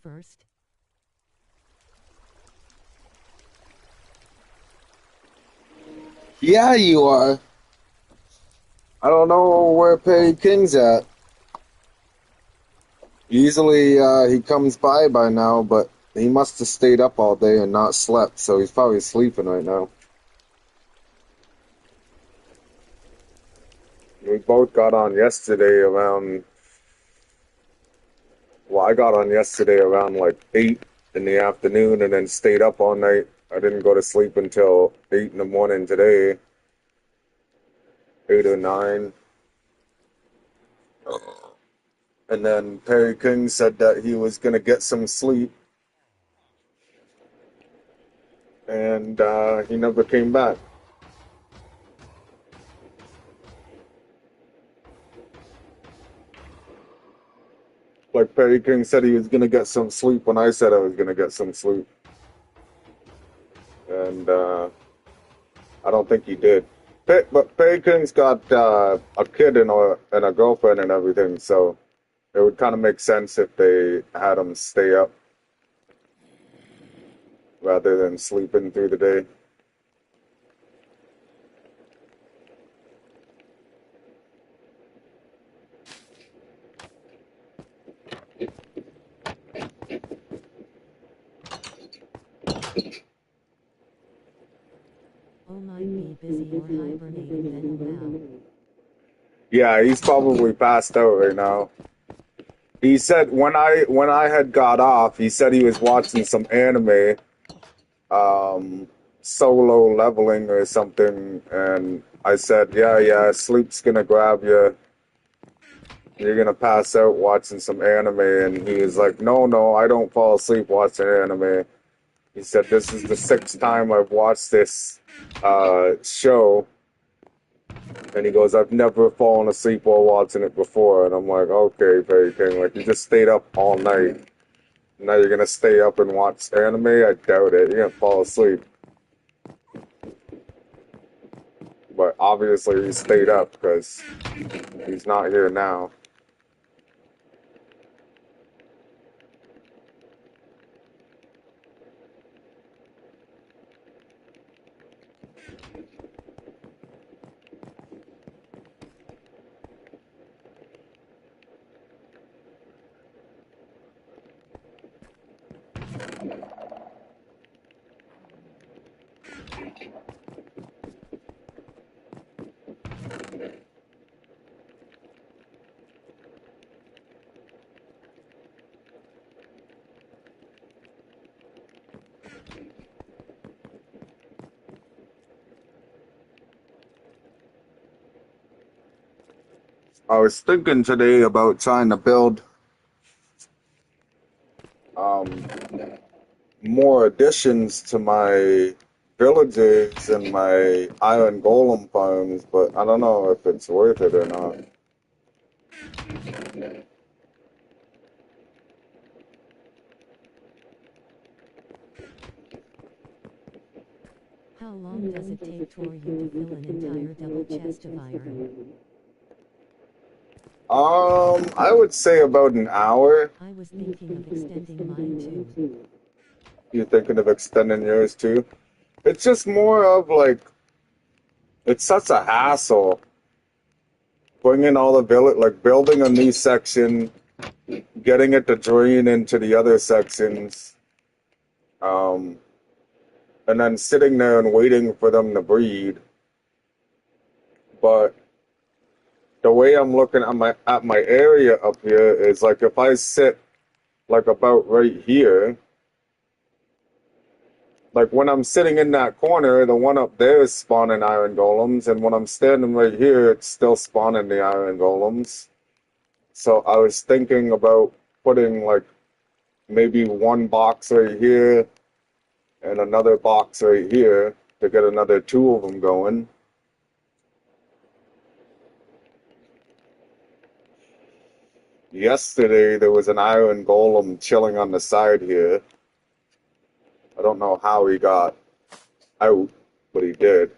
first? Yeah, you are. I don't know where Perry King's at. Usually he comes by now, but he must have stayed up all day and not slept, so he's probably sleeping right now. We both got on yesterday around, well, I got on yesterday around like 8 in the afternoon and then stayed up all night. I didn't go to sleep until 8 in the morning today, 8 or 9. And then Perry King said that he was going to get some sleep, and he never came back. Like Perry King said he was going to get some sleep when I said I was going to get some sleep. And I don't think he did. But Perry King's got a kid and a girlfriend and everything, so it would kind of make sense if they had him stay up rather than sleeping through the day. Oh, might be busy or hibernating then now. Yeah, he's probably passed out right now. He said when I had got off, he said he was watching some anime, solo leveling or something, and I said, yeah, sleep's gonna grab you. You're gonna pass out watching some anime, and he was like, no, I don't fall asleep watching anime. He said, this is the 6th time I've watched this show. And he goes, I've never fallen asleep while watching it before. And I'm like, okay, Perry King, like, you just stayed up all night. Now you're going to stay up and watch anime? I doubt it. You're going to fall asleep. But obviously he stayed up because he's not here now. I was thinking today about trying to build um, more additions to my villages and my iron golem farms, but I don't know if it's worth it or not. How long does it take for you to fill an entire double chest of iron? I would say about an hour. I was thinking of extending mine too. You're thinking of extending yours too? It's just more of like, it's such a hassle bringing all the village, like building a new section, getting it to drain into the other sections, um, and then sitting there and waiting for them to breed. But the way I'm looking at my area up here is like if I sit like about right here, like when I'm sitting in that corner, the one up there is spawning iron golems, and when I'm standing right here, it's still spawning the iron golems. So I was thinking about putting like maybe one box right here and another box right here to get another 2 of them going. Yesterday there was an iron golem chilling on the side here. I don't know how he got out, but he did.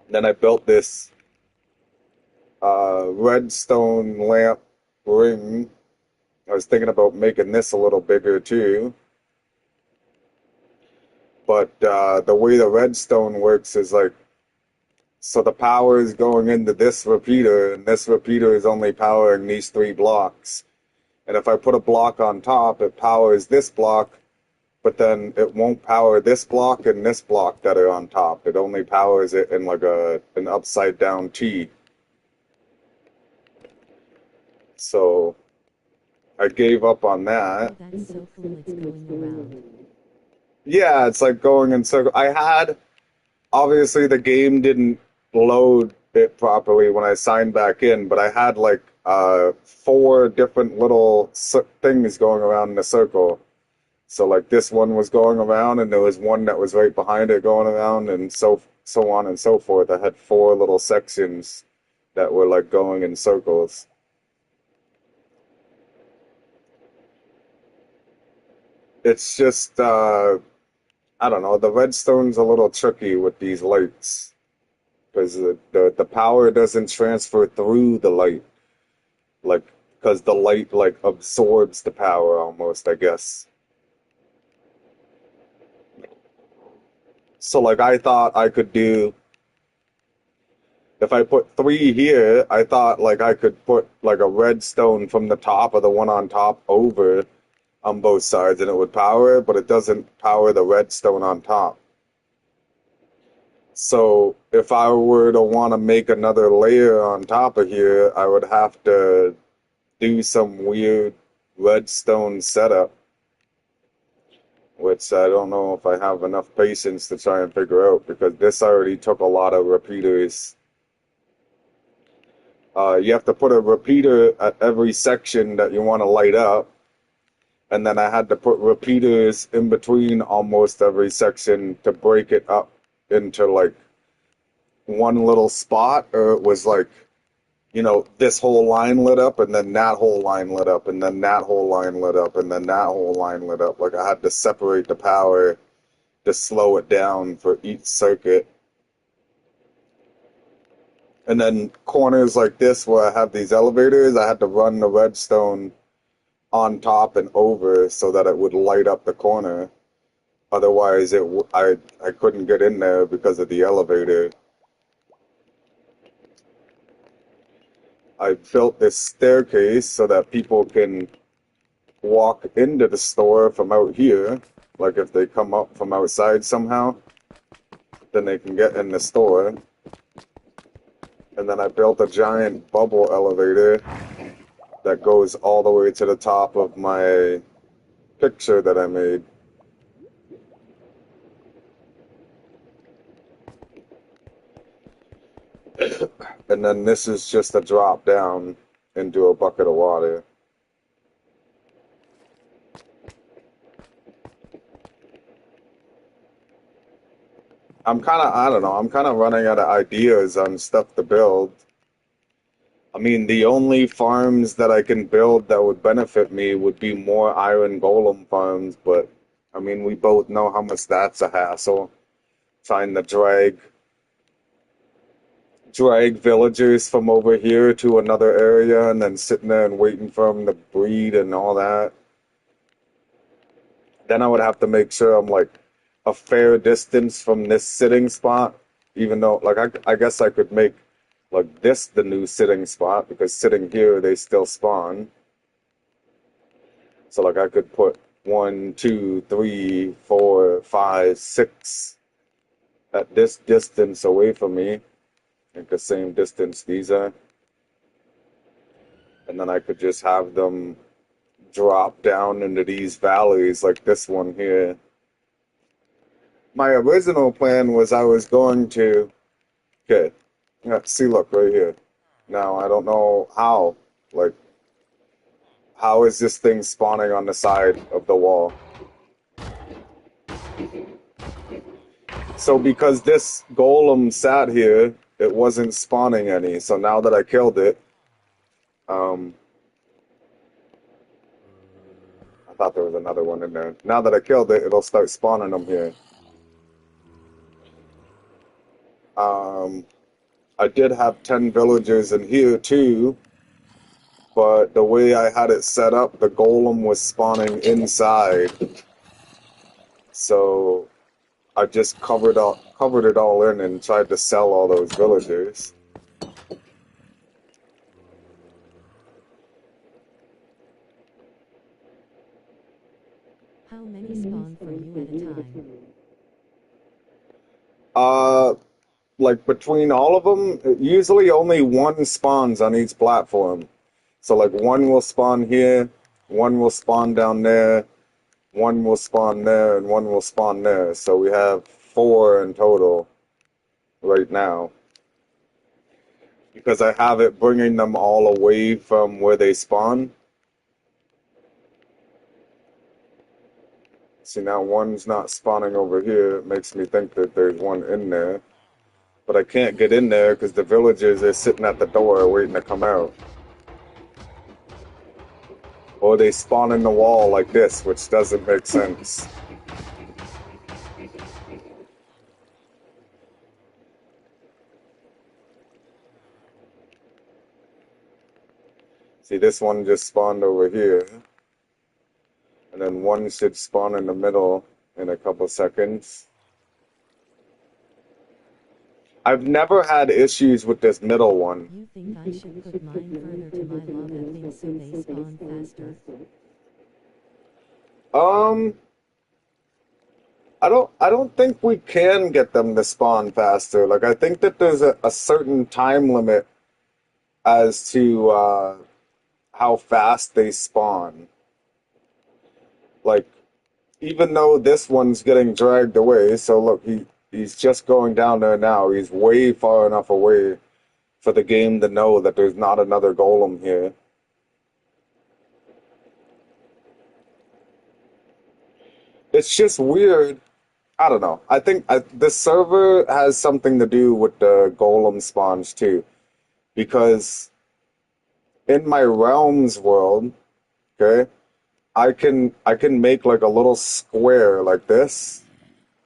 Then I built this redstone lamp ring I was thinking about making this a little bigger too. But the way the redstone works is like, so the power is going into this repeater, and this repeater is only powering these 3 blocks. And if I put a block on top, it powers this block, but then it won't power this block and this block that are on top. It only powers it in like an upside down T. So I gave up on that. Oh, that's so cool. It's going around. Yeah, it's like going in circle. Obviously the game didn't load it properly when I signed back in, but I had like 4 different little things going around in a circle. So like this one was going around, and there was one that was right behind it going around, and so on and so forth. I had 4 little sections that were like going in circles. It's just I don't know, the redstone's a little tricky with these lights because the power doesn't transfer through the light, like because the light like absorbs the power almost, I guess. So like I thought I could do, if I put 3 here, I thought like I could put like a redstone from the top of the one on top over on both sides and it would power it, but it doesn't power the redstone on top. So if I were to want to make another layer on top of here, I would have to do some weird redstone setup, which I don't know if I have enough patience to try and figure out because this already took a lot of repeaters. You have to put a repeater at every section that you want to light up, and then I had to put repeaters in between almost every section to break it up into like one little spot, or it was like, this whole line lit up, and then that whole line lit up, and then that whole line lit up, and then that whole line lit up. Like I had to separate the power to slow it down for each circuit. And then corners like this where I have these elevators, I had to run the redstone on top and over so that it would light up the corner. Otherwise, I couldn't get in there because of the elevator. I built this staircase so that people can walk into the store from out here. Like if they come up from outside somehow, then they can get in the store. And then I built a giant bubble elevator that goes all the way to the top of my picture that I made. And then this is just a drop down into a bucket of water. I don't know, I'm kind of running out of ideas on stuff to build. I mean, the only farms that I can build that would benefit me would be more iron golem farms, but I mean, we both know how much that's a hassle. Trying to drag villagers from over here to another area and then sitting there and waiting for them to breed and all that. Then I would have to make sure I'm like a fair distance from this sitting spot, even though like I guess I could make like this the new sitting spot because sitting here they still spawn. So like I could put 1, 2, 3, 4, 5, 6 at this distance away from me, like the same distance these are. And then I could just have them drop down into these valleys like this one here. My original plan was I was going to, okay, yeah, see, look right here. Now, I don't know how, like, how is this thing spawning on the side of the wall? So because this golem sat here, it wasn't spawning any. So now that I killed it, I thought there was another one in there. Now that I killed it, it'll start spawning them here. I did have 10 villagers in here too, but the way I had it set up, the golem was spawning inside. So I just covered it all in and tried to sell all those villagers. How many spawn for you at a time? Like between all of them, usually only one spawns on each platform. So like one will spawn here, one will spawn down there, one will spawn there, and one will spawn there. So we have 4 in total right now. Because I have it bringing them all away from where they spawn. See, now one's not spawning over here. It makes me think that there's one in there. But I can't get in there because the villagers are sitting at the door waiting to come out. Or they spawn in the wall like this, which doesn't make sense. See, this one just spawned over here. And then one should spawn in the middle in a couple seconds. I've never had issues with this middle one. You think I should put mine further to my lava thing so they spawn faster? I don't think we can get them to spawn faster. Like, I think that there's a certain time limit as to how fast they spawn. Like, even though this one's getting dragged away, so look, he's just going down there now. He's way far enough away for the game to know that there's not another golem here. It's just weird. I don't know. I think the server has something to do with the golem spawns too. Because in my realms world, okay, I can make like a little square like this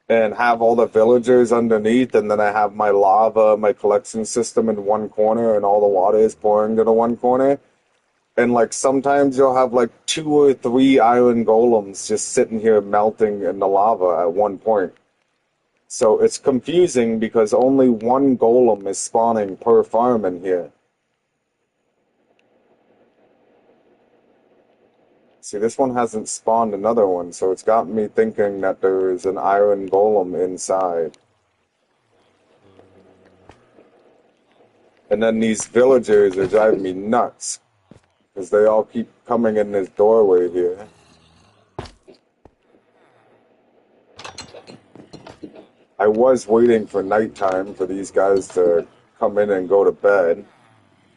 and have all the villagers underneath, and then I have my lava, my collection system in one corner, and all the water is pouring to the one corner. And like sometimes you'll have like 2 or 3 iron golems just sitting here melting in the lava at one point. So it's confusing because only one golem is spawning per farm in here. See, this one hasn't spawned another one, so it's got me thinking that there is an iron golem inside. And then these villagers are driving me nuts, because they all keep coming in this doorway here. I was waiting for nighttime for these guys to come in and go to bed.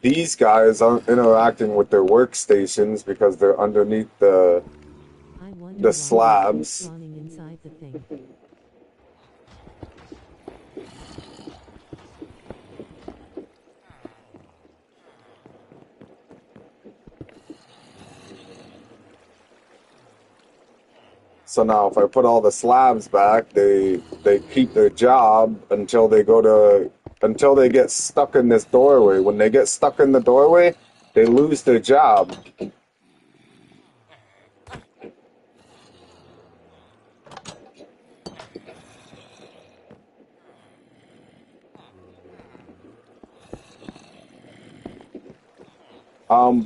These guys aren't interacting with their workstations because they're underneath the slabs. Inside the thing. So now if I put all the slabs back, they keep their job until they get stuck in this doorway. When they get stuck in the doorway, they lose their job.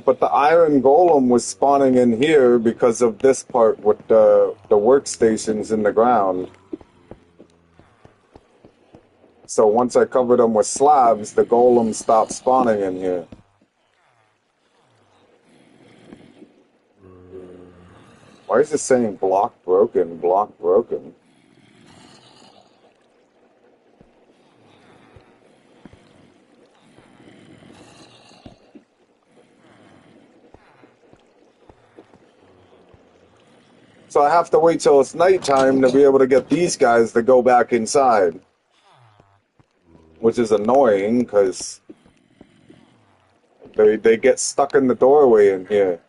But the iron golem was spawning in here because of this part with the workstations in the ground. So once I covered them with slabs, the golem stopped spawning in here. Why is it saying block broken, block broken? So I have to wait till it's nighttime to be able to get these guys to go back inside. Which is annoying, because they get stuck in the doorway in here.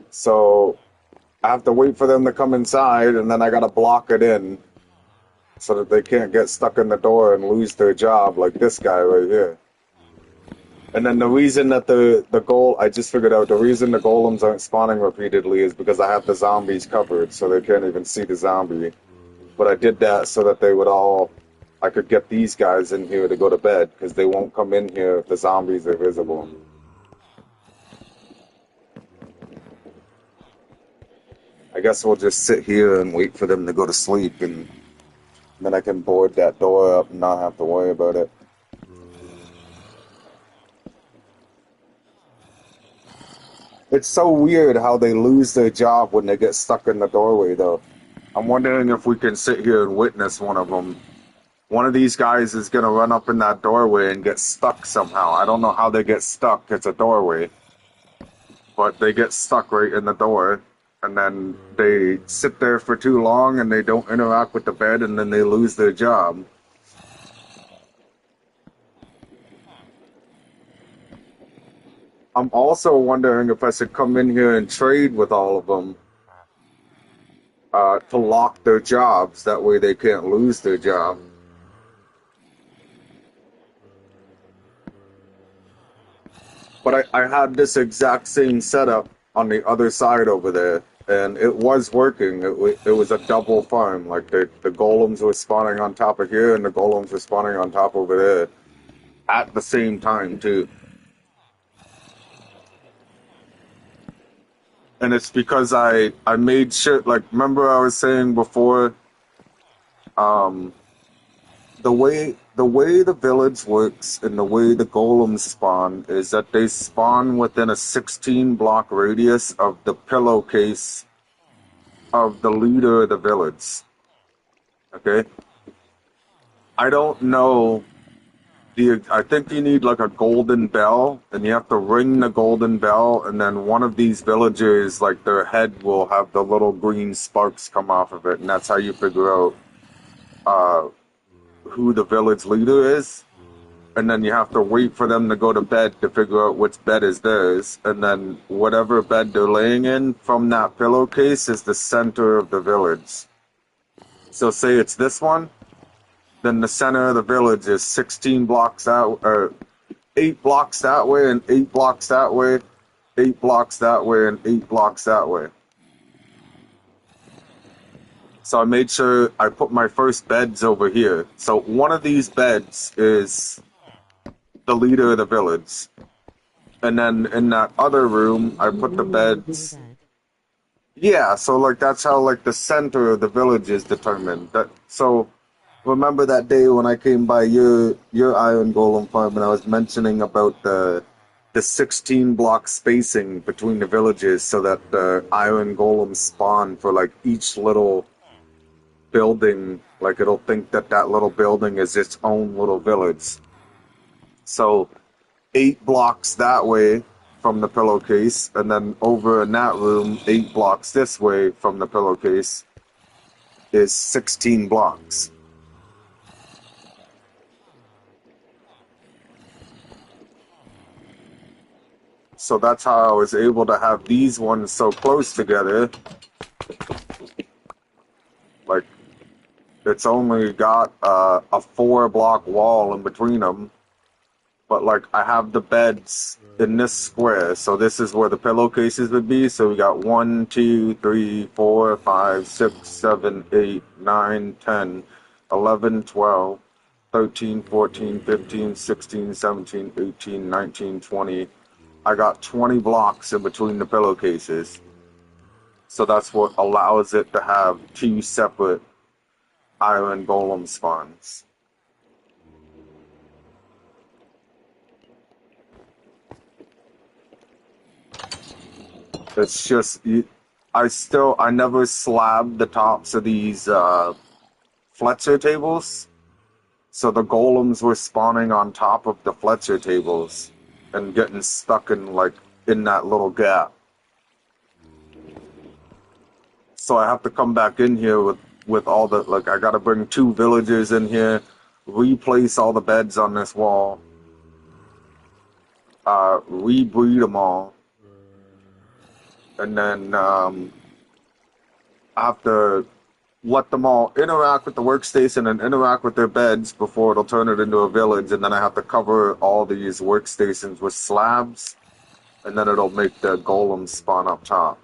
So I have to wait for them to come inside, and then I gotta block it in so that they can't get stuck in the door and lose their job like this guy right here. And then the reason that I just figured out the reason the golems aren't spawning repeatedly is because I have the zombies covered, so they can't even see the zombie. But I did that so that I could get these guys in here to go to bed, because they won't come in here if the zombies are visible. I guess we'll just sit here and wait for them to go to sleep, and then I can board that door up and not have to worry about it. It's so weird how they lose their job when they get stuck in the doorway, though. I'm wondering if we can sit here and witness one of them. One of these guys is going to run up in that doorway and get stuck somehow. I don't know how they get stuck. It's a doorway. But they get stuck right in the door. And then they sit there for too long and they don't interact with the bed, and then they lose their job. I'm also wondering if I should come in here and trade with all of them to lock their jobs. That way they can't lose their job. But I had this exact same setup on the other side over there, and it was working. It was a double farm. Like the golems were spawning on top of here, and the golems were spawning on top over there at the same time, too. And it's because I made sure, like, remember I was saying before, the way the village works and the way the golems spawn is that they spawn within a 16 block radius of the pillowcase of the leader of the village. Okay? I don't know. I think you need like a golden bell, and you have to ring the golden bell, and then one of these villagers, like their head will have the little green sparks come off of it, and that's how you figure out who the village leader is. And then you have to wait for them to go to bed to figure out which bed is theirs, and then whatever bed they're laying in from that pillowcase is the center of the village. So say it's this one, then the center of the village is 16 blocks out, or 8 blocks that way, and 8 blocks that way, 8 blocks that way, and 8 blocks that way. So I made sure I put my first beds over here. So one of these beds is the leader of the village. And then in that other room, I put the beds. Yeah, so like that's how like the center of the village is determined. So remember that day when I came by your iron golem farm and I was mentioning about the 16 block spacing between the villages so that the iron golems spawn for like each little building. Like it'll think that little building is its own little village. So 8 blocks that way from the pillowcase, and then over in that room 8 blocks this way from the pillowcase is 16 blocks. So that's how I was able to have these ones so close together. Like, it's only got a 4 block wall in between them. But, like, I have the beds in this square. So this is where the pillowcases would be. So we got 1, 2, 3, 4, 5, 6, 7, 8, 9, 10, 11, 12, 13, 14, 15, 16, 17, 18, 19, 20. I got 20 blocks in between the pillowcases. So that's what allows it to have 2 separate iron golem spawns. It's just, I never slabbed the tops of these Fletcher tables. So the golems were spawning on top of the Fletcher tables and getting stuck in that little gap. So I have to come back in here with all the, like, I gotta bring 2 villagers in here, replace all the beds on this wall, rebreed them all, and then I have to let them all interact with the workstation and interact with their beds before it'll turn it into a village, and then I have to cover all these workstations with slabs, and then it'll make the golems spawn up top.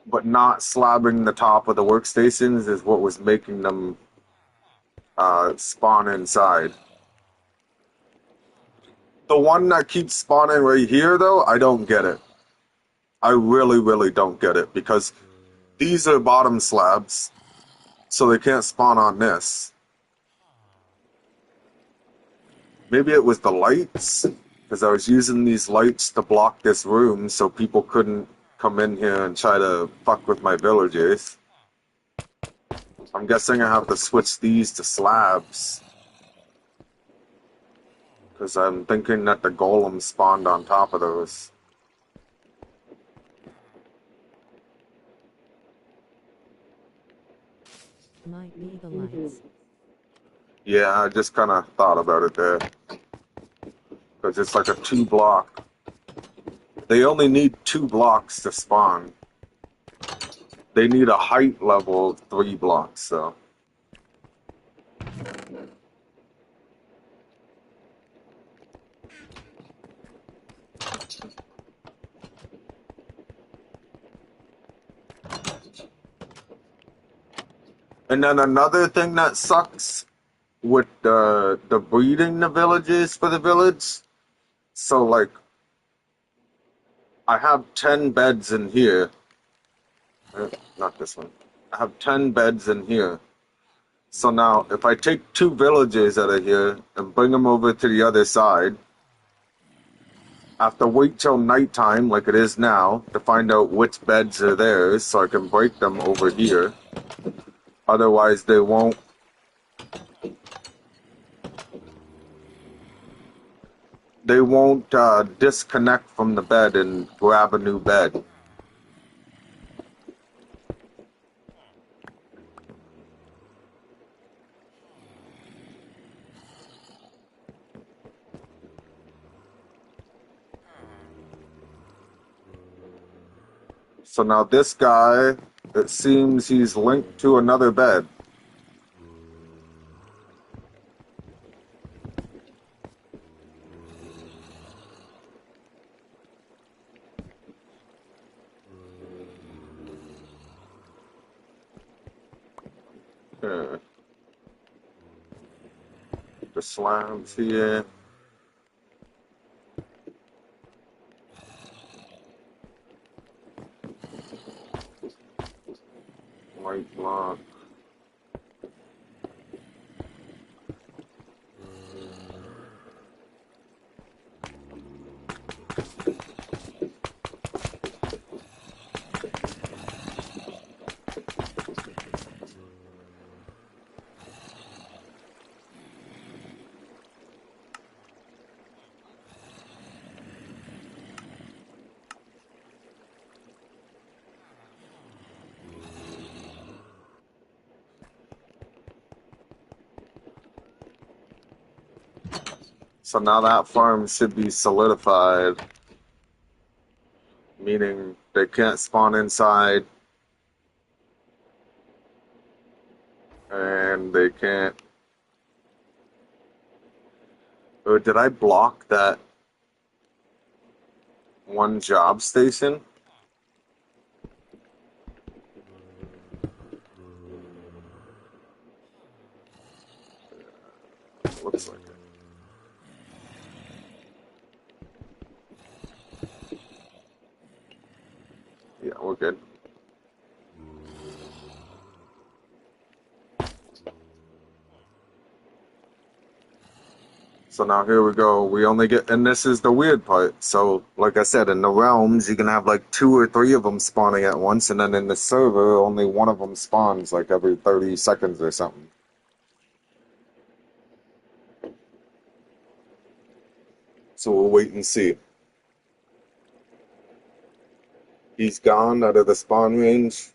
But not slabbing the top of the workstations is what was making them spawn inside. The one that keeps spawning right here, though, I don't get it. I really, really don't get it, because these are bottom slabs, so they can't spawn on this. Maybe it was the lights, because I was using these lights to block this room so people couldn't come in here and try to fuck with my villagers. I'm guessing I have to switch these to slabs, because I'm thinking that the golem spawned on top of those. Might be the lights. Yeah, I just kind of thought about it there. Because it's like a 2-block. They only need 2 blocks to spawn. They need a height level of 3 blocks, so. And then another thing that sucks with the breeding the villages for the village. So like, I have 10 beds in here. Not this one. I have 10 beds in here. So now, if I take 2 villagers out of here and bring them over to the other side, I have to wait till nighttime, like it is now, to find out which beds are theirs so I can break them over here. Otherwise, they won't disconnect from the bed and grab a new bed. So now this guy, it seems he's linked to another bed. Here. The slabs here. White block. So now that farm should be solidified, meaning they can't spawn inside, and they can't. Or did I block that one job station? Looks like it. Yeah, we're good. So now here we go. We only get, and this is the weird part. So, like I said, in the realms, you can have like 2 or 3 of them spawning at once, and then in the server, only one of them spawns like every 30 seconds or something. So we'll wait and see. He's gone out of the spawn range.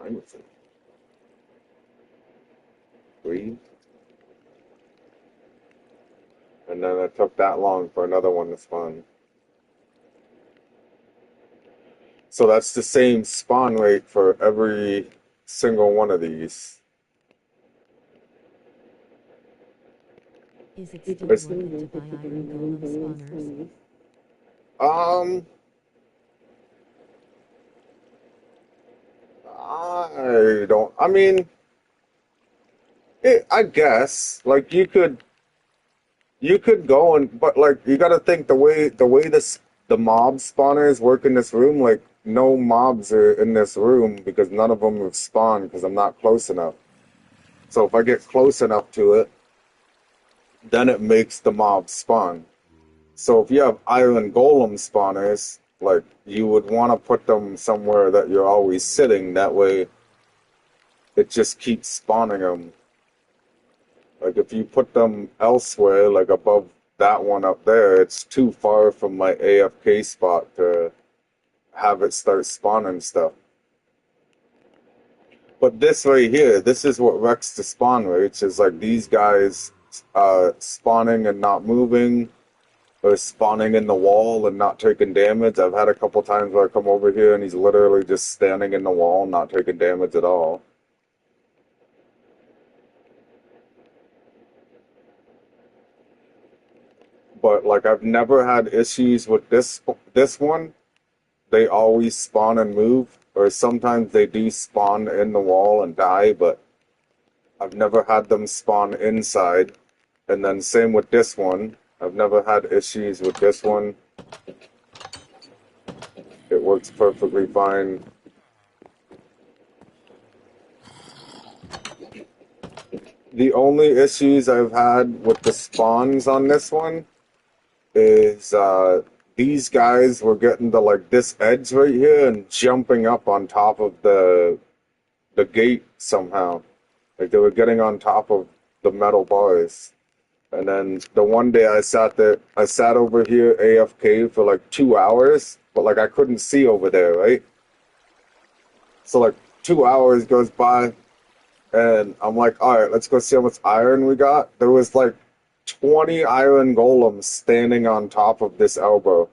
time is it? 3? And then it took that long for another one to spawn. So that's the same spawn rate for every single one of these. Is it still worth it to buy iron golem spawners? I don't. I mean, I guess like you could go and, but like you got to think the way the mob spawners work in this room. Like no mobs are in this room because none of them have spawned because I'm not close enough. So if I get close enough to it, then it makes the mob spawn. So if you have iron golem spawners, like you would want to put them somewhere that you're always sitting. That way, it just keeps spawning them. Like if you put them elsewhere, like above that one up there, it's too far from my AFK spot to have it start spawning stuff. But this right here, this is what wrecks the spawn rates, is like these guys spawning and not moving, or spawning in the wall and not taking damage. I've had a couple times where I come over here and he's literally just standing in the wall, not taking damage at all. But like I've never had issues with this one. They always spawn and move, or sometimes they do spawn in the wall and die, but I've never had them spawn inside. And then same with this one. I've never had issues with this one. It works perfectly fine. The only issues I've had with the spawns on this one is these guys were getting to like this edge right here and jumping up on top of the gate somehow. Like they were getting on top of the metal bars. And then the one day I sat over here AFK for like 2 hours, but like I couldn't see over there, right? So like 2 hours goes by and I'm like, all right, let's go see how much iron we got. There was like 20 iron golems standing on top of this elbow.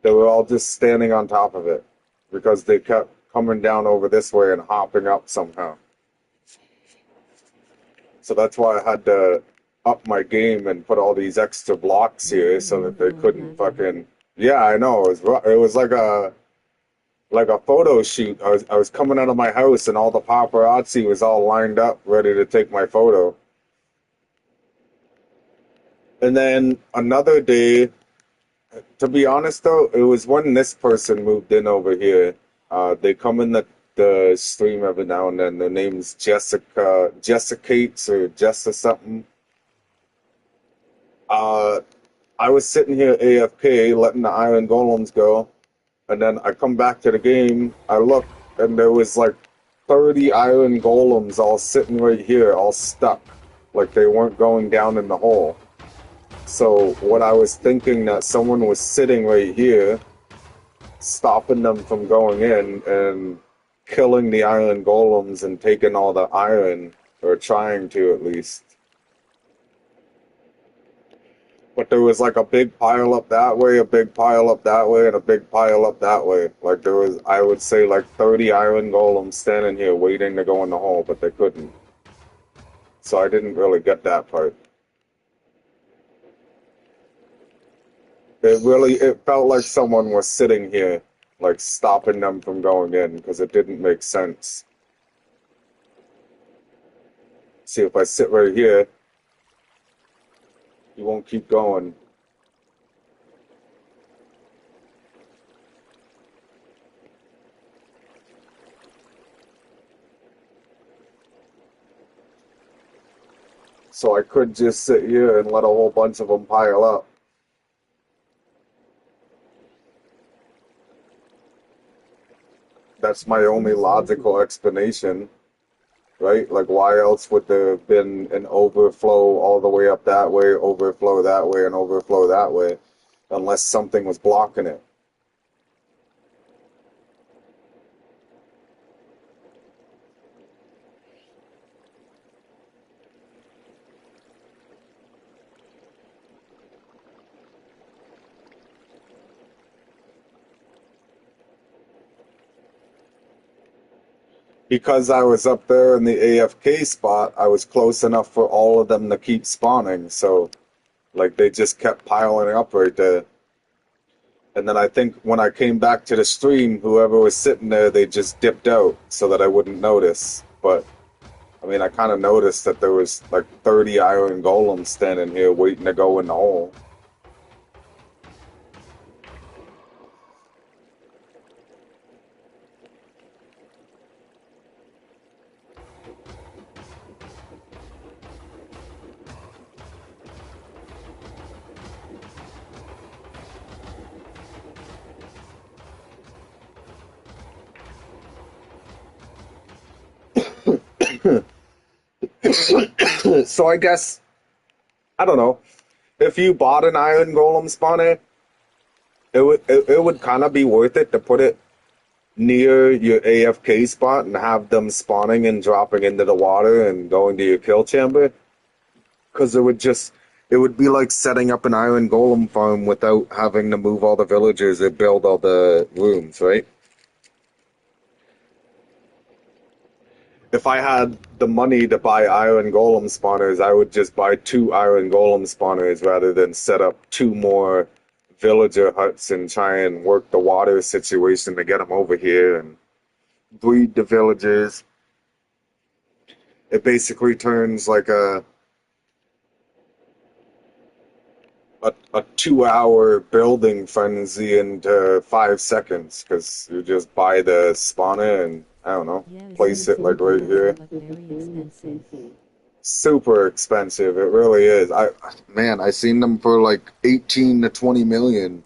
They were all just standing on top of it because they kept coming down over this way and hopping up somehow. So that's why I had to up my game and put all these extra blocks here so that they couldn't fucking. Yeah, I know. It was like a photo shoot. I was coming out of my house and all the paparazzi was all lined up ready to take my photo. And then another day, to be honest though, it was when this person moved in over here. They come in the stream every now and then. Their name's Jessica Cates or Jessa something. I was sitting here AFK, letting the iron golems go, and then I come back to the game. I look, and there was like 30 iron golems all sitting right here, all stuck, like they weren't going down in the hole. So what I was thinking that someone was sitting right here, stopping them from going in and killing the iron golems and taking all the iron, or trying to at least. But there was like a big pile up that way, a big pile up that way, and a big pile up that way. Like there was, I would say, like 30 iron golems standing here waiting to go in the hole, but they couldn't. So I didn't really get that part. It felt like someone was sitting here, like stopping them from going in, because it didn't make sense. See, if I sit right here, you won't keep going. So I could just sit here and let a whole bunch of them pile up. That's my only logical explanation, right? Like, why else would there have been an overflow all the way up that way, overflow that way, and overflow that way, unless something was blocking it? because I was up there in the AFK spot, I was close enough for all of them to keep spawning. So, like, they just kept piling up right there. And then I think when I came back to the stream, whoever was sitting there, they just dipped out so that I wouldn't notice. But, I mean, I kind of noticed that there was like 30 iron golems standing here waiting to go in the hole. So I guess, I don't know, if you bought an iron golem spawner, it would kind of be worth it to put it near your AFK spot and have them spawning and dropping into the water and going to your kill chamber. Because it would be like setting up an iron golem farm without having to move all the villagers or build all the rooms, right? If I had the money to buy iron golem spawners, I would just buy 2 iron golem spawners rather than set up 2 more villager huts and try and work the water situation to get them over here and breed the villagers. It basically turns like a 2 hour building frenzy into 5 seconds because you just buy the spawner and I don't know, Yeah, it's place it like right here. but very expensive. Super expensive, it really is. I seen them for like 18 to 20 million.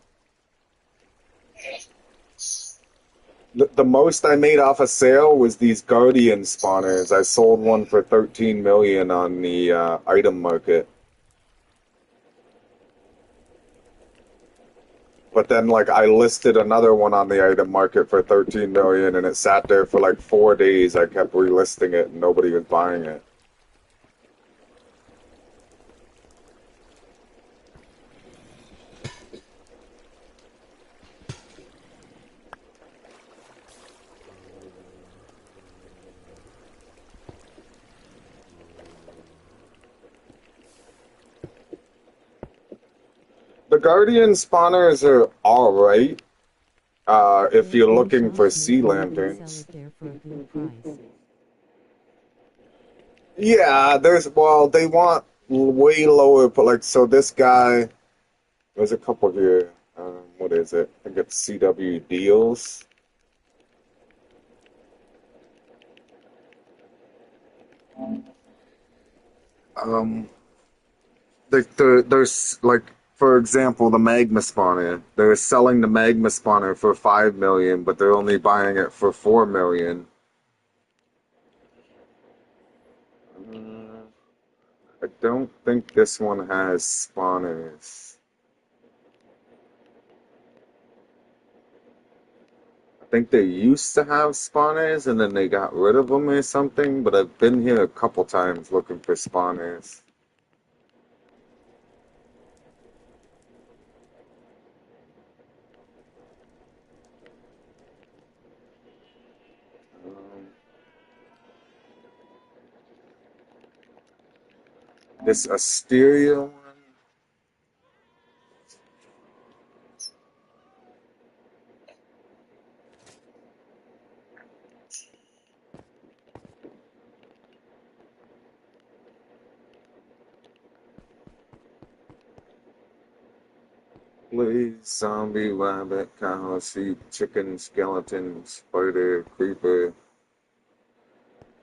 The most I made off a sale was these Guardian spawners. I sold one for 13 million on the item market. But then, like, I listed another one on the item market for 13 million, and it sat there for like 4 days. I kept relisting it, and nobody was buying it. The Guardian spawners are all right if you're looking for sea Sell lanterns. it there for a good price. Yeah, well, they want way lower, but like, so this guy, there's a couple here. What is it? I think it's CW Deals. Um, there's like, for example, the magma spawner. They're selling the magma spawner for 5 million, but they're only buying it for 4 million. I don't think this one has spawners. I think they used to have spawners and then they got rid of them or something, but I've been here a couple times looking for spawners. Um, this Asteria one. Please, zombie, rabbit, cow, sheep, chicken, skeleton, spider, creeper,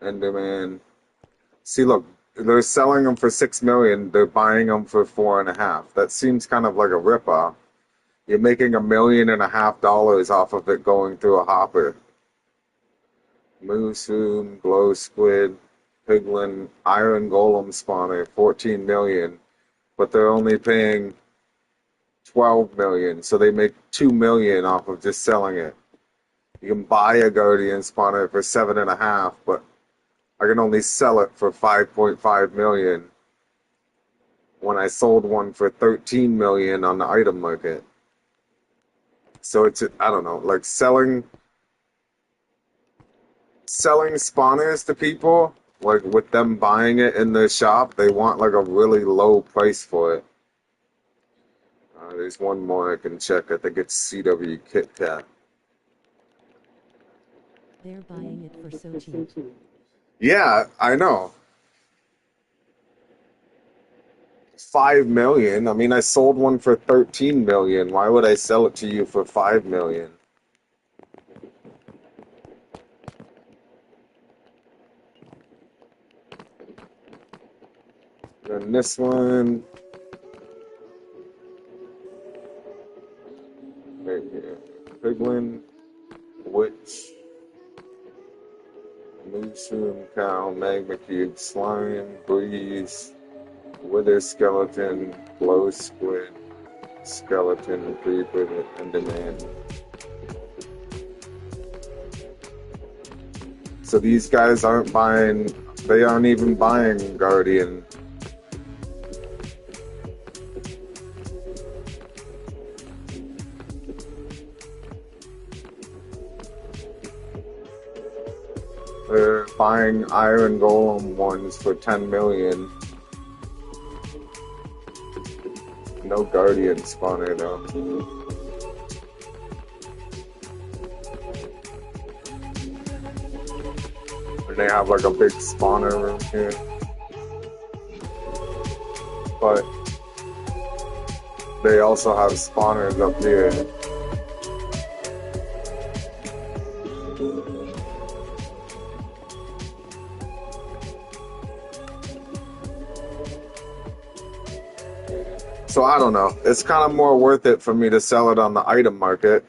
enderman. See, look, they're selling them for 6 million. They're buying them for 4.5. That seems kind of like a ripoff. You're making $1.5 million off of it going through a hopper. Moose room, glow squid, piglin, iron golem spawner, 14 million. But they're only paying 12 million, so they make 2 million off of just selling it. You can buy a guardian spawner for 7.5, but I can only sell it for 5.5 million when I sold one for 13 million on the item market. So it's, I don't know, like selling selling spawners to people, like with them buying it in their shop, they want like a really low price for it. There's one more I can check. I think it's CW Kit Kat. They're buying it for so cheap. Yeah, I know. 5 million. I mean, I sold one for 13 million. Why would I sell it to you for 5 million? Then this one right here. Piglin, Witch, Mushroom Cow, Magma Cube, Slime, Breeze, Wither Skeleton, Glow Squid, Skeleton, Creeper, Enderman. So these guys aren't buying, they aren't even buying Guardian. They're buying Iron Golem ones for 10 million. No Guardian spawner though. And they have like a big spawner room here. But they also have spawners up here. So I don't know. It's kind of more worth it for me to sell it on the item market.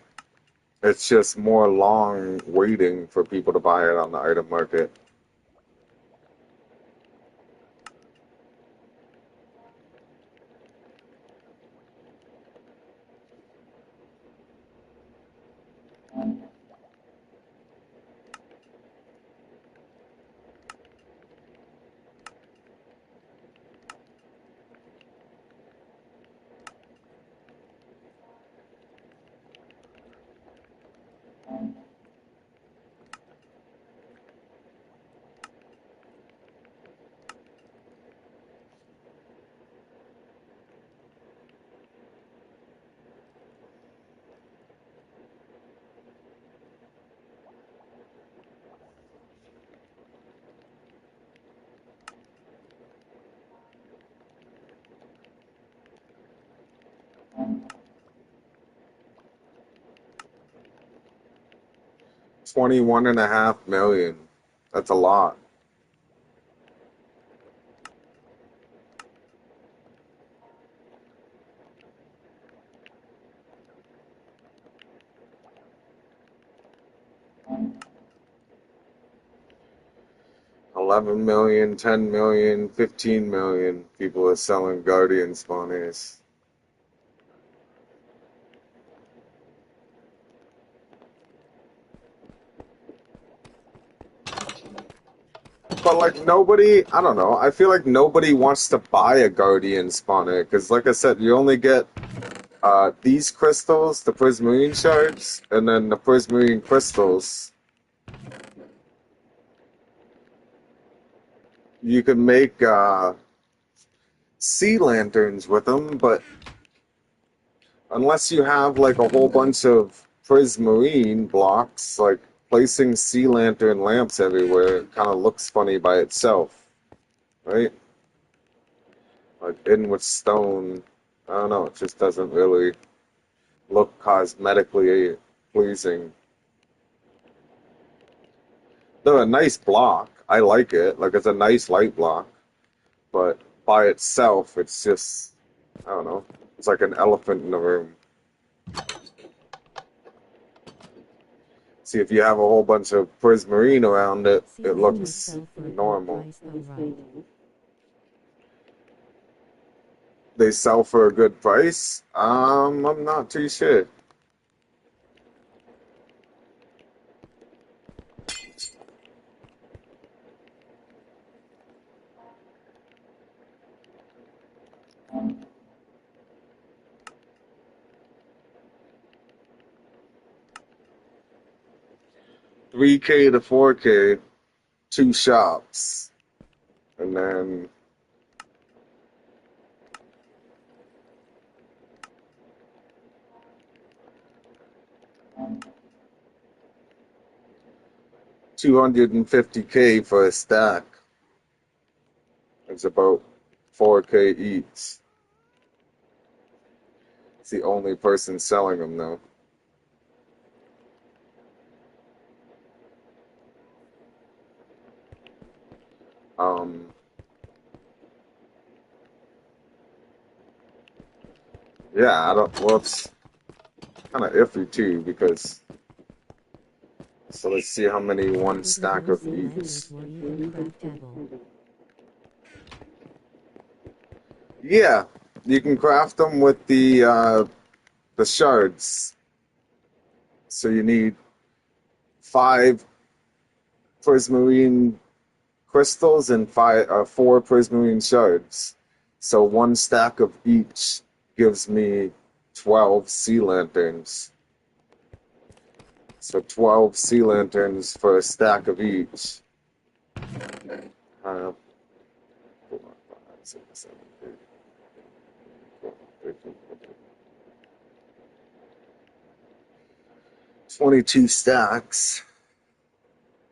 It's just more long waiting for people to buy it on the item market. $21.5 million. That's a lot. $11 million, $10 million, $15 million people are selling Guardian spawners. But like nobody, I don't know. I feel like nobody wants to buy a Guardian spawner because, like I said, you only get these crystals, the Prismarine shards, and then the Prismarine crystals. You can make sea lanterns with them, but unless you have like a whole bunch of Prismarine blocks, like placing sea lantern lamps everywhere, it kind of looks funny by itself, right? Like in with stone, I don't know, it just doesn't really look cosmetically pleasing. They're a nice block. I like it. Like it's a nice light block, but by itself, it's just I don't know. It's like an elephant in the room. See, if you have a whole bunch of prismarine around it, See, it they looks sell for a good normal. price though, right? They sell for a good price. I'm not too sure. 3K to 4K, 2 shops. And then $250K for a stack. It's about 4K each. It's the only person selling them though. Yeah, I don't, well, it's kind of iffy too because, so let's see how many one stack of each. Yeah, you can craft them with the shards. So you need 5 prismarine crystals and 4 prismarine shards. So 1 stack of each gives me 12 sea lanterns. So 12 sea lanterns for a stack of each. 4, 5, 6, 7, 8, 12, 13, 14. 22 stacks.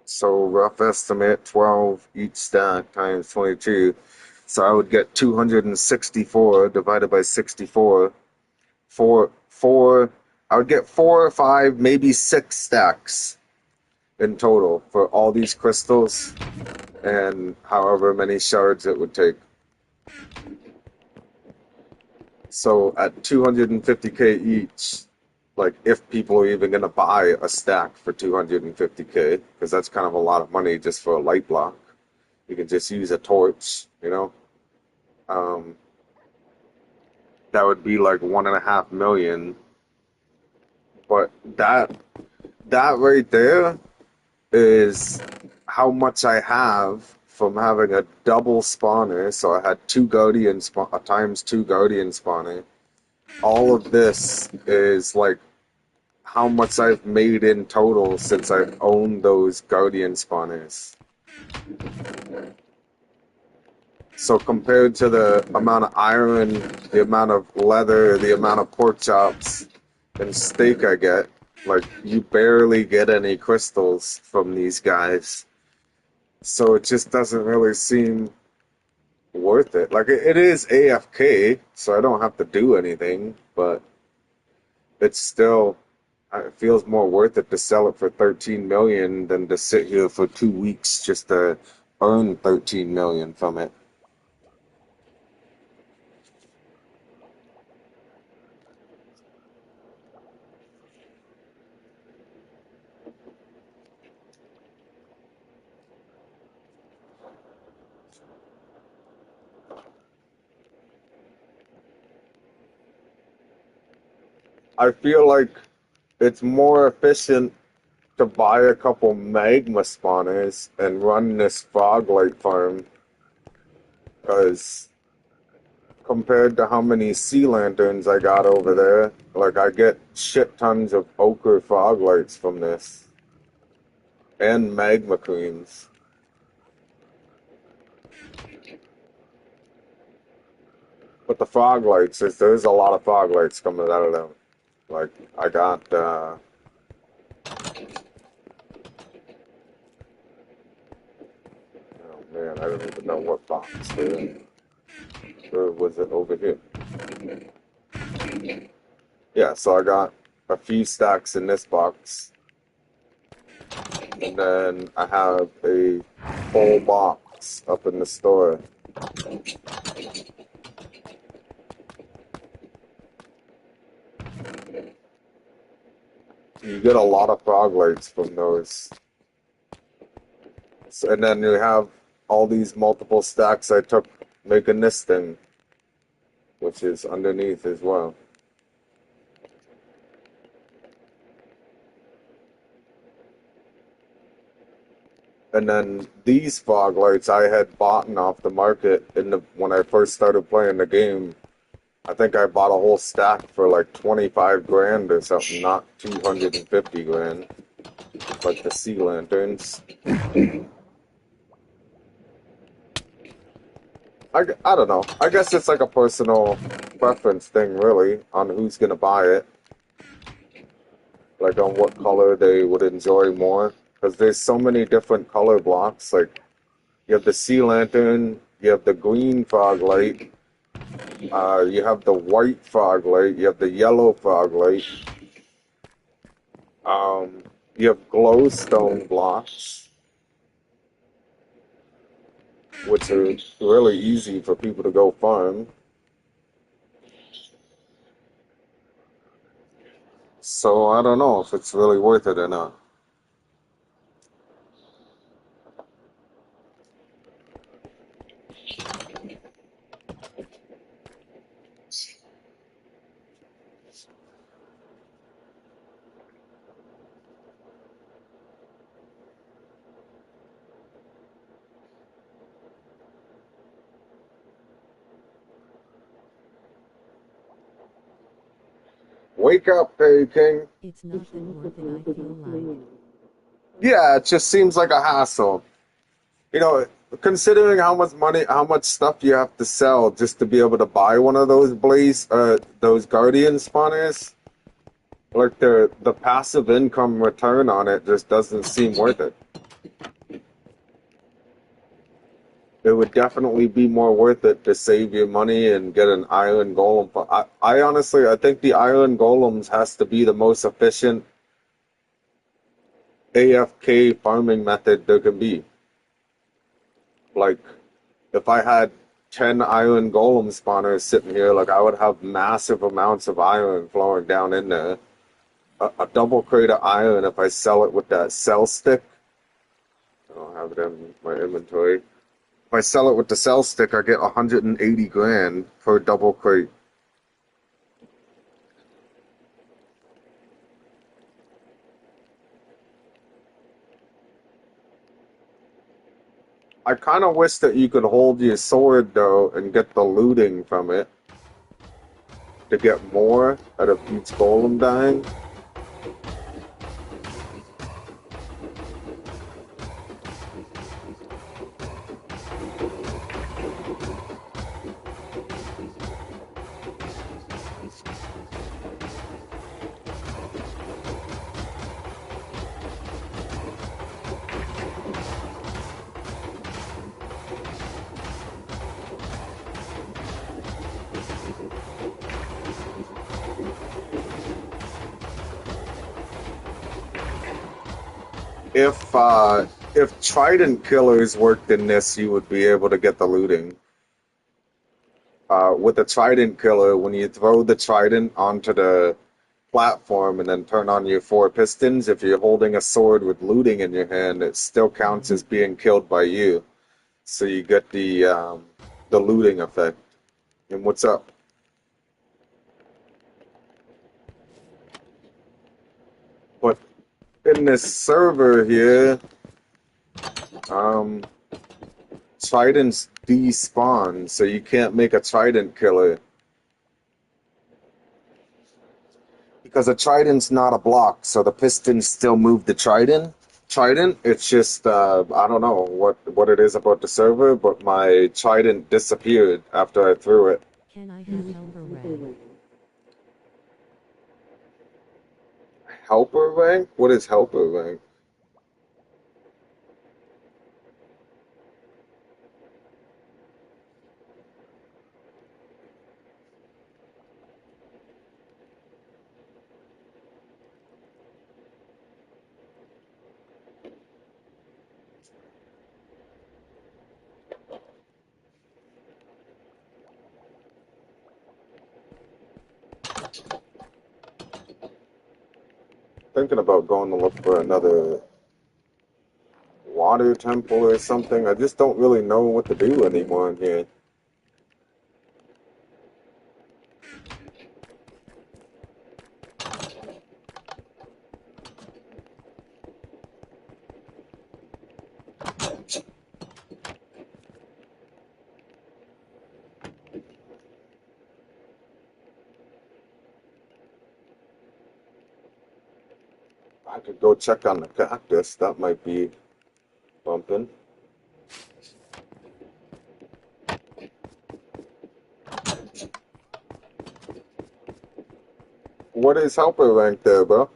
So rough estimate, 12 each stack times 22. So I would get 264 divided by 64. I would get 4 or 5, maybe 6 stacks in total for all these crystals and however many shards it would take. So at 250K each, like if people are even going to buy a stack for 250K, because that's kind of a lot of money just for a light block. You can just use a torch, you know. That would be like 1.5 million. But that right there is how much I have from having a double spawner. So I had 2 guardian times 2 guardian spawner. All of this is like how much I've made in total since I've owned those guardian spawners. So compared to the amount of iron, the amount of leather, the amount of pork chops and steak I get, like you barely get any crystals from these guys. So it just doesn't really seem worth it. Like it is AFK, so I don't have to do anything, but it's still, it feels more worth it to sell it for 13 million than to sit here for 2 weeks just to earn 13 million from it. I feel like it's more efficient to buy a couple magma spawners and run this frog light farm, because compared to how many sea lanterns I got over there, like I get shit tons of ochre frog lights from this and magma creams. But the frog lights, there's a lot of frog lights coming out of them. Like I got oh man, I don't even know what box there. Or was it over here? Yeah, so I got a few stacks in this box. And then I have a whole box up in the store. You get a lot of frog lights from those. So, and then you have all these multiple stacks I took making this thing, which is underneath as well. And then these fog lights I had bought off the market when I first started playing the game. I think I bought a whole stack for like 25 grand or something, not 250 grand. like the sea lanterns. I don't know. I guess it's like a personal preference thing, really, on who's gonna buy it. Like on what color they would enjoy more. Because there's so many different color blocks. Like you have the sea lantern, you have the green fog light, you have the white fog light, you have the yellow fog light. You have glowstone blocks, which are really easy for people to go farm. So I don't know if it's really worth it or not. Wake up, Perry King. It's not that worth it, I feel like. Yeah, it just seems like a hassle. You know, considering how much money, how much stuff you have to sell just to be able to buy one of those guardian spawners, like the passive income return on it just doesn't seem worth it. It would definitely be more worth it to save your money and get an island golem. I honestly, I think the island golems has to be the most efficient AFK farming method there can be. Like, if I had 10 iron golem spawners sitting here, like I would have massive amounts of iron flowing down in there. A double crate of iron, if I sell it with that sell stick, I don't have it in my inventory. If I sell it with the sell stick, I get 180 grand for a double crate. I kind of wish that you could hold your sword, though, and get the looting from it to get more out of each golem dying. If trident killers worked in this, you would be able to get the looting. With a trident killer, when you throw the trident onto the platform and then turn on your four pistons, if you're holding a sword with looting in your hand, it still counts as being killed by you. So you get the looting effect. And what's up? But in this server here, um, tridents despawn, so you can't make a trident killer. Because a trident's not a block, so the pistons still move the trident. It's just I don't know what it is about the server, but my trident disappeared after I threw it. Can I have helper rank? Helper rank? What is helper rank? Thinking about going to look for another water temple or something. I just don't really know what to do anymore in here. I could go check on the cactus. That might be bumping. What is helper rank there, bro?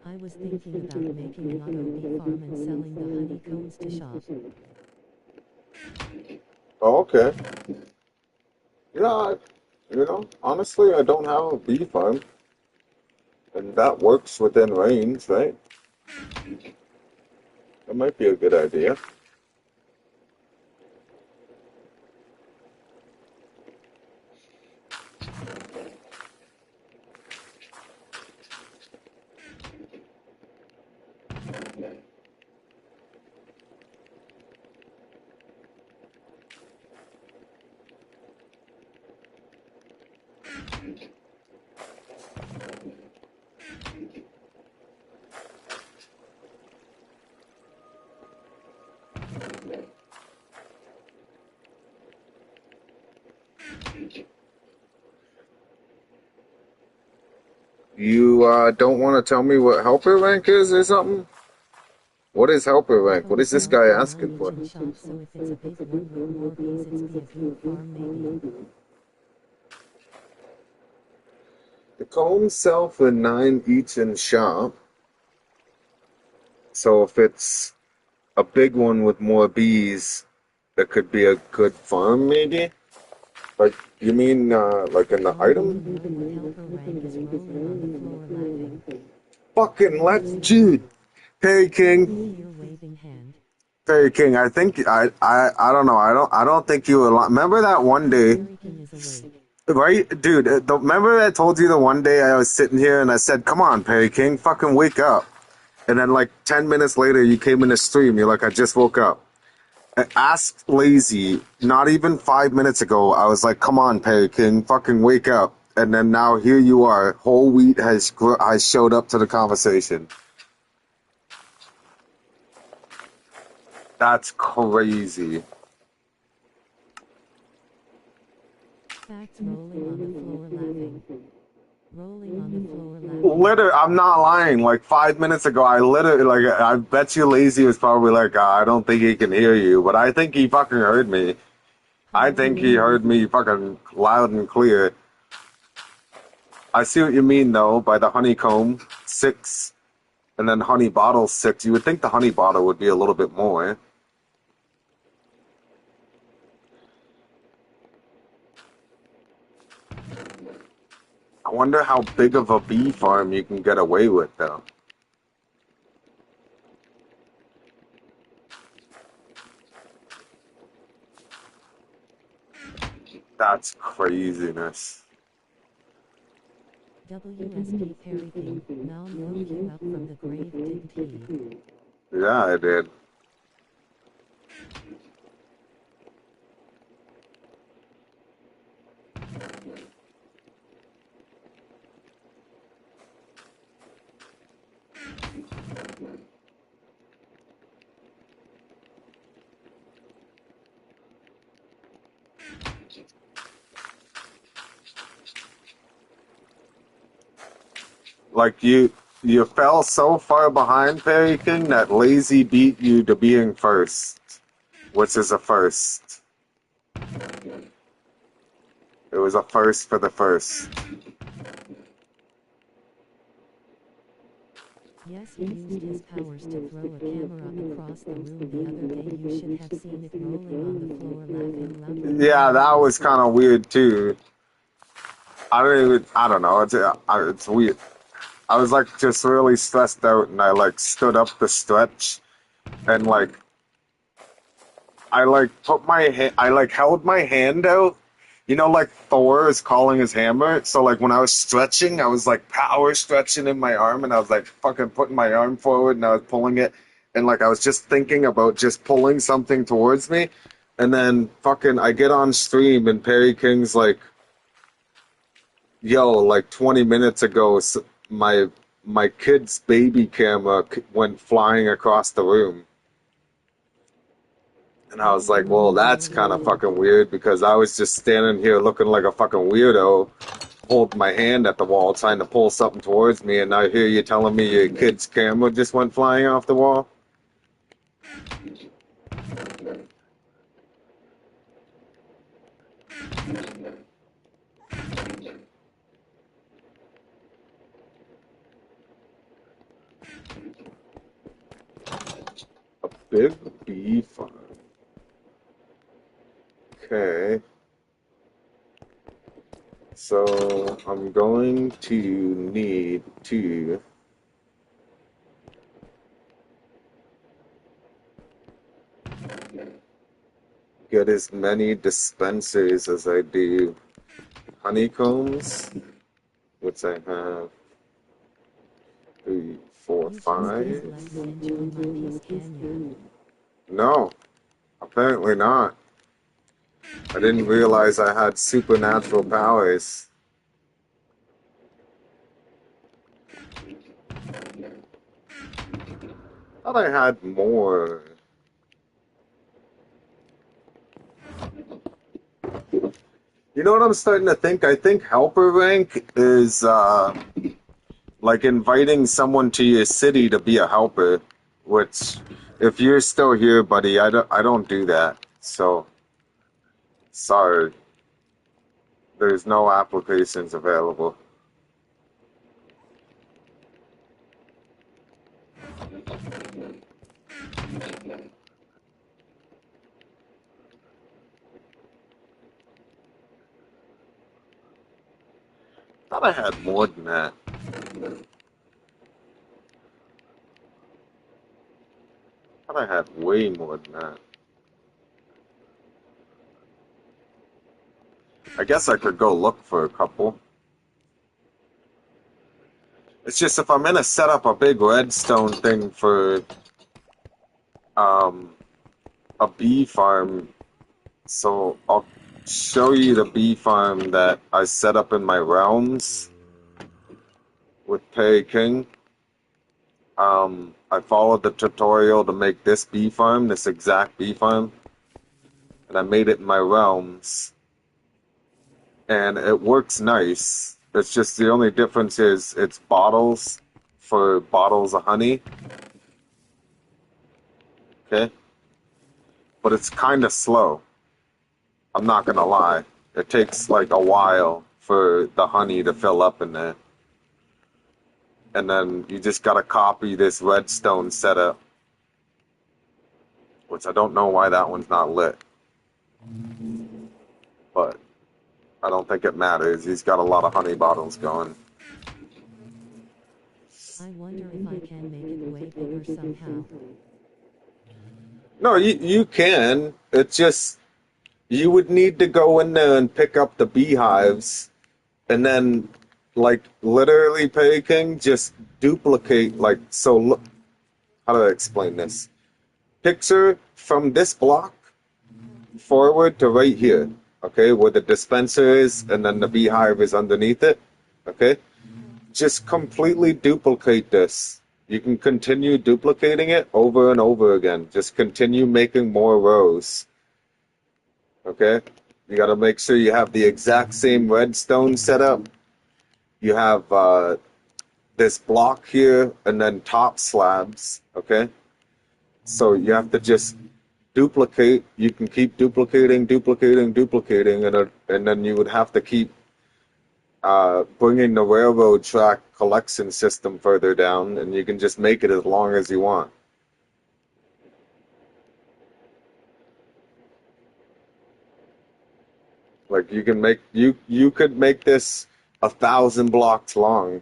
I was thinking about making an auto bee farm and selling the honeycombs to shop. Oh, okay. Yeah, honestly, I don't have a bee farm. And that works within range, right? That might be a good idea. You don't want to tell me what helper rank is or something? What is helper rank? What is this guy asking for? Shop, so if it's a big one with more bees, it's be a good farm maybe. The combs sell for 9 each in shop. So if it's a big one with more bees, that could be a good farm, maybe? Like, you mean, like in the item? Helper rank is rolling on the floor laughing. Fucking let's dude. Hey King. Your waving hand. Hey King, I think I don't know. I don't think you were remember that one day. King is awake. Right, dude, remember I told you the one day I was sitting here and I said, "Come on, Perry King, fucking wake up." And then like 10 minutes later you came in the stream, you're like, "I just woke up." Ask Lazy, not even 5 minutes ago, I was like, "Come on, Perry King, fucking wake up." And then now here you are. Whole wheat has showed up to the conversation. That's crazy. Facts rolling on the floor laughing. Rolling on the floor laughing. Literally, I'm not lying. Like 5 minutes ago, I bet you Lazy was probably like, I don't think he can hear you, but I think he fucking heard me. I think he heard me fucking loud and clear. I see what you mean though by the honeycomb 6, and then honey bottle 6. You would think the honey bottle would be a little bit more. I wonder how big of a bee farm you can get away with though. That's craziness. WSP Perry King, Malm woke you up from the grave, didn't he? Yeah, I did. Like you fell so far behind Perry King that Lazy beat you to being first, which is a first. It was a first for the first. Yes, he used his powers to throw a camera across the room the other day. You should have seen it rolling on the floor laughing loudly. Yeah, that was kind of weird too. I don't know. It's weird. I was like just really stressed out, and I like stood up the stretch, and like I like put my hand, I like held my hand out. You know, like Thor is calling his hammer. So like when I was stretching, I was like power stretching in my arm, and I was like fucking putting my arm forward, and I was pulling it, and like I was just thinking about just pulling something towards me, and then fucking I get on stream, and Perry King's like, "Yo, like 20 minutes ago, my kid's baby camera went flying across the room." And I was like, well, that's kind of fucking weird because I was just standing here looking like a fucking weirdo, holding my hand at the wall trying to pull something towards me, and I hear you telling me your kid's camera just went flying off the wall. A big bee farm. Okay. So I'm going to need to get as many dispensers as I do honeycombs, which I have 3, 4, You just use 5. less than inch on my piece, can ya? No, apparently not. I didn't realize I had supernatural powers. Thought I had more. You know what I'm starting to think? I think helper rank is like inviting someone to your city to be a helper, which if you're still here, buddy, I don't do that. So sorry. There's no applications available. Thought I had more than that. Thought I had way more than that. I guess I could go look for a couple. It's just if I'm gonna set up a big redstone thing for um a bee farm, so I'll show you the bee farm that I set up in my realms with Pei King. I followed the tutorial to make this bee farm, this exact bee farm, and I made it in my realms, and it works nice. It's just the only difference is it's bottles for bottles of honey, okay? But it's kind of slow. I'm not gonna lie. It takes like a while for the honey to fill up in there. And then you just gotta copy this redstone setup, which I don't know why that one's not lit. But I don't think it matters. He's got a lot of honey bottles going. I wonder if I can make it way bigger somehow. No, you can. It's just you would need to go in there and pick up the beehives and then like literally Pei King just duplicate like so look how do I explain this? Picture from this block forward to right here, okay, where the dispenser is and then the beehive is underneath it, okay? Just completely duplicate this. You can continue duplicating it over and over again. Just continue making more rows, okay? You got to make sure you have the exact same redstone setup. You have this block here and then top slabs, okay? So you have to just duplicate. You can keep duplicating, and then you would have to keep bringing the railroad track collection system further down, and you can just make it as long as you want. Like you could make this 1,000 blocks long.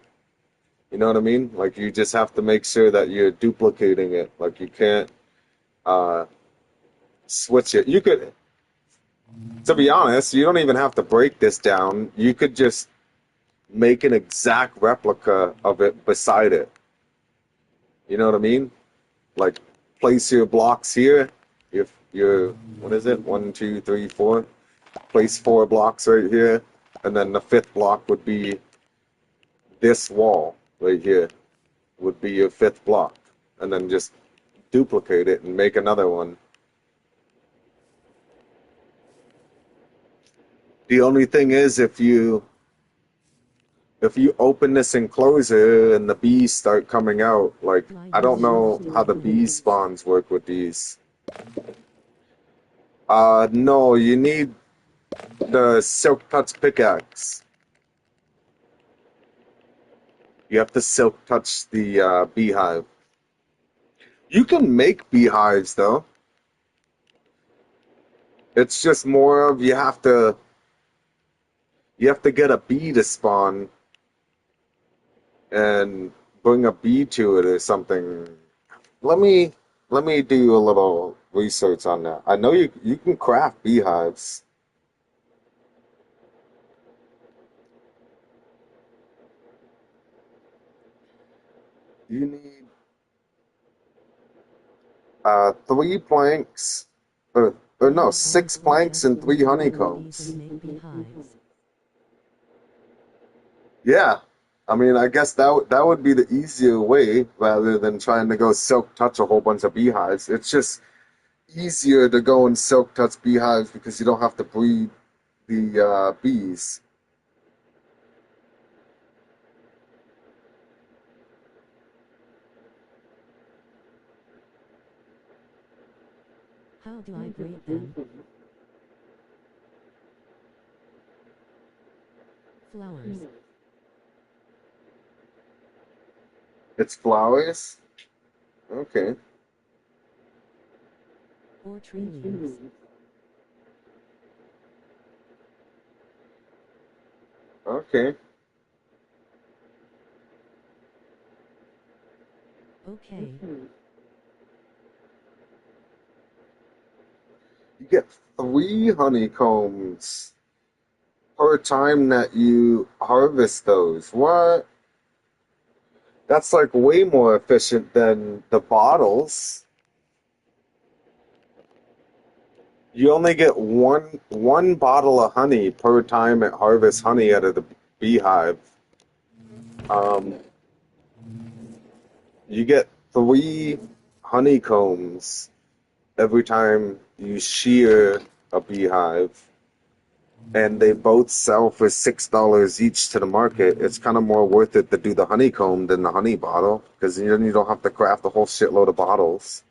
You know what I mean? Like you just have to make sure that you're duplicating it. Like you can't uh, switch it. You could, to be honest, you don't even have to break this down. You could just make an exact replica of it beside it. You know what I mean? Like place your blocks here. If you're, what is it? 1, 2, 3, 4. Place 4 blocks right here, and then the 5th block would be this wall right here. Would be your 5th block, and then just duplicate it and make another one. The only thing is if you open this enclosure and the bees start coming out, like I don't know how the bee spawns work with these. No, you need the silk touch pickaxe. You have to silk touch the beehive. You can make beehives though. It's just more of you have to get a bee to spawn and bring a bee to it or something. Let me let me do a little research on that. I know you can craft beehives. You need three planks, or no, Beehives six will planks just and three use more bees to honeycombs. make beehives. Yeah, I mean, I guess that would be the easier way rather than trying to go silk touch a whole bunch of beehives. It's just easier to go and silk touch beehives because you don't have to breed the bees. How do I breed them? Flowers. It's flowers. Okay. Or tree leaves. Okay. Okay. You get three honeycombs per time that you harvest those. What? That's like way more efficient than the bottles. You only get one bottle of honey per time it harvests honey out of the beehive. Um, you get three honeycombs every time you shear a beehive, and they both sell for $6 each to the market. It's kind of more worth it to do the honeycomb than the honey bottle because then you don't have to craft a whole shitload of bottles.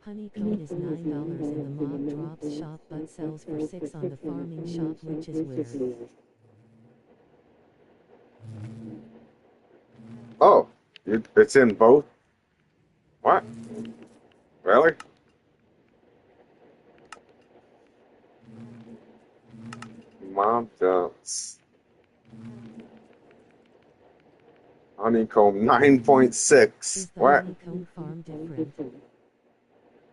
Honeycomb is $9 in the mob drops shop but sells for 6 on the farming shop, which is weird. Oh, it's in both? What? Really? Mob dumps. Honeycomb 9.6. Is the What? honeycomb farm different?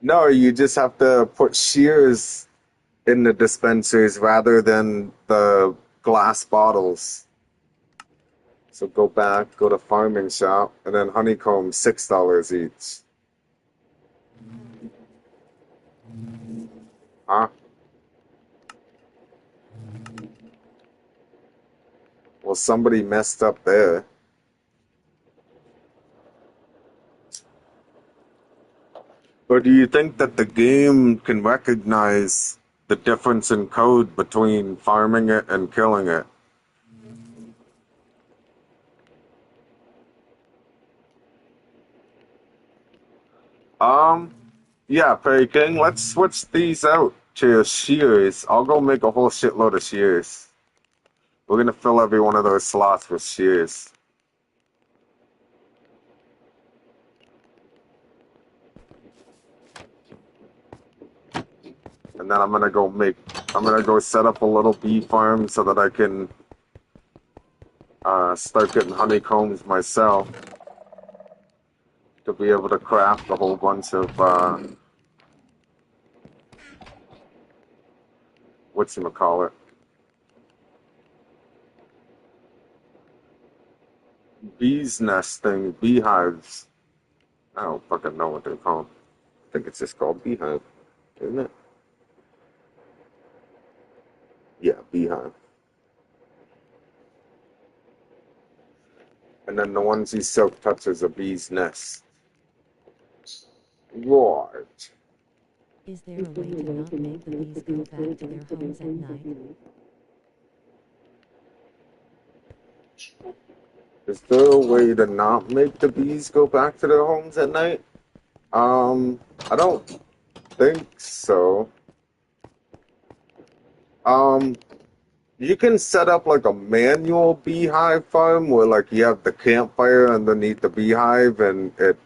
No, you just have to put shears in the dispensers rather than the glass bottles. So go back, go to farming shop, and then honeycomb $6 each. Huh? Well, somebody messed up there. Or do you think that the game can recognize the difference in code between farming it and killing it? Um, yeah, Perry King, let's switch these out to shears. I'll go make a whole shitload of shears. We're gonna fill every one of those slots with shears. And then I'm gonna go set up a little bee farm so that I can start getting honeycombs myself to be able to craft a whole bunch of whatchamacallit, bees nesting, beehives. I don't fucking know what they're called. I think it's just called beehive, isn't it? Yeah, beehive. And then the ones he silk touches a bee's nest. Right. Is there a way to not make the bees go back to their homes at night? Is there a way to not make the bees go back to their homes at night? I don't think so. Um, you can set up like a manual beehive farm where like you have the campfire underneath the beehive and it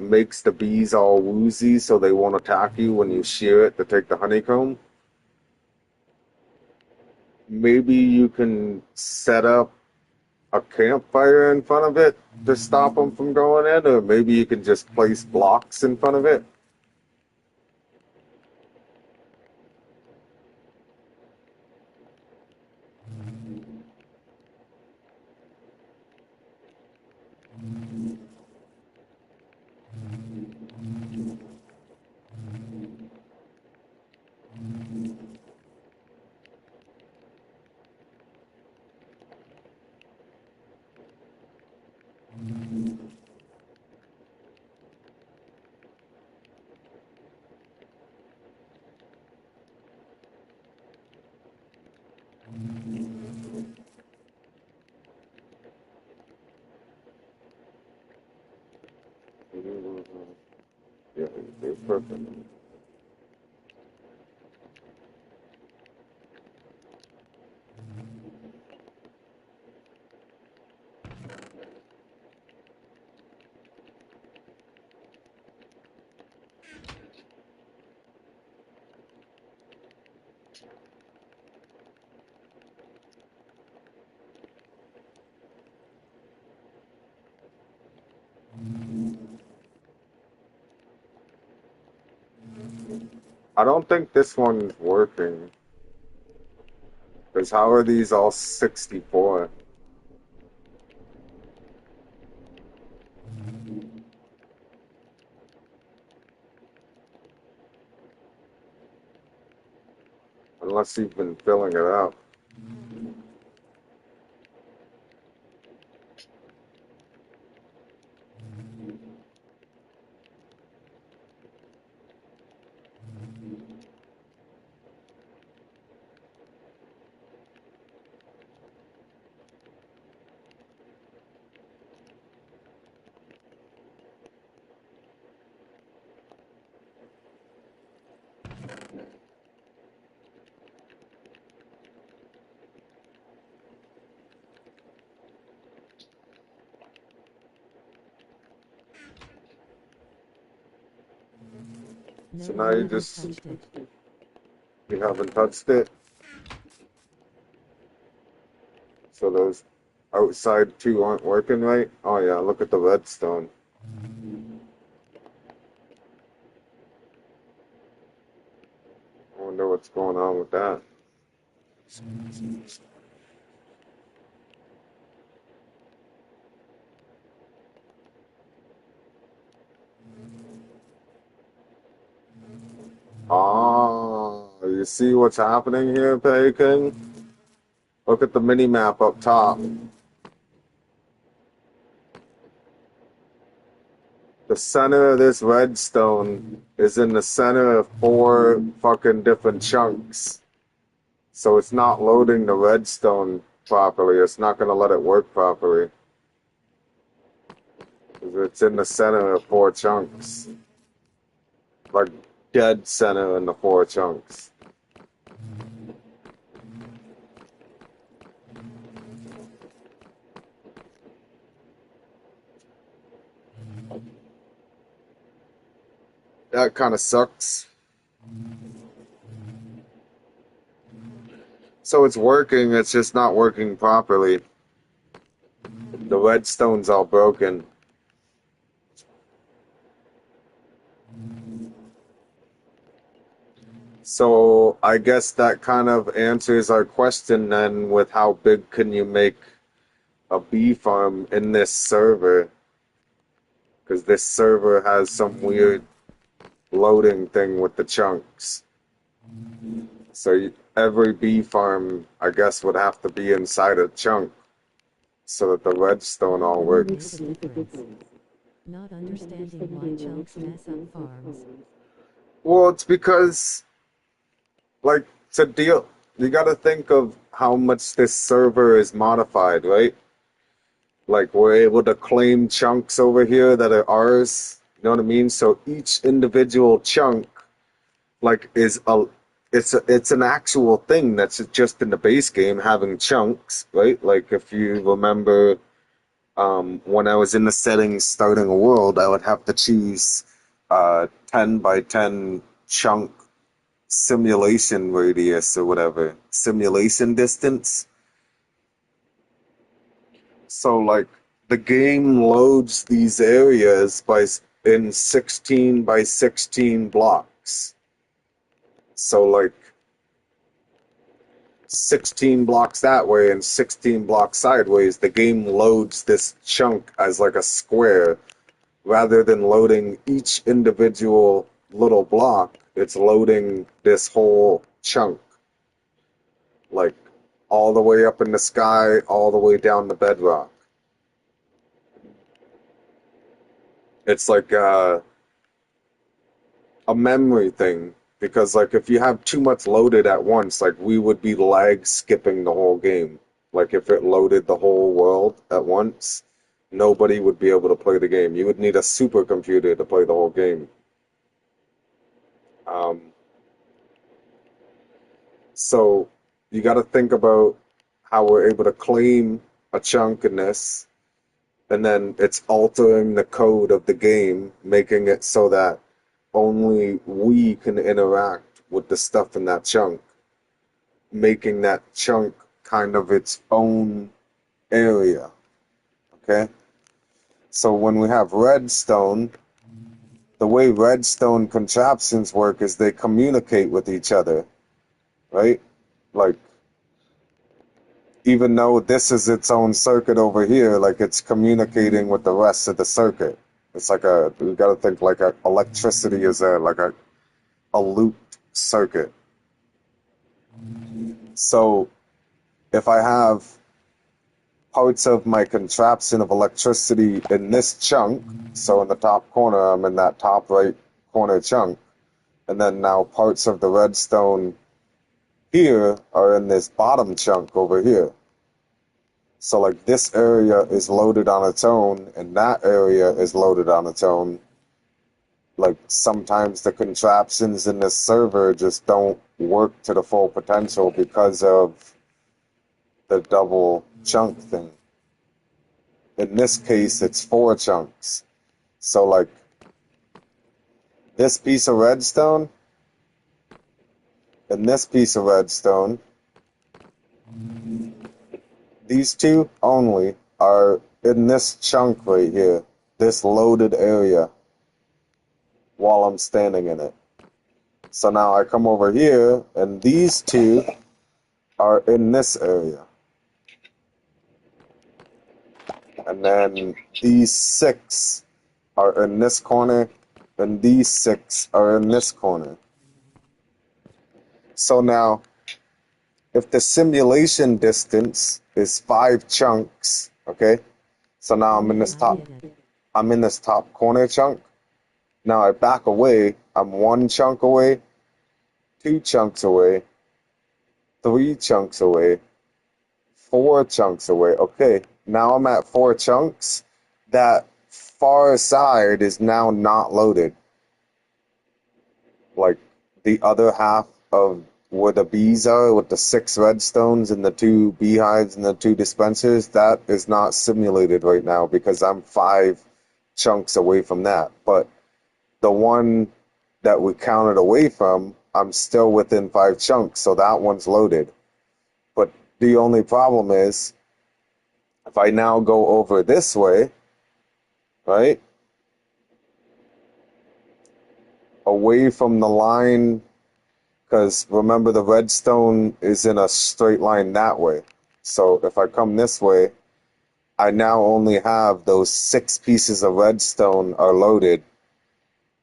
makes the bees all woozy so they won't attack you when you shear it to take the honeycomb. Maybe you can set up a campfire in front of it to stop them from going in, or maybe you can just place blocks in front of it. Yeah, they're perfect. I don't think this one's working. Because how are these all 64? Unless you've been filling it up. No, So you now you haven't just, touched it. you haven't touched it. So those outside two aren't working right. Oh yeah, look at the redstone. I wonder what's going on with that. Ah, you see what's happening here, Pelican? Look at the mini map up top. The center of this redstone is in the center of four fucking different chunks. So it's not loading the redstone properly. It's not going to let it work properly. 'Cause it's in the center of four chunks. Like dead center in the four chunks. That kind of sucks. So it's working, it's just not working properly. The redstone's all broken. So I guess that kind of answers our question then with how big can you make a bee farm in this server? Because this server has some weird loading thing with the chunks. So every bee farm, I guess, would have to be inside a chunk so that the redstone all Here's works. the difference. Not understanding why chunks mess up farms. Well, it's because, like, you gotta think of how much this server is modified, right? Like we're able to claim chunks over here that are ours. You know what I mean? So each individual chunk like is a it's an actual thing that's just in the base game having chunks, right? Like if you remember when I was in the settings starting a world, I would have to choose 10 by 10 chunk simulation radius or whatever, simulation distance. So like the game loads these areas in 16 by 16 blocks. So like 16 blocks that way and 16 blocks sideways, the game loads this chunk as like a square rather than loading each individual little block. It's loading this whole chunk, like all the way up in the sky, all the way down the bedrock. It's like a memory thing because like if you have too much loaded at once, like we would be lag skipping the whole game. Like if it loaded the whole world at once, nobody would be able to play the game. You would need a supercomputer to play the whole game. Um, so you got to think about how we're able to claim a chunk in this, and then it's altering the code of the game, making it so that only we can interact with the stuff in that chunk, making that chunk kind of its own area. Okay? So when we have redstone, the way redstone contraptions work is they communicate with each other, right? Like, even though this is its own circuit over here, like it's communicating with the rest of the circuit. It's like we gotta think like electricity is like a looped circuit. So if I have parts of my contraption of electricity in this chunk, so in the top corner, I'm in that top right corner chunk, and then now parts of the redstone here are in this bottom chunk over here. So like this area is loaded on its own, and that area is loaded on its own. Like sometimes the contraptions in this server just don't work to the full potential because of the double chunk thing. In this case, it's 4 chunks. So like this piece of redstone and this piece of redstone, these two only are in this chunk right here, this loaded area, while I'm standing in it. So now I come over here, and these two are in this area. And then these 6 are in this corner, and these 6 are in this corner. So now, if the simulation distance is 5 chunks, okay? So now I'm in this top corner chunk. Now I back away, I'm 1 chunk away, 2 chunks away, 3 chunks away, 4 chunks away. Okay, now I'm at 4 chunks. That far side is now not loaded. Like the other half of where the bees are with the 6 redstones and the 2 beehives and the 2 dispensers, that is not simulated right now because I'm 5 chunks away from that. But the one that we counted away from, I'm still within 5 chunks, so that one's loaded. But the only problem is, if I now go over this way, right, away from the line, because remember the redstone is in a straight line that way. So if I come this way, I now only have those 6 pieces of redstone are loaded,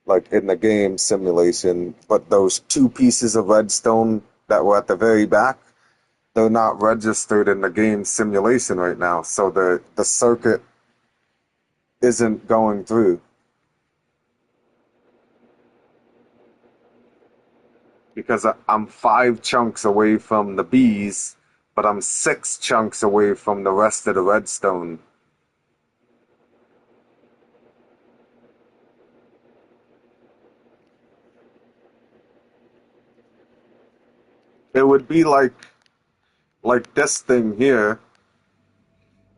like in the game simulation, but those 2 pieces of redstone that were at the very back, they're not registered in the game simulation right now. So the circuit isn't going through. Because I'm 5 chunks away from the bees, but I'm 6 chunks away from the rest of the redstone. It would be like this thing here.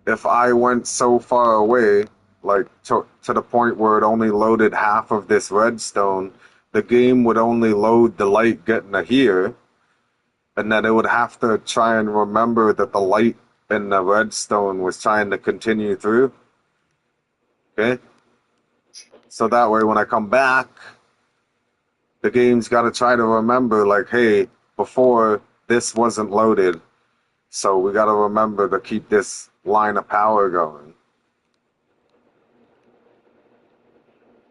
If I went so far away, like to the point where it only loaded half of this redstone, the game would only load the light getting to here, and then it would have to try and remember that the light in the redstone was trying to continue through. Okay? So that way when I come back, the game's got to try to remember, like, hey, before this wasn't loaded, so we got to remember to keep this line of power going.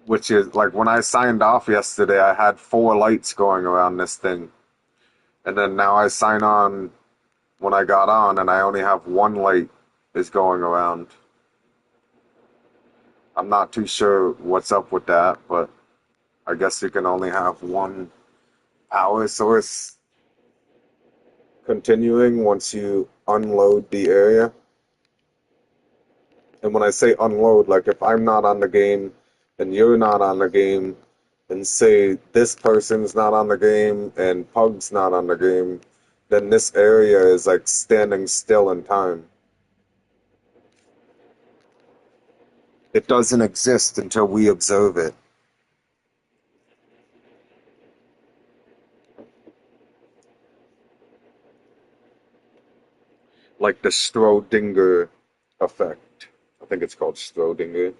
Which is like when I signed off yesterday, I had 4 lights going around this thing. And then now I sign on when I got on, and I only have 1 light is going around. I'm not too sure what's up with that, but I guess you can only have 1 power source continuing once you unload the area. And when I say unload, like if I'm not on the game and you're not on the game, and say this person's not on the game and Pug's not on the game, then this area is like standing still in time. It doesn't exist until we observe it. Like the Schrodinger effect. I think it's called Schrodinger.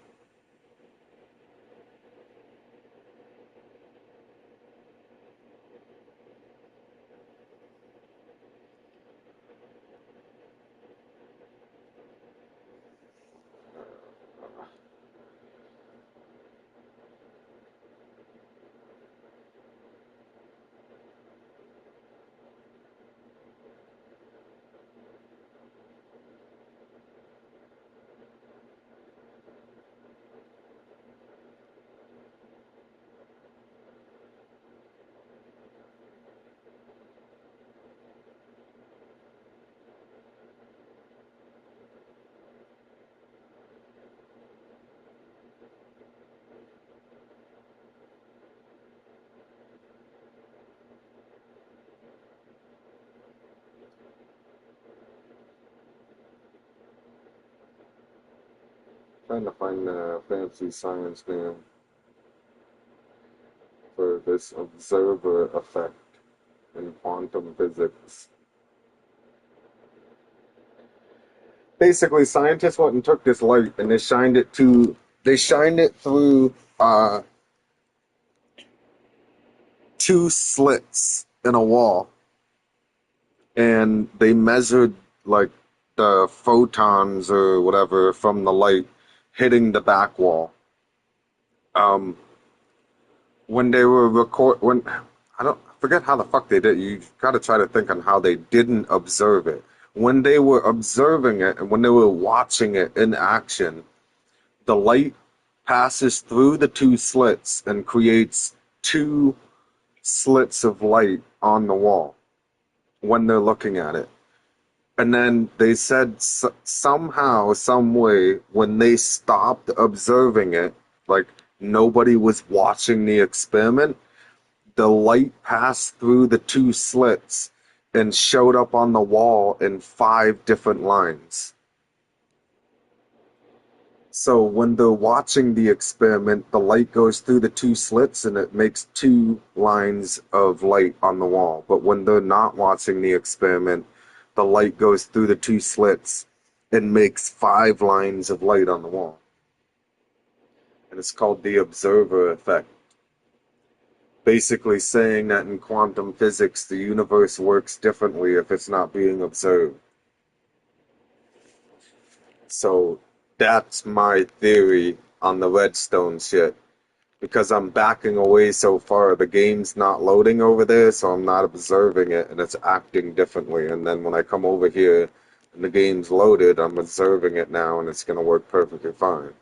Trying to find a fancy science name for this observer effect in quantum physics. Basically, scientists went and took this light and they shined it through 2 slits in a wall, and they measured like the photons or whatever from the light hitting the back wall. Um, when they were when I don't forget how the fuck they did. You got to try to think on how they didn't observe it. When they were observing it and when they were watching it in action, the light passes through the 2 slits and creates 2 slits of light on the wall when they're looking at it. And then they said somehow, some way, when they stopped observing it, like nobody was watching the experiment, the light passed through the 2 slits and showed up on the wall in 5 different lines. So when they're watching the experiment, the light goes through the 2 slits and it makes 2 lines of light on the wall. But when they're not watching the experiment, the light goes through the 2 slits and makes 5 lines of light on the wall. And it's called the observer effect. Basically saying that in quantum physics, the universe works differently if it's not being observed. So that's my theory on the redstone shit. Because I'm backing away so far, the game's not loading over there, so I'm not observing it, and it's acting differently. And then when I come over here and the game's loaded, I'm observing it now, and it's going to work perfectly fine.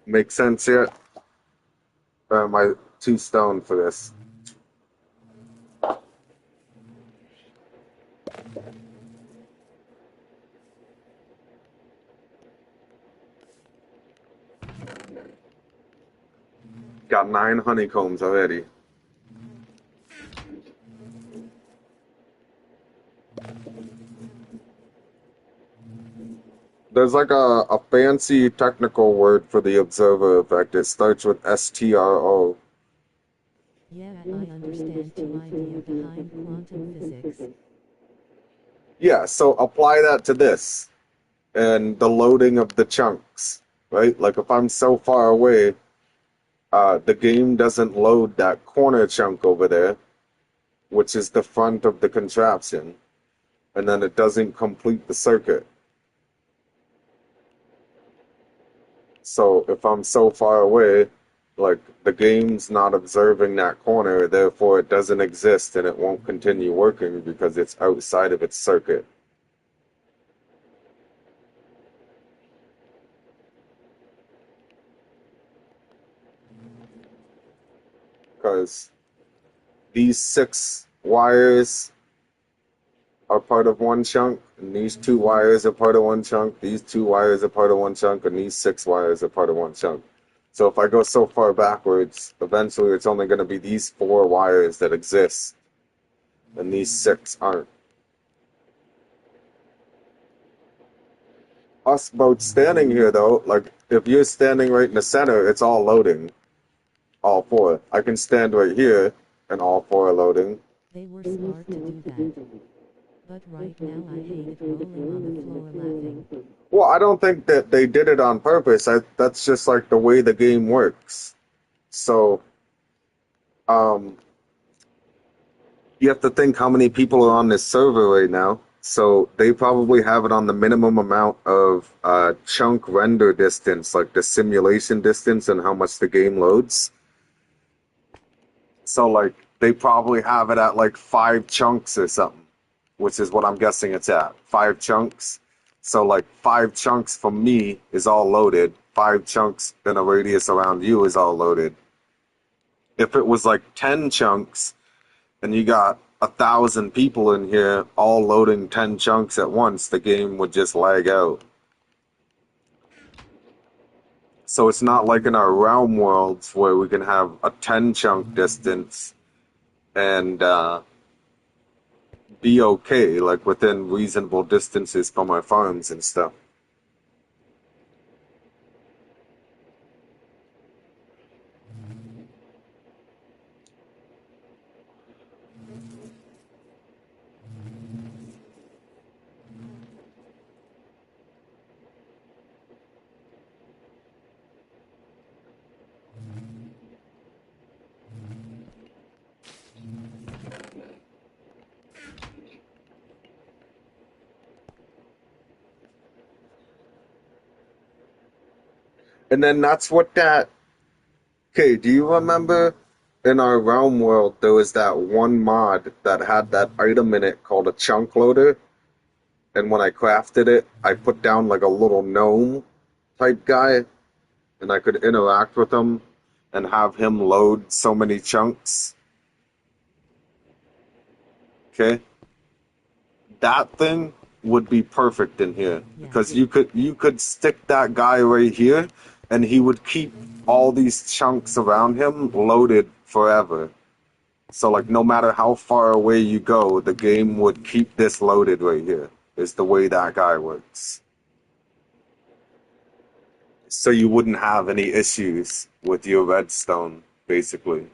Make sense yet? Or am I too stoned for this? Got 9 honeycombs already. There's like a fancy technical word for the observer effect. It starts with STRO. Yeah, I understand the idea behind quantum physics. Yeah, so apply that to this and the loading of the chunks, right? Like if I'm so far away, the game doesn't load that corner chunk over there, which is the front of the contraption, and then it doesn't complete the circuit. So if I'm so far away, like the game's not observing that corner, therefore it doesn't exist and it won't continue working because it's outside of its circuit. Because these 6 wires are part of one chunk, and these 2 wires are part of one chunk, these 2 wires are part of one chunk, and these 6 wires are part of one chunk. So if I go so far backwards, eventually it's only going to be these 4 wires that exist, and these 6 aren't. Us both standing here, though, like, if you're standing right in the center, it's all loading. All 4. I can stand right here, and all 4 are loading. They were smart to do that. But right now I hated rolling on the floor laughing. Well, I don't think that they did it on purpose. That's just like the way the game works. So, you have to think how many people are on this server right now. So they probably have it on the minimum amount of chunk render distance, like the simulation distance and how much the game loads. So like they probably have it at like 5 chunks or something, which is what I'm guessing it's at. 5 chunks. So like 5 chunks from me is all loaded. 5 chunks in a radius around you is all loaded. If it was like 10 chunks and you got 1,000 people in here all loading 10 chunks at once, the game would just lag out. So it's not like in our realm worlds where we can have a 10 chunk distance and be okay, like within reasonable distances from our farms and stuff. And then that's what that. Okay, do you remember in our realm world there was that one mod that had that item in it called a chunk loader? And when I crafted it, I put down like a little gnome type guy, and I could interact with him and have him load so many chunks. Okay? That thing would be perfect in here because you could stick that guy right here and he would keep all these chunks around him loaded forever. So like no matter how far away you go, the game would keep this loaded right here. Is the way that guy works. So you wouldn't have any issues with your redstone, basically.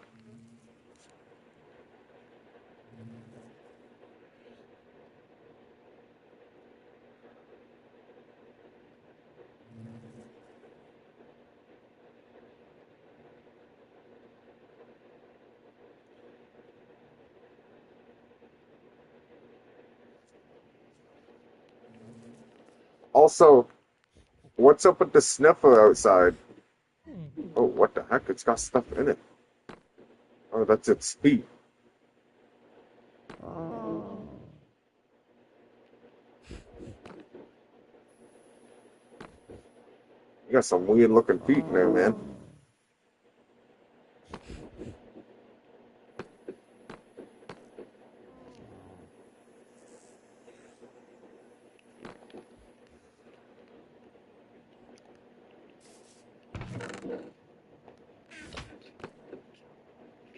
Also, what's up with the sniffer outside? Oh, what the heck? It's got stuff in it. Oh, that's its feet. You got some weird looking feet in there, man.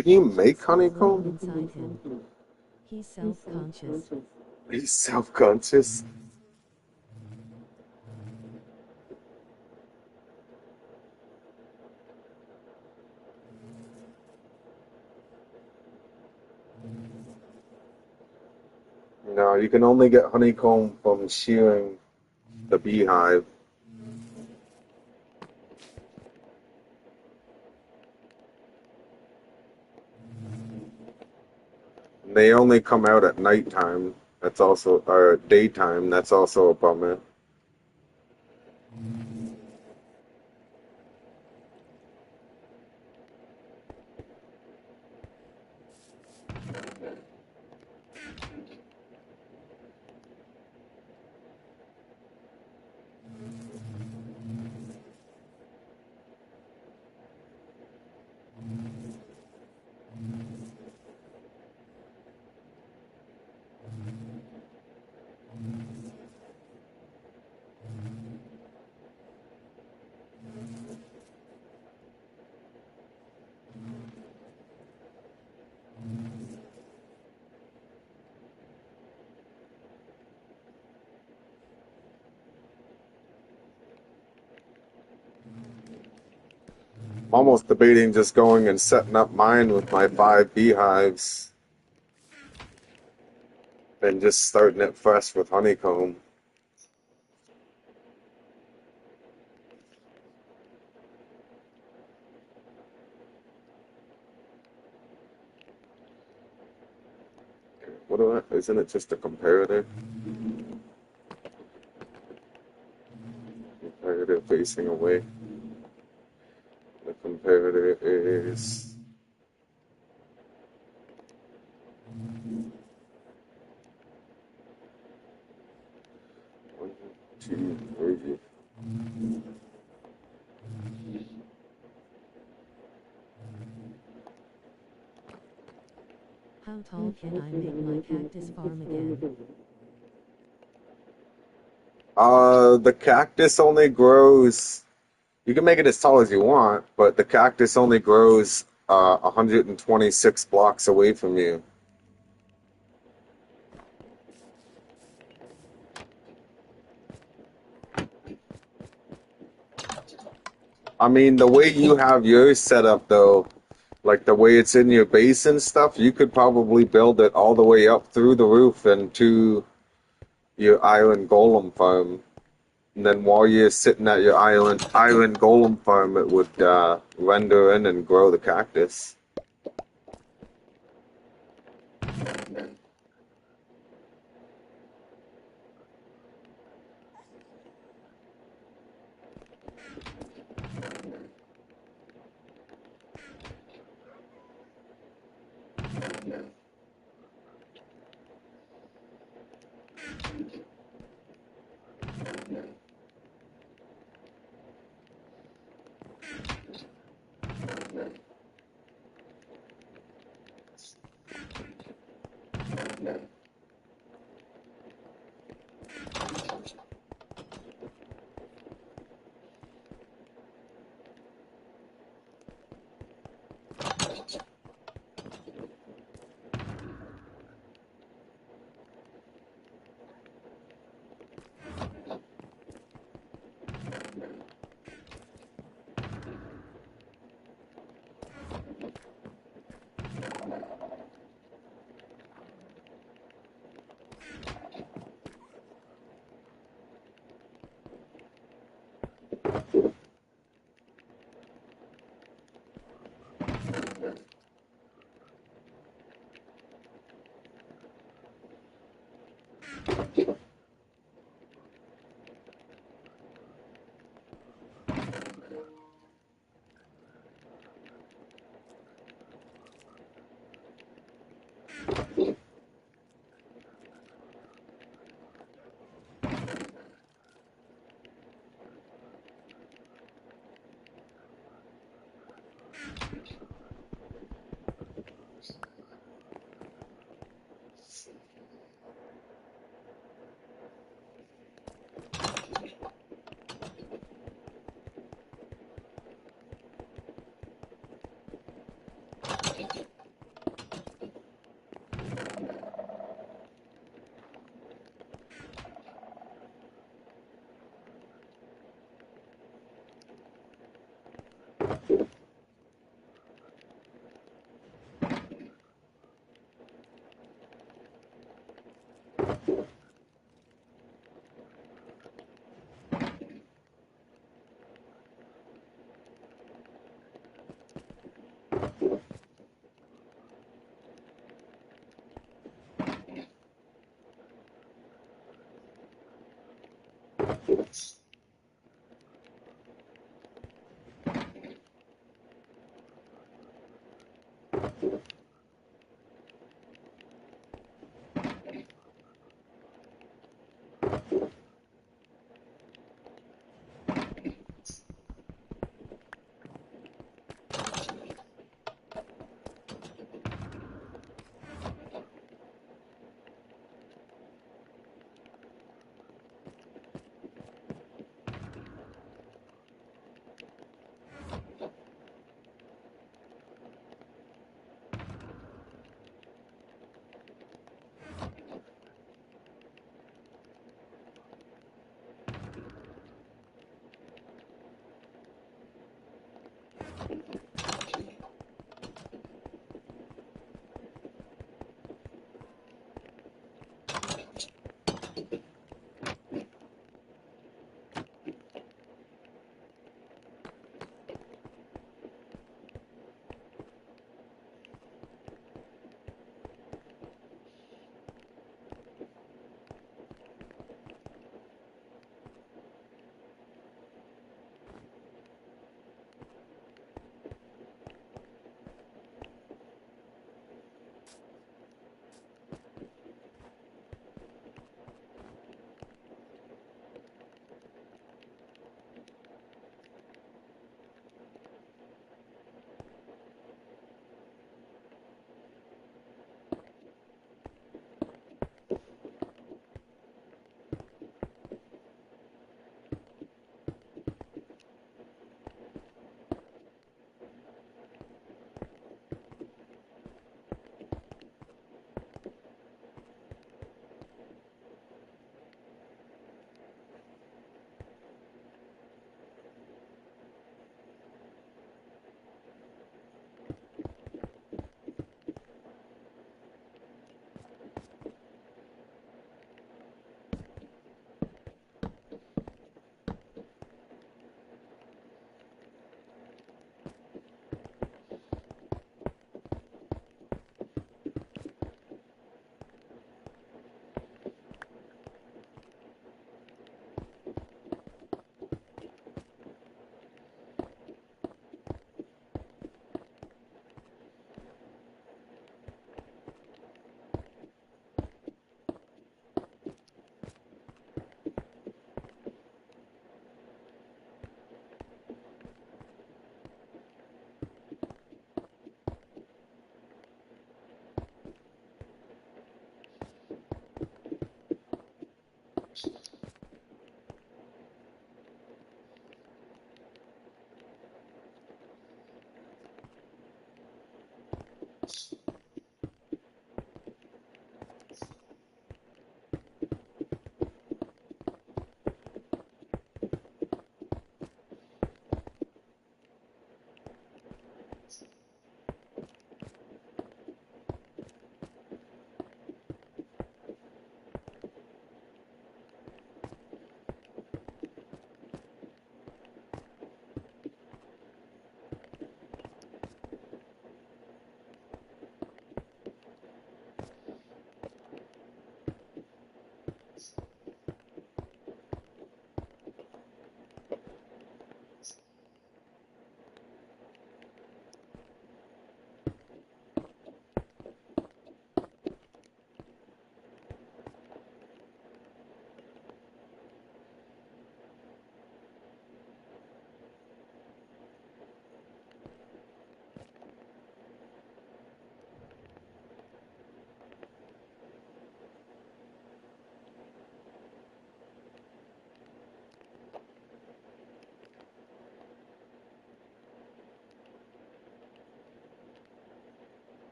Can you make She's still living honeycomb? inside him. He's self-conscious. He's self-conscious. No, you can only get honeycomb from shearing the beehive. They only come out at nighttime. That's also, or daytime. That's also a bummer. I'm almost debating just going and setting up mine with my 5 beehives and just starting it fresh with honeycomb. Isn't it just a comparator? Comparator facing away. The comparator is 1, 2, 3. How tall can I make my cactus farm again? The cactus only grows. You can make it as tall as you want, but the cactus only grows 126 blocks away from you. I mean, the way you have yours set up, though, like the way it's in your base and stuff, you could probably build it all the way up through the roof and to your island golem farm. And then while you're sitting at your island golem farm, it would render in and grow the cactus.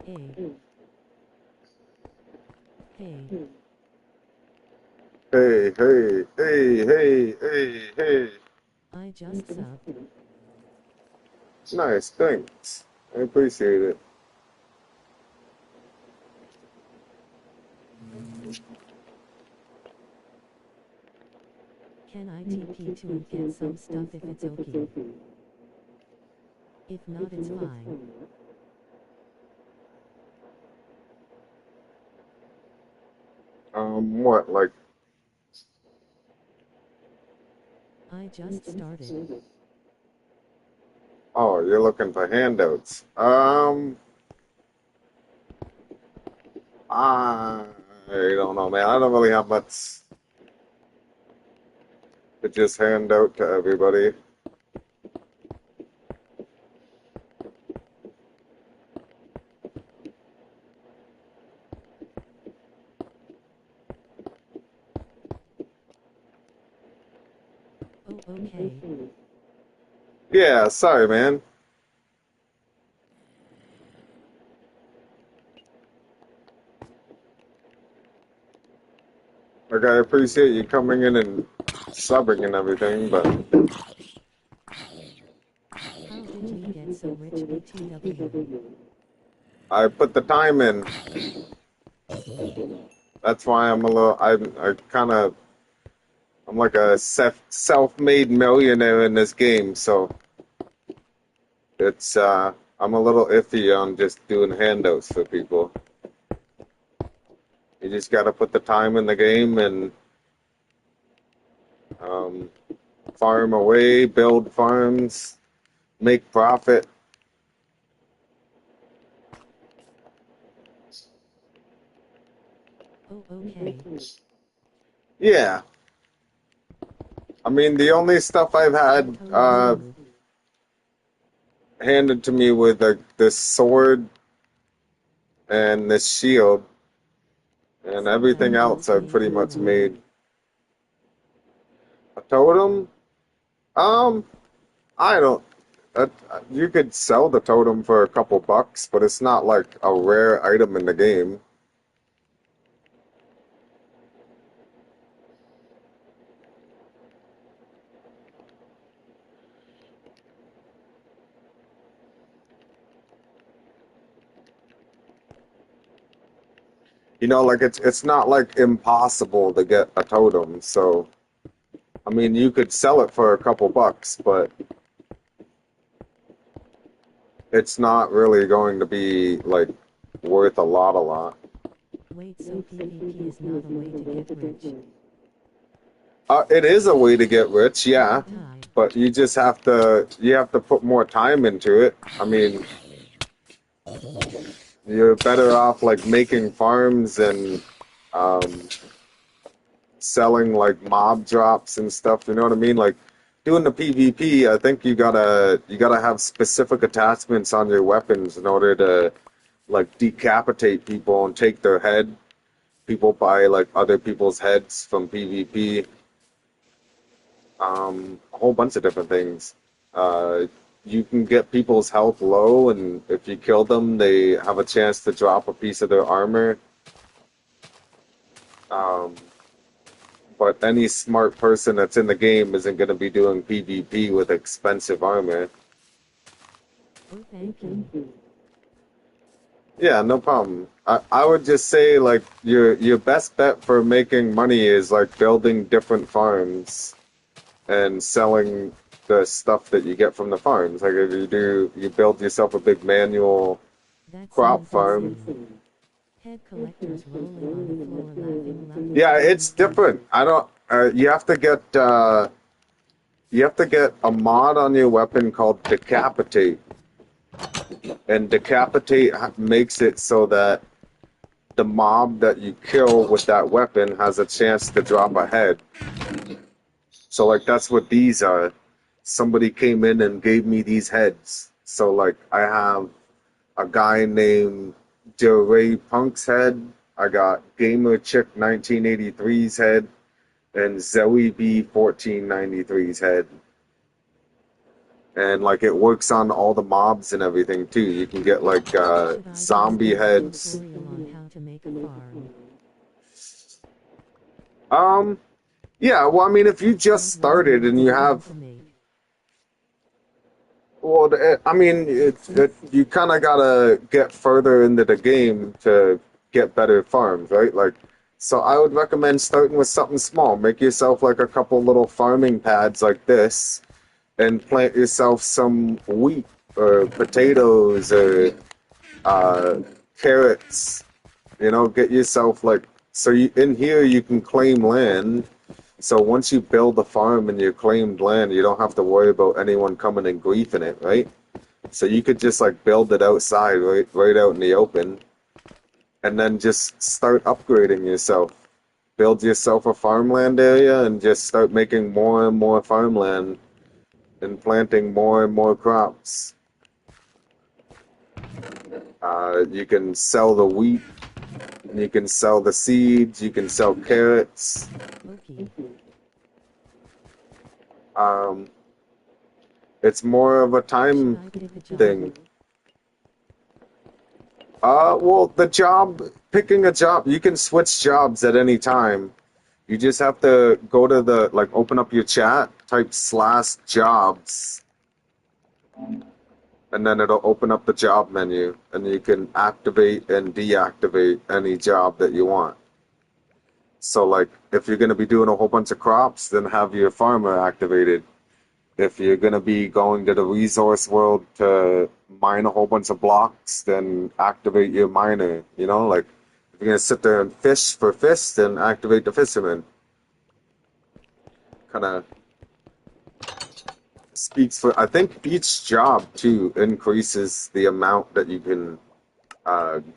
Hey. Hey. Hey, hey, hey, hey, hey, hey. I just subbed. Nice, thanks. I appreciate it. Can I TP to and get some stuff if it's okay? If not, it's fine. What, like, I just started. oh, you're looking for handouts. I don't know, man. I don't really have much to just hand out to everybody. Oh, okay. Yeah, sorry, man. Like, I appreciate you coming in and subbing and everything, but How did you get so rich, BTW? I put the time in. That's why I'm a little, I kind of, I'm like a self-made millionaire in this game, so it's, I'm a little iffy on just doing handouts for people. You just got to put the time in the game and um, farm away, build farms, make profit. Oh, okay. Yeah. I mean, the only stuff I've had handed to me with this sword and this shield, and everything else I've pretty much made. A totem? Um, I don't. Uh, you could sell the totem for a couple bucks, but it's not like a rare item in the game. You know, like it's not like impossible to get a totem. So, I mean, you could sell it for a couple bucks, but it's not really going to be like worth a lot. Wait, so PvP is not a way to get rich? It is a way to get rich, yeah, Time. but you have to put more time into it. I mean, you're better off like making farms and um, selling like mob drops and stuff. You know what I mean? Like doing the PvP, I think you gotta have specific attachments on your weapons in order to like decapitate people and take their head. People buy like other people's heads from PvP. A whole bunch of different things. Uh, you can get people's health low, and if you kill them, they have a chance to drop a piece of their armor. Um, but any smart person that's in the game isn't going to be doing PvP with expensive armor. Oh, thank you. Yeah, no problem. I would just say like your best bet for making money is like building different farms and selling the stuff that you get from the farms. Like if you build yourself a big manual That crop sounds farm. insane. Head collectors rolling on the floor laughing. Yeah, it's different. I don't. You have to get a mod on your weapon called decapitate, and decapitate makes it so that the mob that you kill with that weapon has a chance to drop a head. So like that's what these are. Somebody came in and gave me these heads. So like I have a guy named DeRay Punk's head. I got Gamer Chick 1983's head and Zoe B 1493's head. And like it works on all the mobs and everything too. You can get like Should I do a zombie small heads. tutorial on how to make a farm? Um, yeah, well, I mean, if you just Don't worry, started and it's you fun have, to make. well, I mean, you kind of gotta get further into the game to get better farms, right? Like, so I would recommend starting with something small. Make yourself like a couple little farming pads like this, and plant yourself some wheat or potatoes or uh, carrots. You know, get yourself like so. You in here you can claim land. So once you build a farm and you claimed land, you don't have to worry about anyone coming and griefing it, right? So you could just like build it outside, right out in the open, and then just start upgrading yourself. Build yourself a farmland area and just start making more and more farmland and planting more and more crops. You can sell the wheat, you can sell the seeds, you can sell carrots. Okay. Um, it's more of a Should time I pick a job? thing. Well, picking a job, you can switch jobs at any time. You just have to go to like, open up your chat, type /jobs, and then it'll open up the job menu, and you can activate and deactivate any job that you want. So, like, if you're going to be doing a whole bunch of crops, then have your farmer activated. If you're going to be going to the resource world to mine a whole bunch of blocks, then activate your miner. You know, like, if you're going to sit there and fish for fish, then activate the fisherman. Kind of speaks for, I think each job, too, increases the amount that you can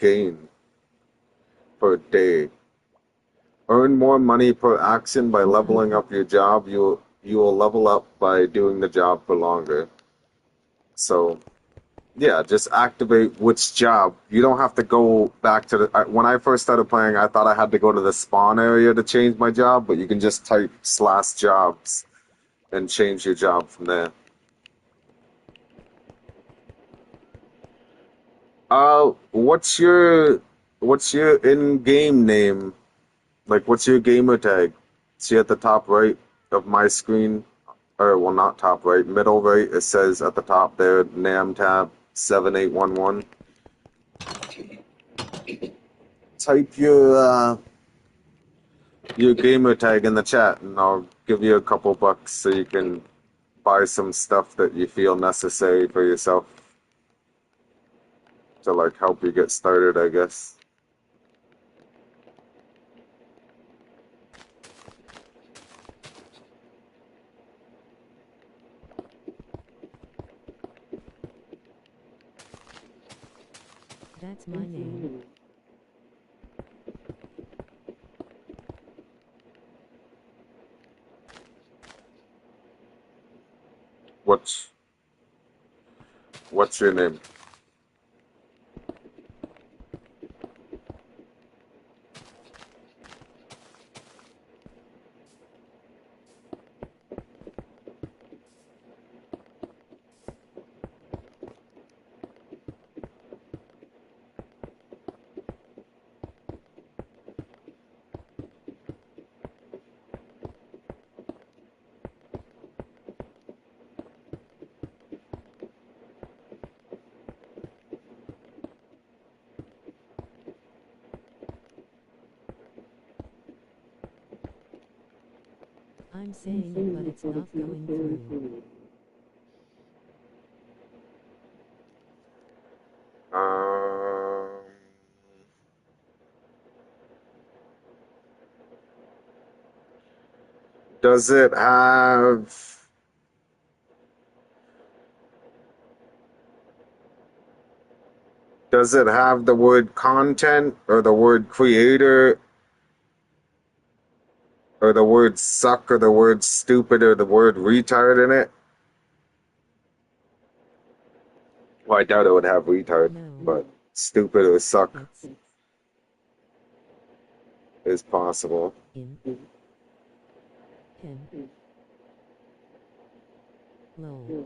gain per day. Earn more money per action by leveling up your job. You will level up by doing the job for longer. So yeah, just activate which job. You don't have to go back to when I first started playing, I thought I had to go to the spawn area to change my job, but you can just type /jobs and change your job from there. What's your in-game name? Like, what's your gamer tag? See at the top right of my screen, or well, not top right, middle right. It says at the top there, NamTab 7811. Type your gamer tag in the chat, and I'll give you a couple bucks so you can buy some stuff that you feel necessary for yourself to like help you get started, I guess. That's my name. What's what's your name? I'm saying it, but it's not going through. Um, does it have the word content or the word creator or the word suck or the word stupid or the word retard in it? Well, I doubt it would have retard, No. but stupid or suck It's is possible. in him. Lol.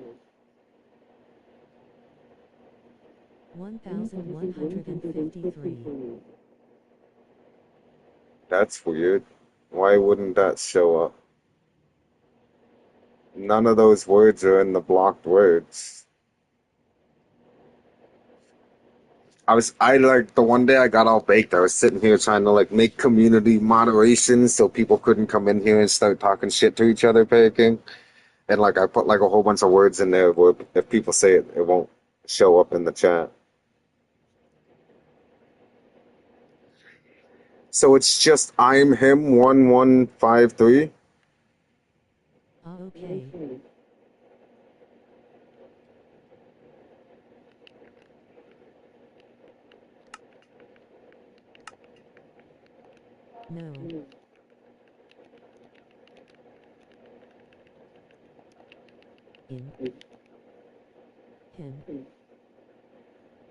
1153. That's weird. Why wouldn't that show up? None of those words are in the blocked words. I like the one day I got all baked. I was sitting here trying to like make community moderation so people couldn't come in here and start talking shit to each other, picking. And like I put like a whole bunch of words in there where if people say it, it won't show up in the chat. So it's just I'm him 1153. Okay. No. In. Him.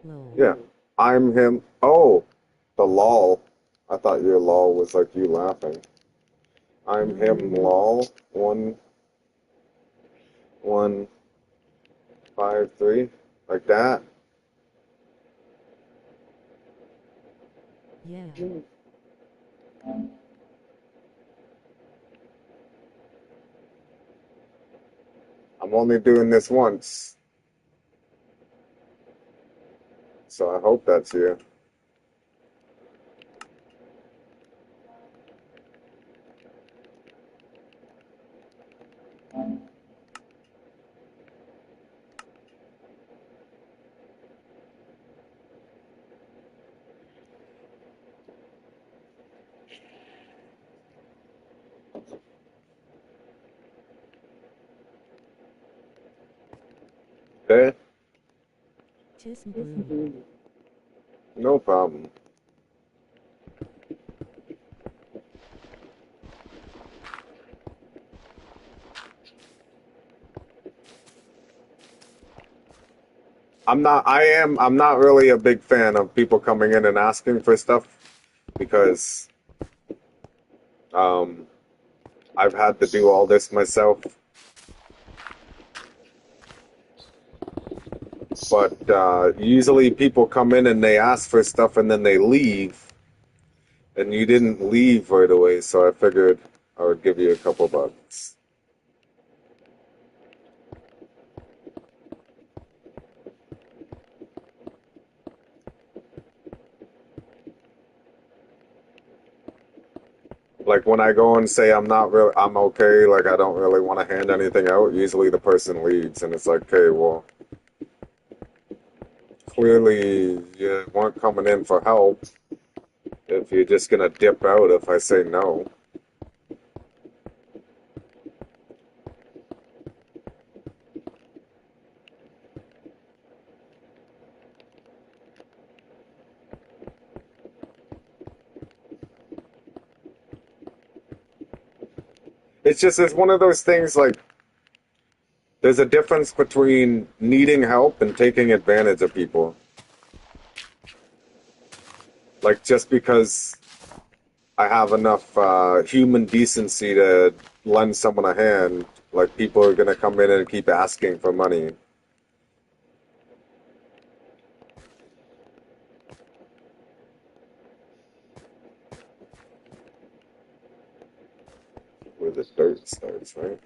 Lol. Yeah. I'm him. Oh, the lol. I thought your lol was like you laughing. I'm him lol 1153. Like that. Yeah. I'm only doing this once. So I hope that's you. Okay? Tism brew. No problem. I'm not really a big fan of people coming in and asking for stuff because um I've had to do all this myself. But usually people come in and they ask for stuff and then they leave. And you didn't leave right away, so I figured I would give you a couple bucks. Like when I go and say I'm okay, like I don't really want to hand anything out, usually the person leaves and it's like, okay, well, clearly you weren't coming in for help if you're just gonna dip out if I say no. It's one of those things like there's a difference between needing help and taking advantage of people. Like just because I have enough human decency to lend someone a hand, like people are gonna come in and keep asking for money. Where the dirt starts, right?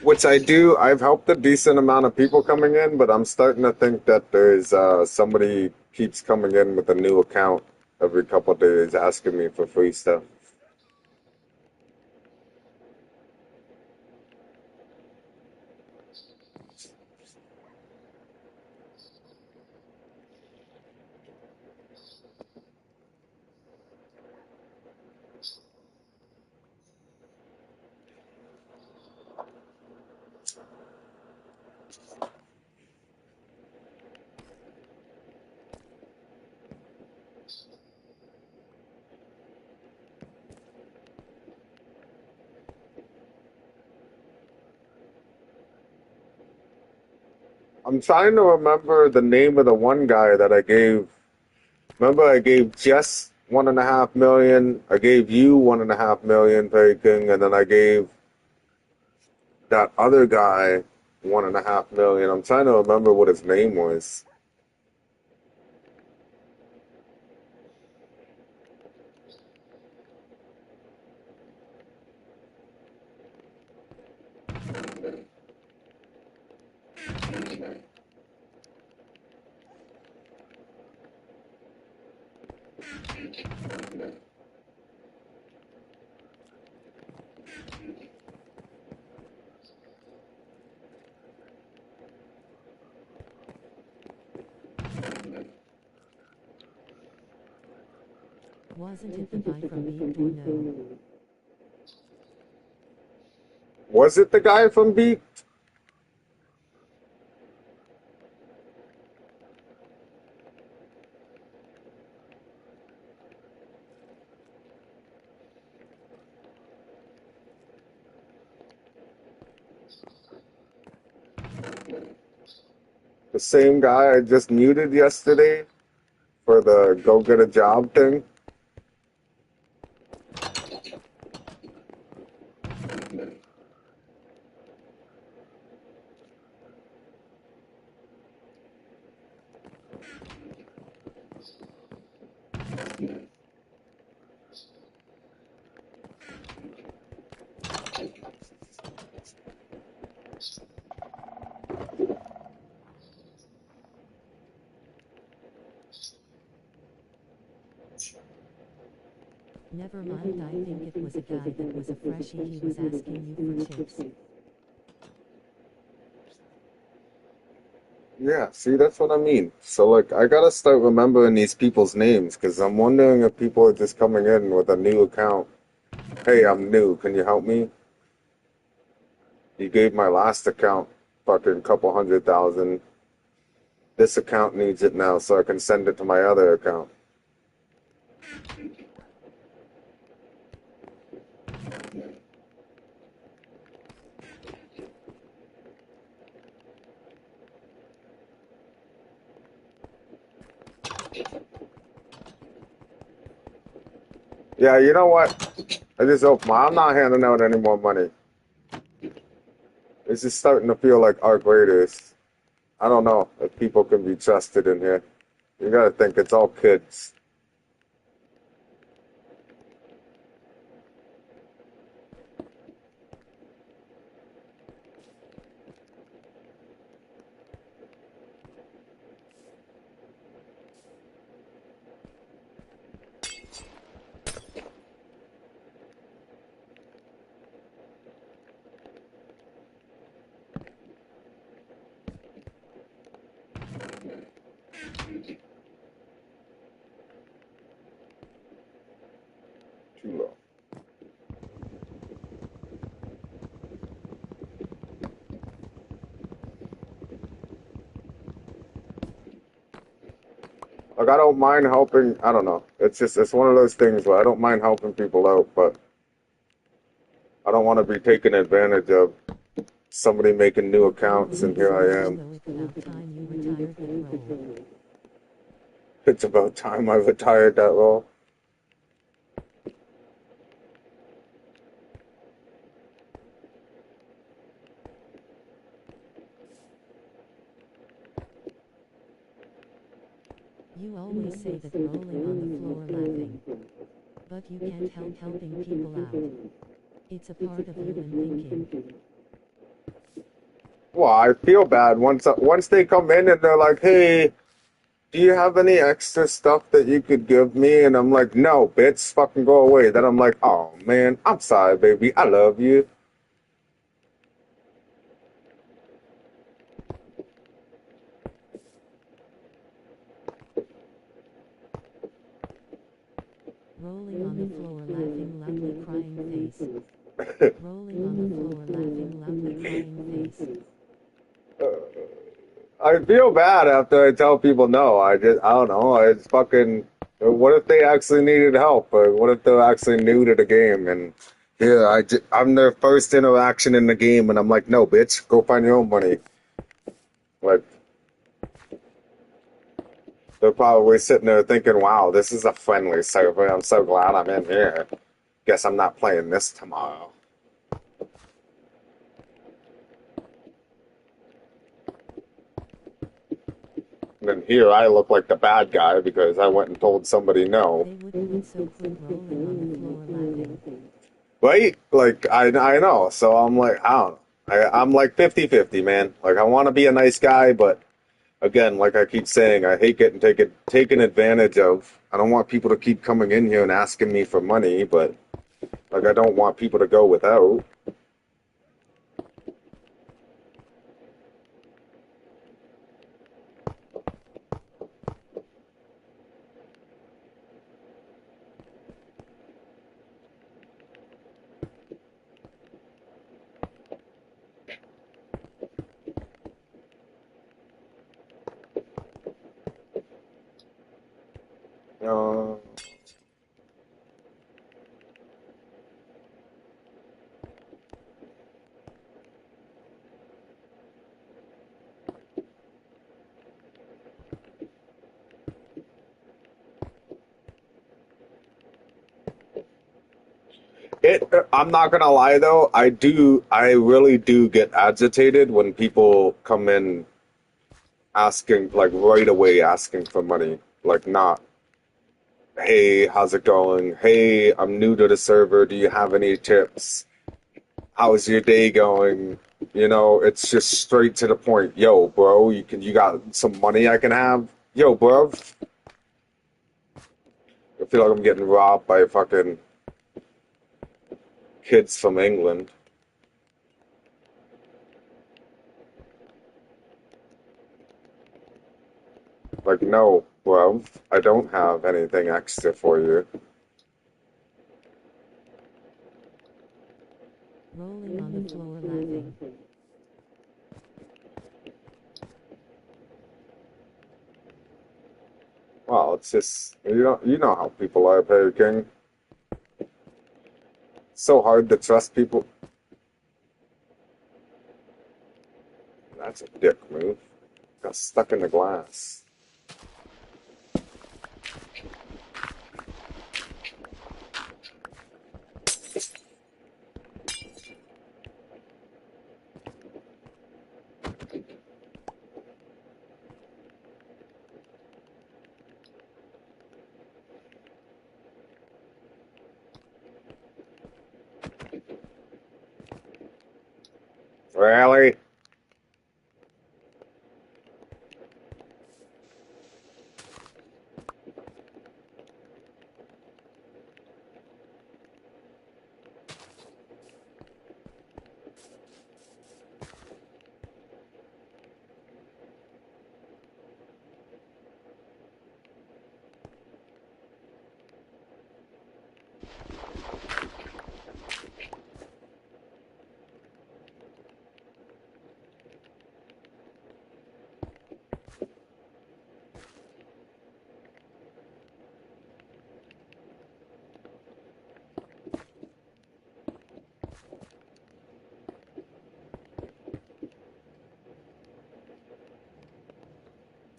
Which I do. I've helped a decent amount of people coming in, but I'm starting to think that there's somebody keeps coming in with a new account every couple of days asking me for free stuff. I'm trying to remember the name of the one guy that I gave. Remember, I gave Jess 1.5 million. I gave you 1.5 million, Perry King, and then I gave that other guy 1.5 million. I'm trying to remember what his name was. Wasn't it the guy from Beat or no? Was it the guy from Beat? The same guy I just muted yesterday for the go get a job thing? Never mind, I think it was a guy that was a freshie. He was asking you for chips. Yeah, see, that's what I mean. So, like, I gotta start remembering these people's names because I'm wondering if people are just coming in with a new account. Hey, I'm new. Can you help me? You gave my last account fucking couple 100,000. This account needs it now so I can send it to my other account. Yeah, you know what? I just hope I'm not handing out any more money. It's just starting to feel like our graders. I don't know if people can be trusted in here. You gotta think it's all kids. Too low. Like, I don't mind helping. I don't know. It's one of those things where I don't mind helping people out, but I don't want to be taken advantage of. Somebody making new accounts, and here I am. So it's about time you retired that role. It's about time I retired that role. You always say that rolling on the floor laughing. But you can't help helping people out. It's a part of human thinking. Well, I feel bad once they come in and they're like, "Hey, do you have any extra stuff that you could give me?" And I'm like, "No, bitch, fucking go away." Then I'm like, "Oh man, I'm sorry, baby. I love you." Rolling on the floor laughing loudly crying face. Rolling on the floor laughing loudly crying face. I feel bad after I tell people no. I don't know. It's fucking. What if they actually needed help? Or what if they're actually new to the game? And yeah, I'm their first interaction in the game, and I'm like, no, bitch, go find your own money. Like, They're probably sitting there thinking, wow, this is a friendly server. I'm so glad I'm in here. Guess I'm not playing this tomorrow. And then here I look like the bad guy because I went and told somebody no. They would quit so quick rolling on the floor laughing. Right? Like, I know. So I'm like, I don't know. I'm like 50-50, man. Like, I want to be a nice guy, but again, like I keep saying, I hate getting taken advantage of. I don't want people to keep coming in here and asking me for money, but like I don't want people to go without. Uh, I'm not gonna lie though, I really do get agitated when people come in asking, like right away asking for money. Like not, hey, how's it going? Hey, I'm new to the server. Do you have any tips? How's your day going? You know, it's just straight to the point. Yo, bro, you got some money I can have? Yo, bro. I feel like I'm getting robbed by fucking kids from England. Like, no, bro, I don't have anything extra for you. Rolling on the floor laughing. Well, it's just you know how people are, Perry King. It's so hard to trust people. That's a dick move. Got stuck in the glass. Really?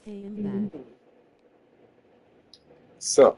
Hey, I'm back. So,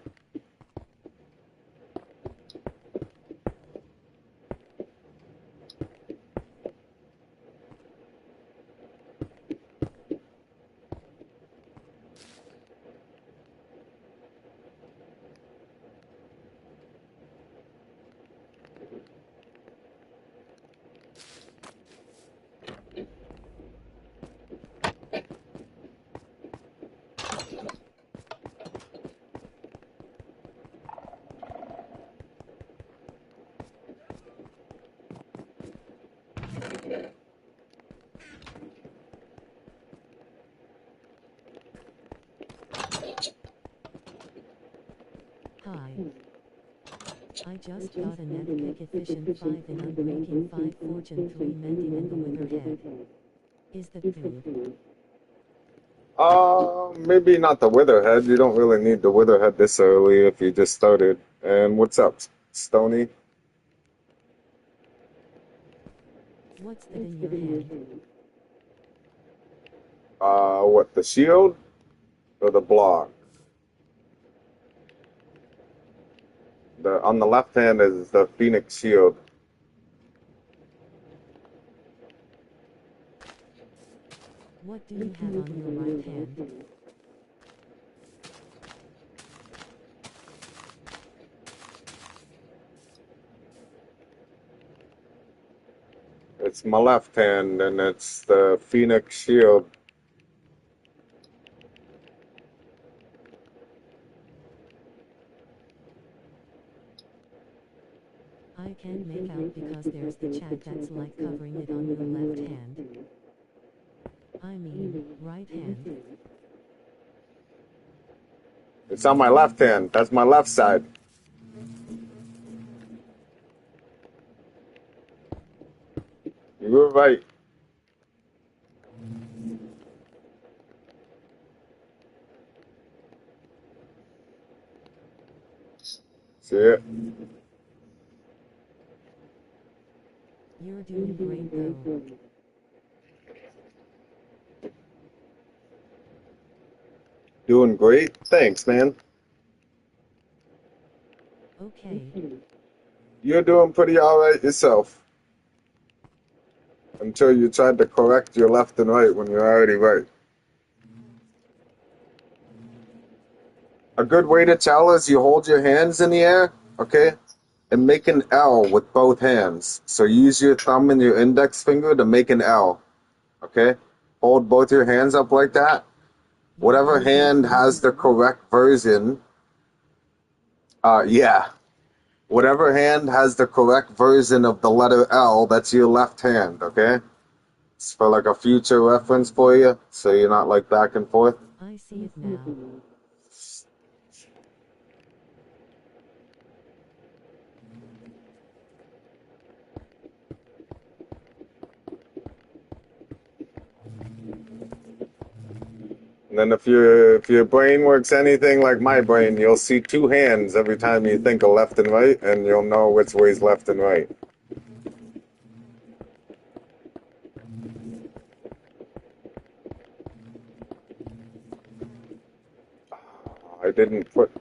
Hi. I just got an epic efficient 5 in unbreaking 5 fortune 3 mending in the witherhead. Is that good? maybe not the Witherhead. You don't really need the Witherhead this early if you just started. And what's up, Stony? What's that in your hand? What, the shield? or the block. On the left hand is the Phoenix shield. What do you have on your right hand? It's my left hand, and it's the Phoenix shield. I can't make out because there's the chat that's like covering it on your left hand. I mean, right hand. It's on my left hand. That's my left side. You were right. See it? You're doing great though. Doing great. Thanks, man. Okay. You're doing pretty all right yourself. Until you tried to correct your left and right when you're already right. A good way to tell is you hold your hands in the air, okay? And make an L with both hands. So use your thumb and your index finger to make an L, okay? Hold both your hands up like that. Whatever hand has the correct version, whatever hand has the correct version of the letter L, that's your left hand, okay? It's for like a future reference for you, so you're not like back and forth. I see it now. And then if your brain works anything like my brain, you'll see two hands every time you think of left and right, and you'll know which way's left and right. I didn't put...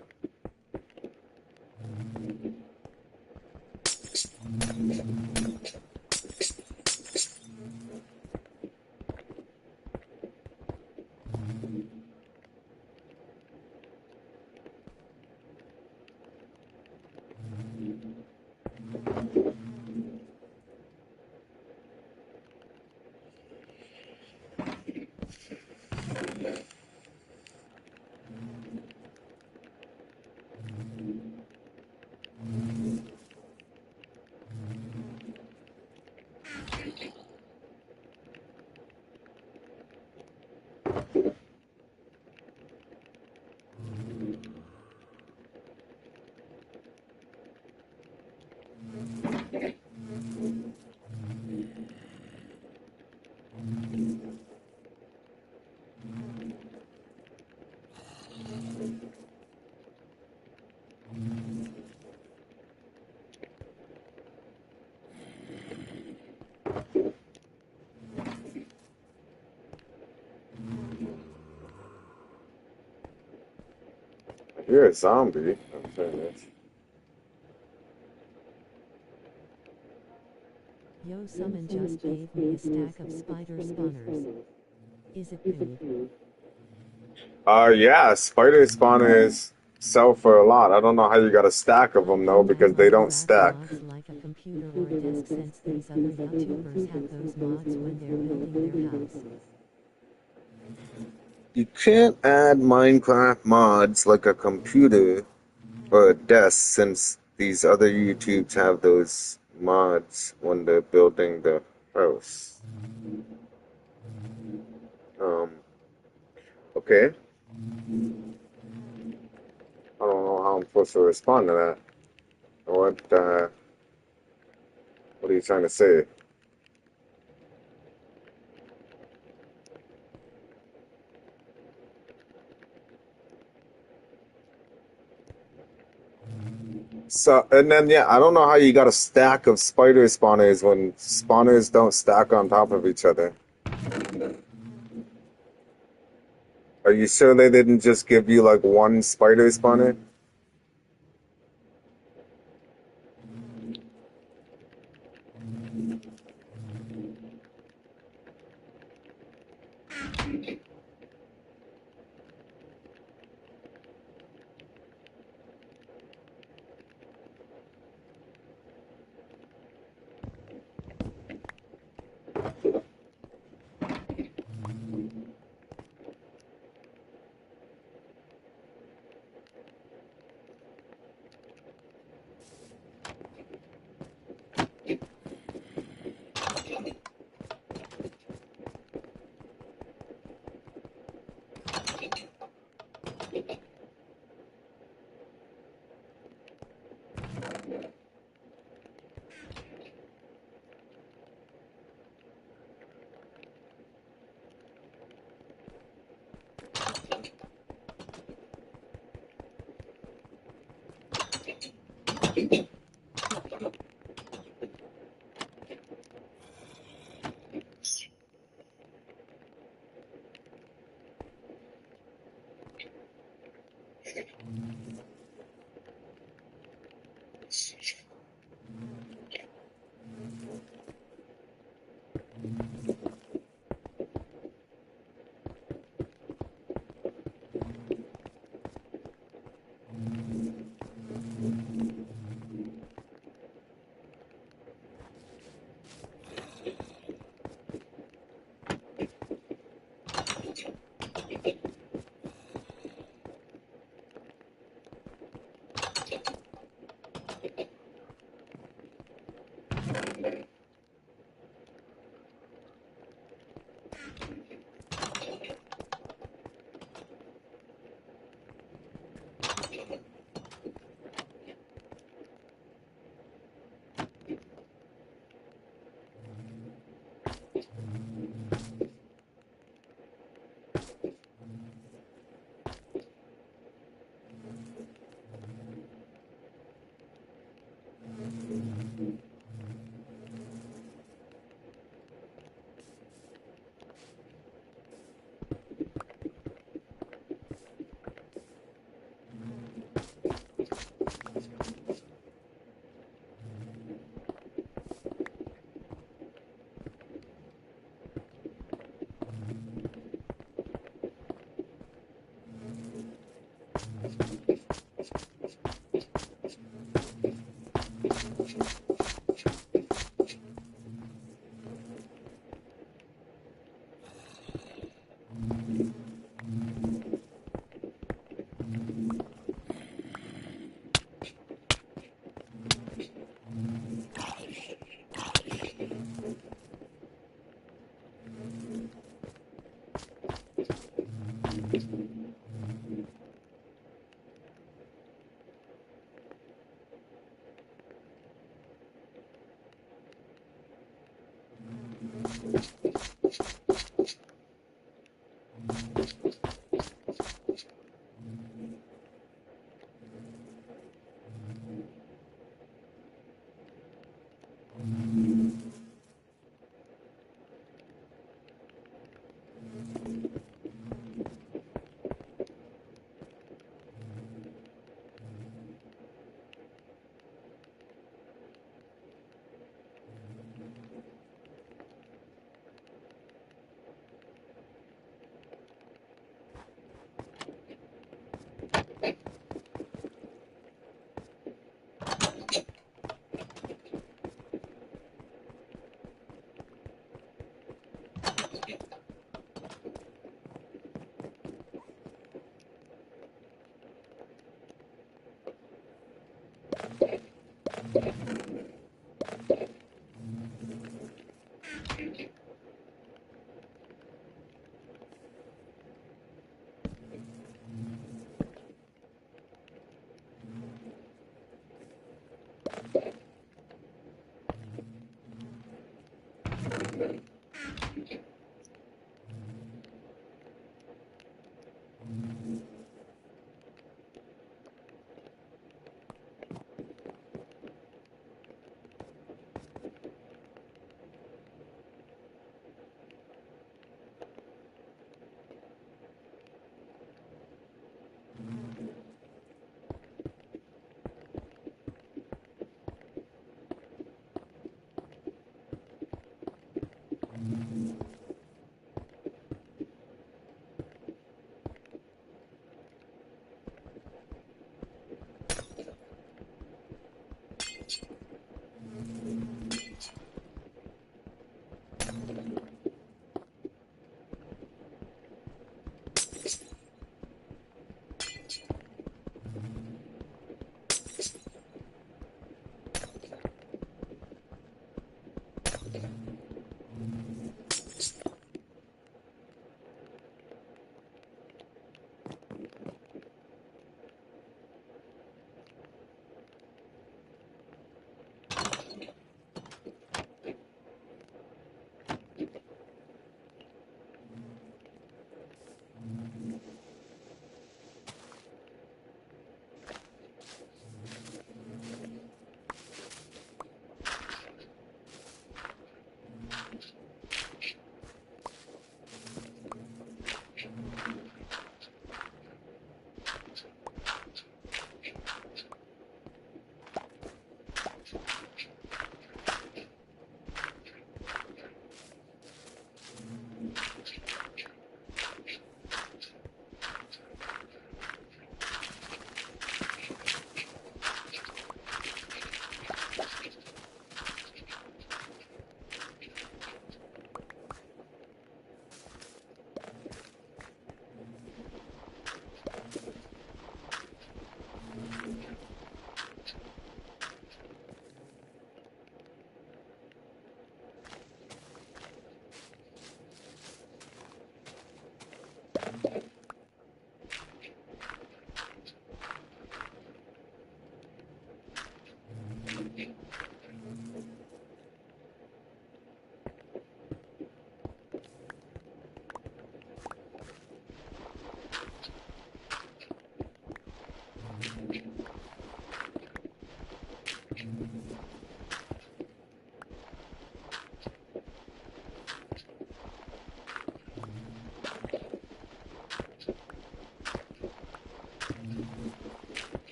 You're a zombie. I'm saying this. Yo, someone just gave me a stack of spider spawners. Is it poo? Yeah, spider spawners sell for a lot. I don't know how you got a stack of them though, because they don't stack. Mods like a computer or a desk, since these other YouTubers have those mods when they're building their house. You can't add Minecraft mods like a computer or a desk, since these other YouTubes have those mods when they're building the house. Okay. I don't know how I'm supposed to respond to that. What are you trying to say? So, and then, yeah, I don't know how you got a stack of spider spawners when spawners don't stack on top of each other. Are Are you sure they didn't just give you like one spider spawner?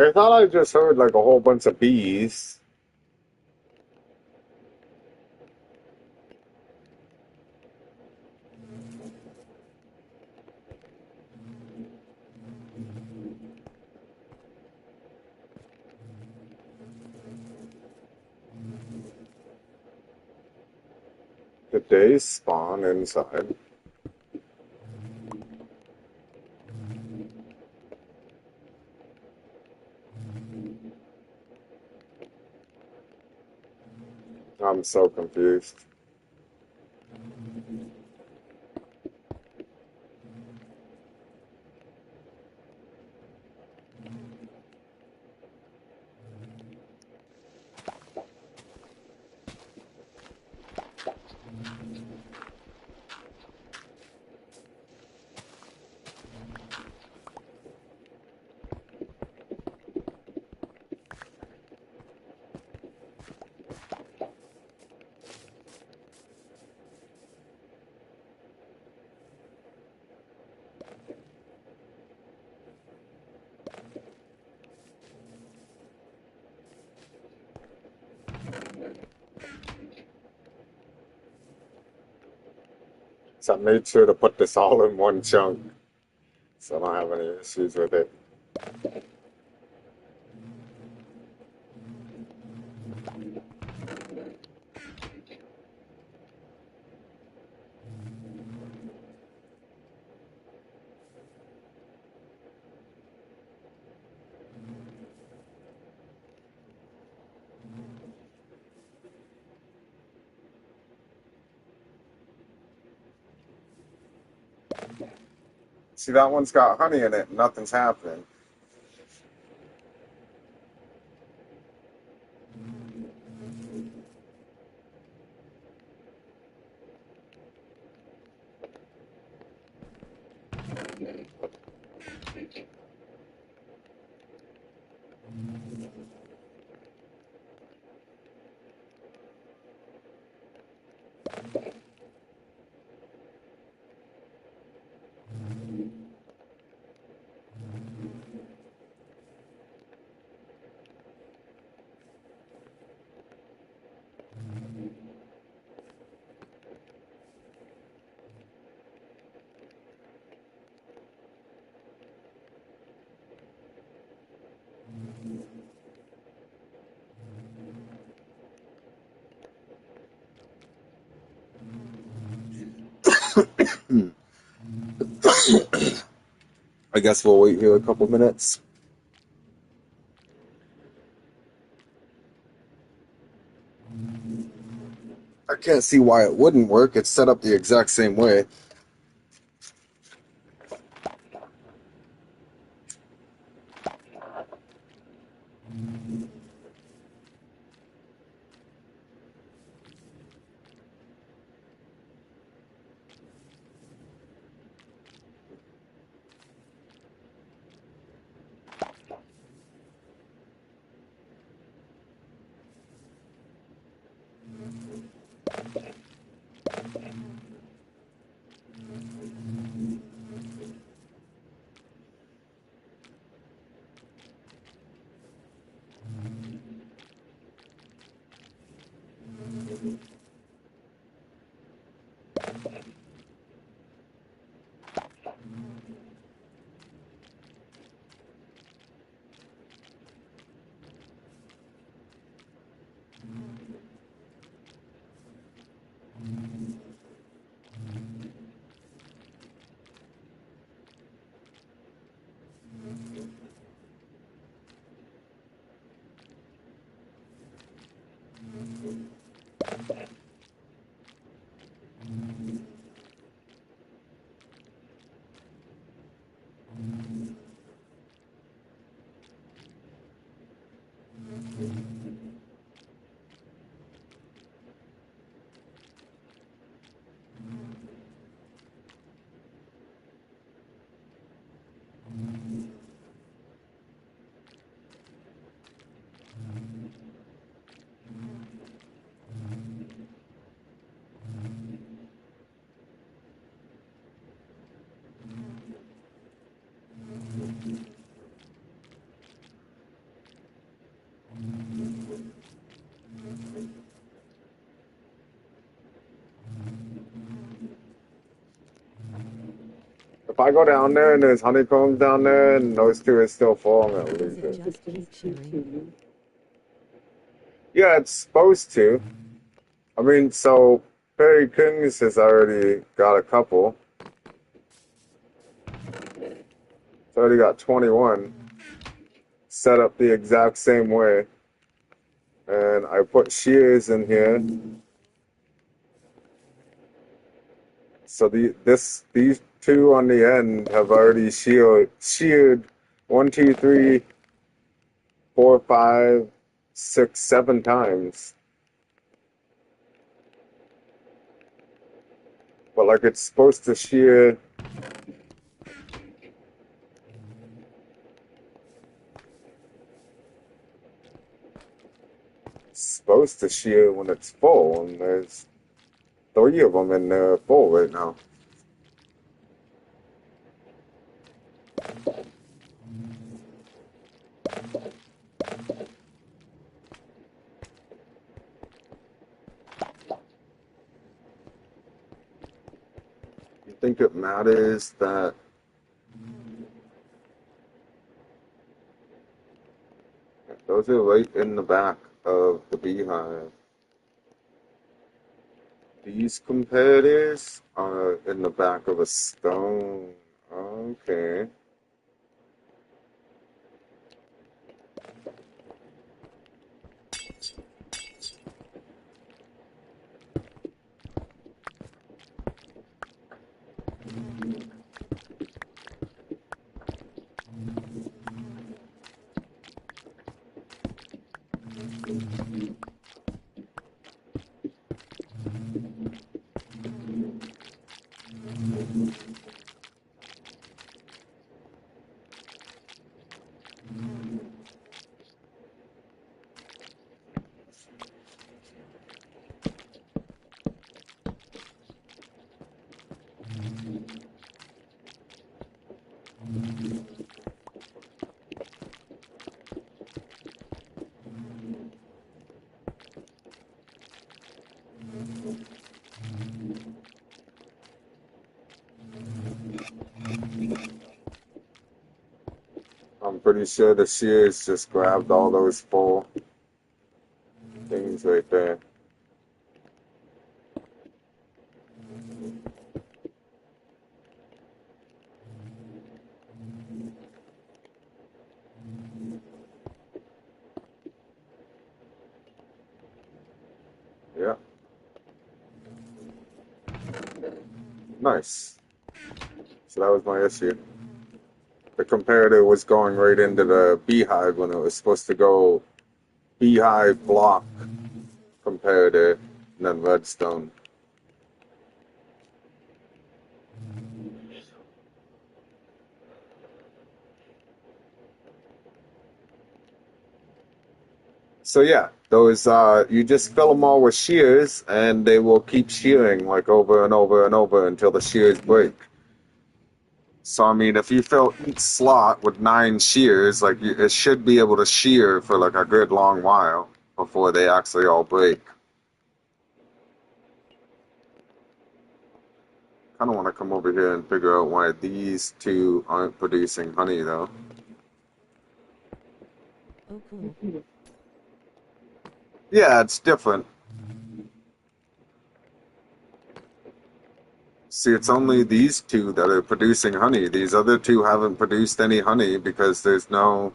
I thought I just heard like a whole bunch of bees. Did they spawn inside? I'm so confused. So I made sure to put this all in one chunk, so I don't have any issues with it. See, that one's got honey in it, nothing's happening. I guess we'll wait here a couple minutes. I can't see why it wouldn't work. It's set up the exact same way. if I go down there and there's honeycombs down there and those two are still full, I'm gonna Does leave it it. just keep shearing? Yeah, it's supposed to. I mean, so Perry Kings has already got a couple. It's already got 21 set up the exact same way. And I put shears in here. So these two on the end have already sheared 1, 2, 3, 4, 5, 6, 7 times. But like it's supposed to shear when it's full, and there's 3 of them in there full right now. You think it matters that those are right in the back of the beehive? These competitors are in the back of a stone. Okay. I'm pretty sure the shears just grabbed all those full things right there. Yeah. Nice. So that was my issue. The comparator was going right into the beehive when it was supposed to go beehive block comparator and then redstone. So yeah, those you just fill them all with shears and they will keep shearing like over and over and over until the shears break. So I mean, if you fill each slot with 9 shears, like it should be able to shear for like a good long while before they actually all break. Kind of want to come over here and figure out why these two aren't producing honey though. Oh cool. Yeah, it's different. See, it's only these two that are producing honey. These other two haven't produced any honey because there's no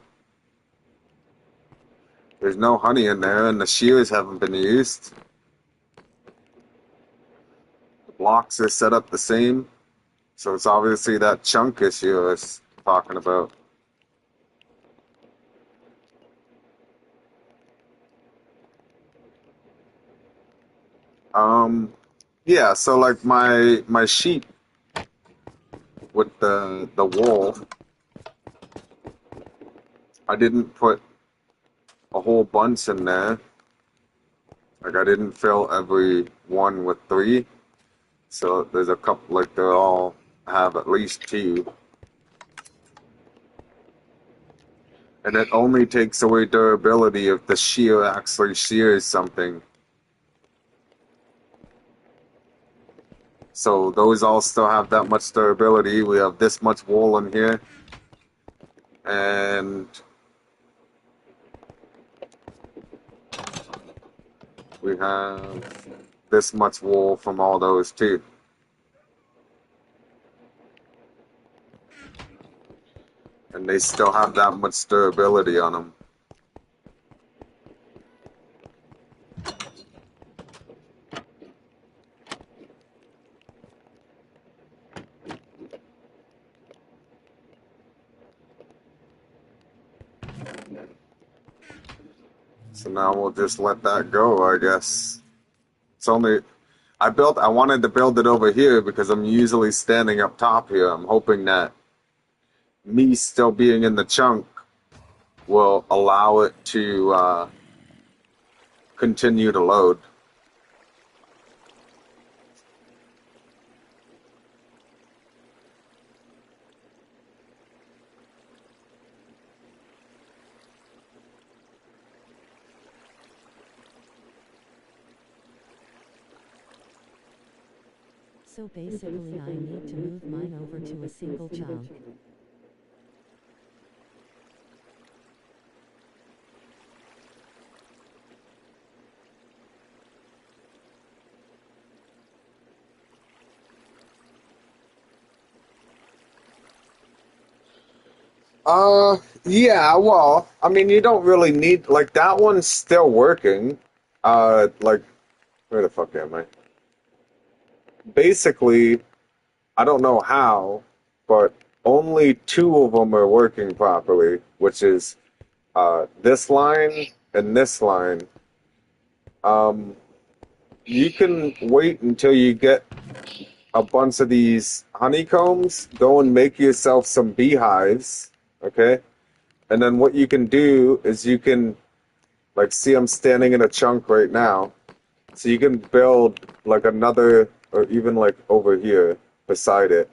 honey in there and the shears haven't been used. The blocks are set up the same. So it's obviously that chunk issue I was talking about. Yeah, so like my sheep with the wool, I didn't put a whole bunch in there. Like I didn't fill every one with 3. So there's a couple, like they all have at least 2. And it only takes away durability if the shear actually shears something. So those all still have that much durability. We have this much wool in here. And we have this much wool from all those too. And they still have that much durability on them. So now we'll just let that go, I guess. It's only, I wanted to build it over here because I'm usually standing up top here. I'm hoping that me still being in the chunk will allow it to continue to load. So basically I need to move mine over to a single chunk. Yeah, well, I mean, you don't really need, like, that one's still working. Like, where the fuck am I? Basically, I don't know how, but only two of them are working properly, which is this line and this line. You can wait until you get a bunch of these honeycombs. Go and make yourself some beehives, okay? And then what you can do is you can, like, see I'm standing in a chunk right now. So you can build, like, another, or even, like, over here beside it.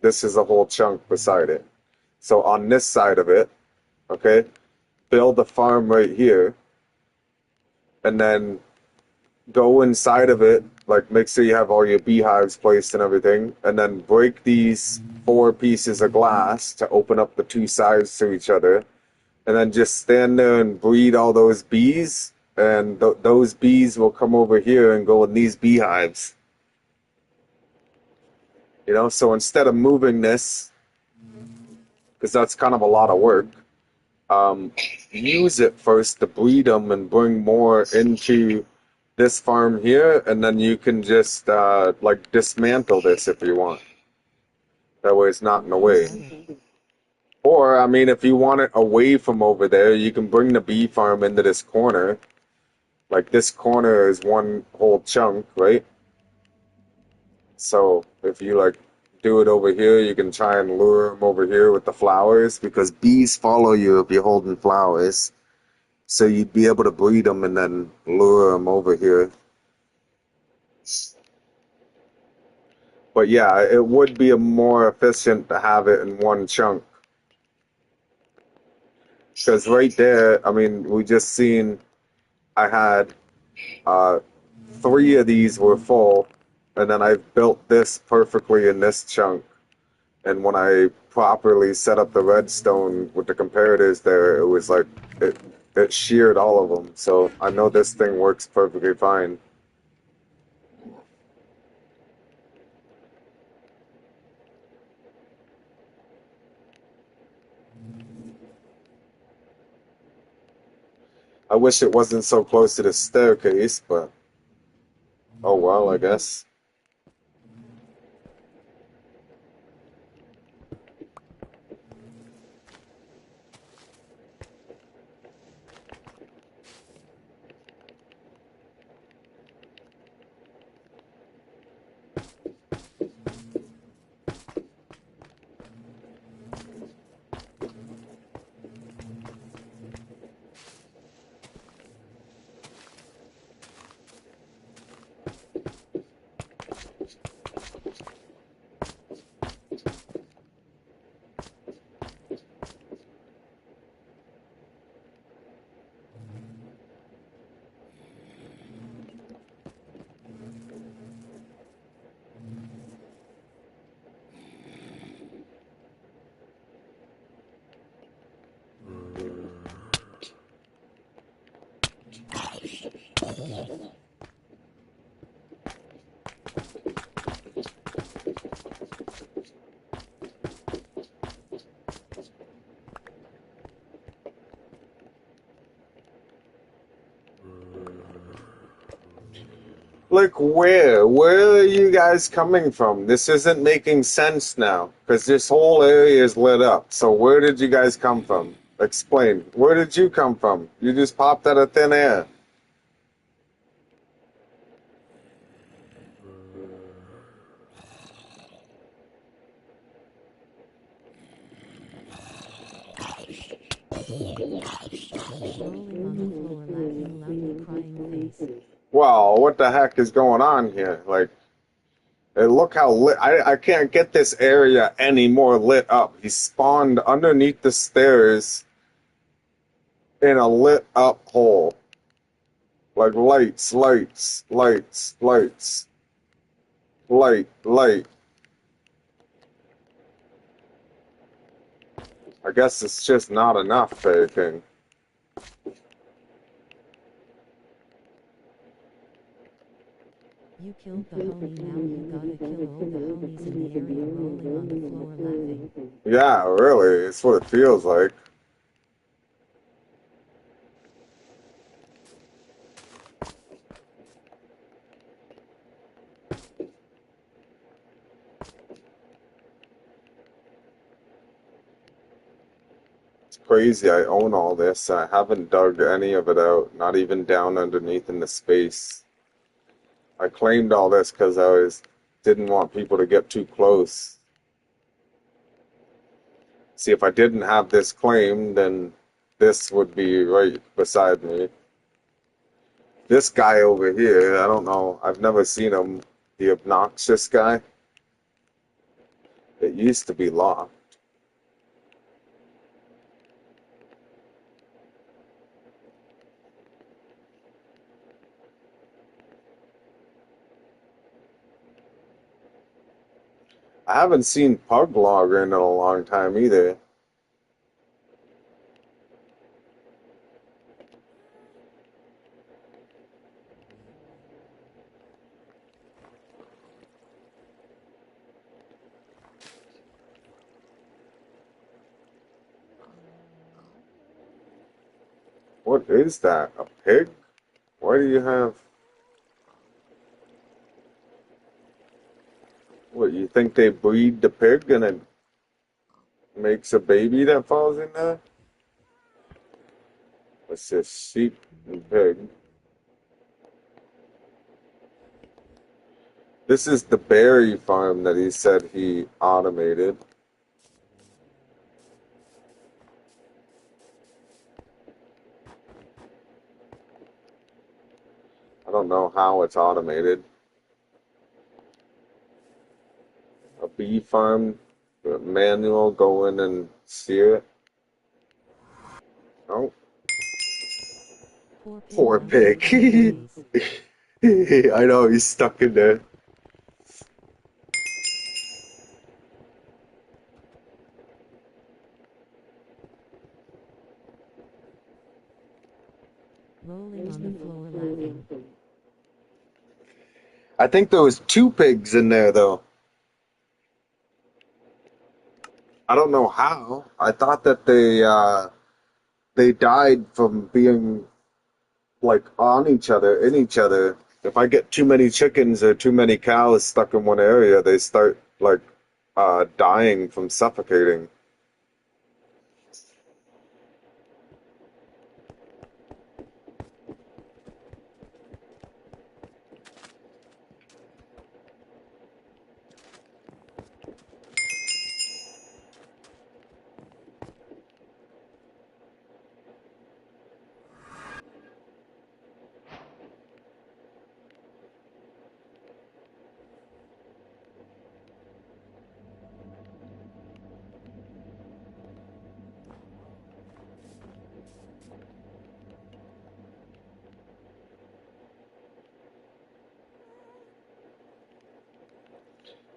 This is a whole chunk beside it. So on this side of it, okay, build a farm right here. And then go inside of it, like, make sure you have all your beehives placed and everything. And then break these 4 pieces of glass to open up the 2 sides to each other. And then just stand there and breed all those bees, and those bees will come over here and go in these beehives. You know, so instead of moving this, because that's kind of a lot of work, use it first to breed them and bring more into this farm here, and then you can just, like, dismantle this if you want. That way it's not in the way. Or, I mean, if you want it away from over there, you can bring the bee farm into this corner. Like, this corner is one whole chunk, right? So, if you, like, do it over here, you can try and lure them over here with the flowers, because bees follow you if you're holding flowers. So you'd be able to breed them and then lure them over here. But yeah, it would be more efficient to have it in one chunk. Because right there, I mean, we just seen I had 3 of these were full, and then I built this perfectly in this chunk. And when I properly set up the redstone with the comparators there, it was like it sheared all of them. So I know this thing works perfectly fine. I wish it wasn't so close to the staircase, but oh well, I guess. Like where? Where are you guys coming from? This isn't making sense now because this whole area is lit up. So where did you guys come from? Explain. Where did you come from? You just popped out of thin air. Rolling on the floor, laughing loudly, crying face. Wow, what the heck is going on here? Like, look how lit. I can't get this area any more lit up. He spawned underneath the stairs in a lit up hole. Like lights, lights, lights, lights. Light, light. I guess it's just not enough for anything. You killed the homie, now you gotta kill all the homies in the area, rolling on the floor, laughing. Yeah, really, it's what it feels like. It's crazy. I own all this. I haven't dug any of it out, not even down underneath in the space. I claimed all this because didn't want people to get too close. See, if I didn't have this claim, then this would be right beside me. This guy over here, I don't know. I've never seen him. The obnoxious guy. It used to be locked. I haven't seen Pug Logger in a long time either. What is that? A pig? Why do you have... What, you think they breed the pig and it makes a baby that falls in there? It's just sheep and pig. This is the berry farm that he said he automated. I don't know how it's automated. A bee farm, manual, go in and steer it. Oh, Poor poor pig, pig. I know, he's stuck in there. rolling on the floor, laughing. I think there was two pigs in there though. I don't know how. I thought that they died from being like on each other, in each other. If I get too many chickens or too many cows stuck in one area, they start like dying from suffocating.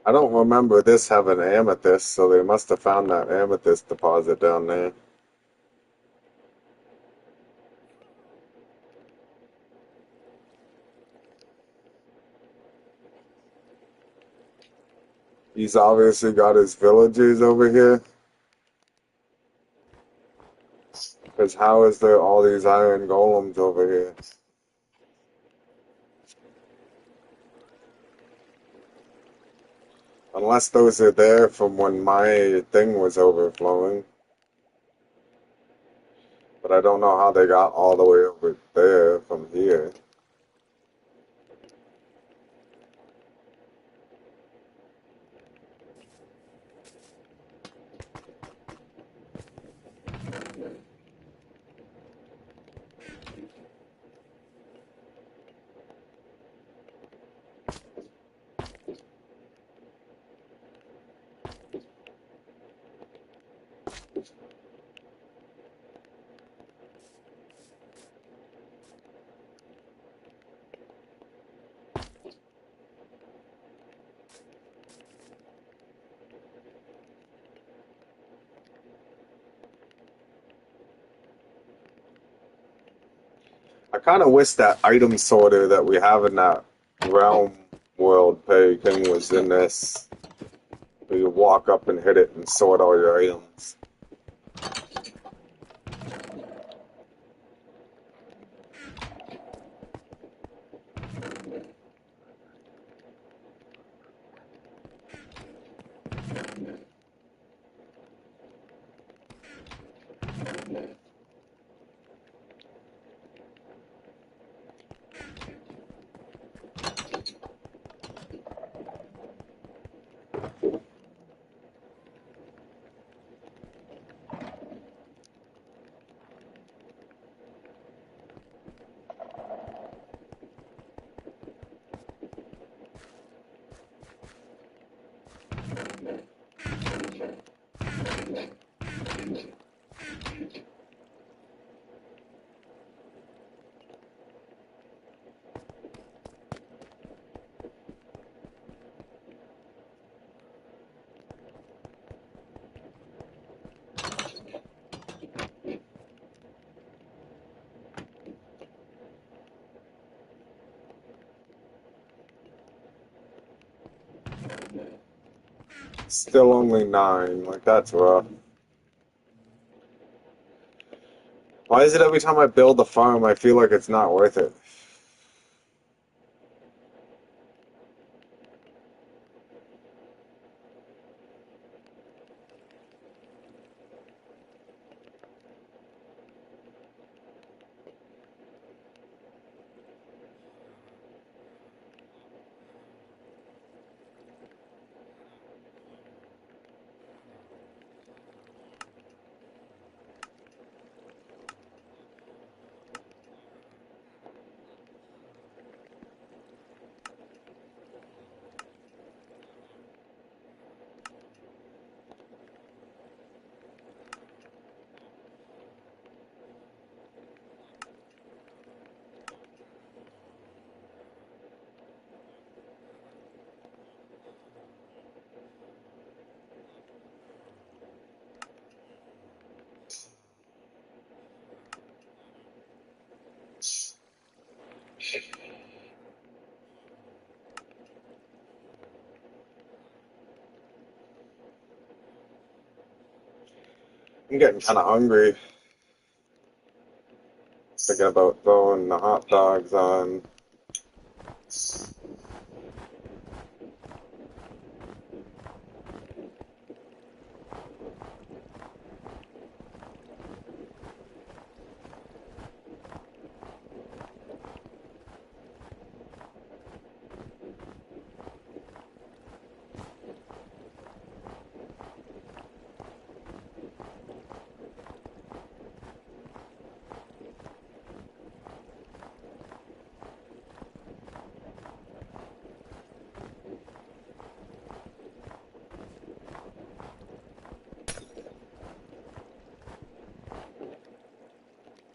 I don't remember this having amethyst, so they must have found that amethyst deposit down there. He's obviously got his villagers over here. Because how is there all these iron golems over here? Unless those are there from when my thing was overflowing. But I don't know how they got all the way over there from here. I kind of wish that item sorter that we have in that realm world thing was in this. Where you walk up and hit it and sort all your items. Still only 9. Like, that's rough. Why is it every time I build a farm, I feel like it's not worth it? I'm getting kind of hungry. Thinking about throwing the hot dogs on.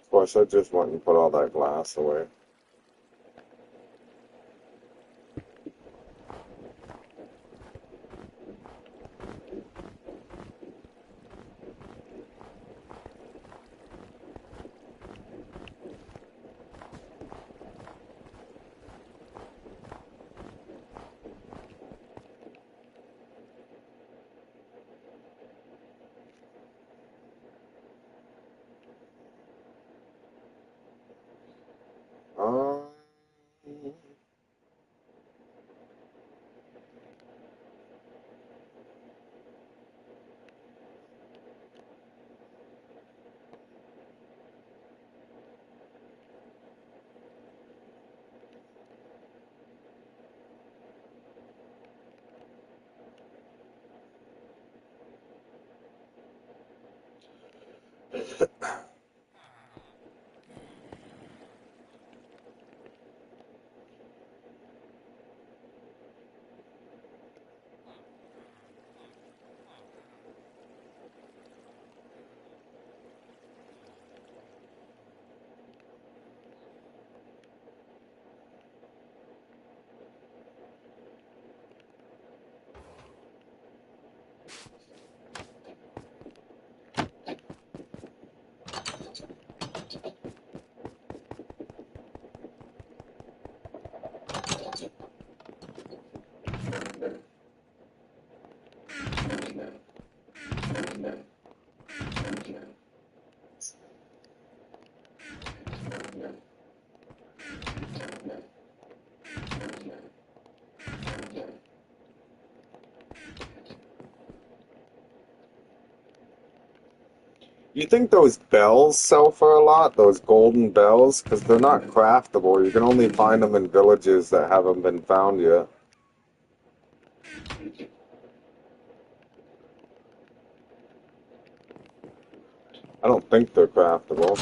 Of course, I just went and put all that glass away. You think those bells sell for a lot? Those golden bells? Because they're not craftable. You can only find them in villages that haven't been found yet. I don't think they're craftable.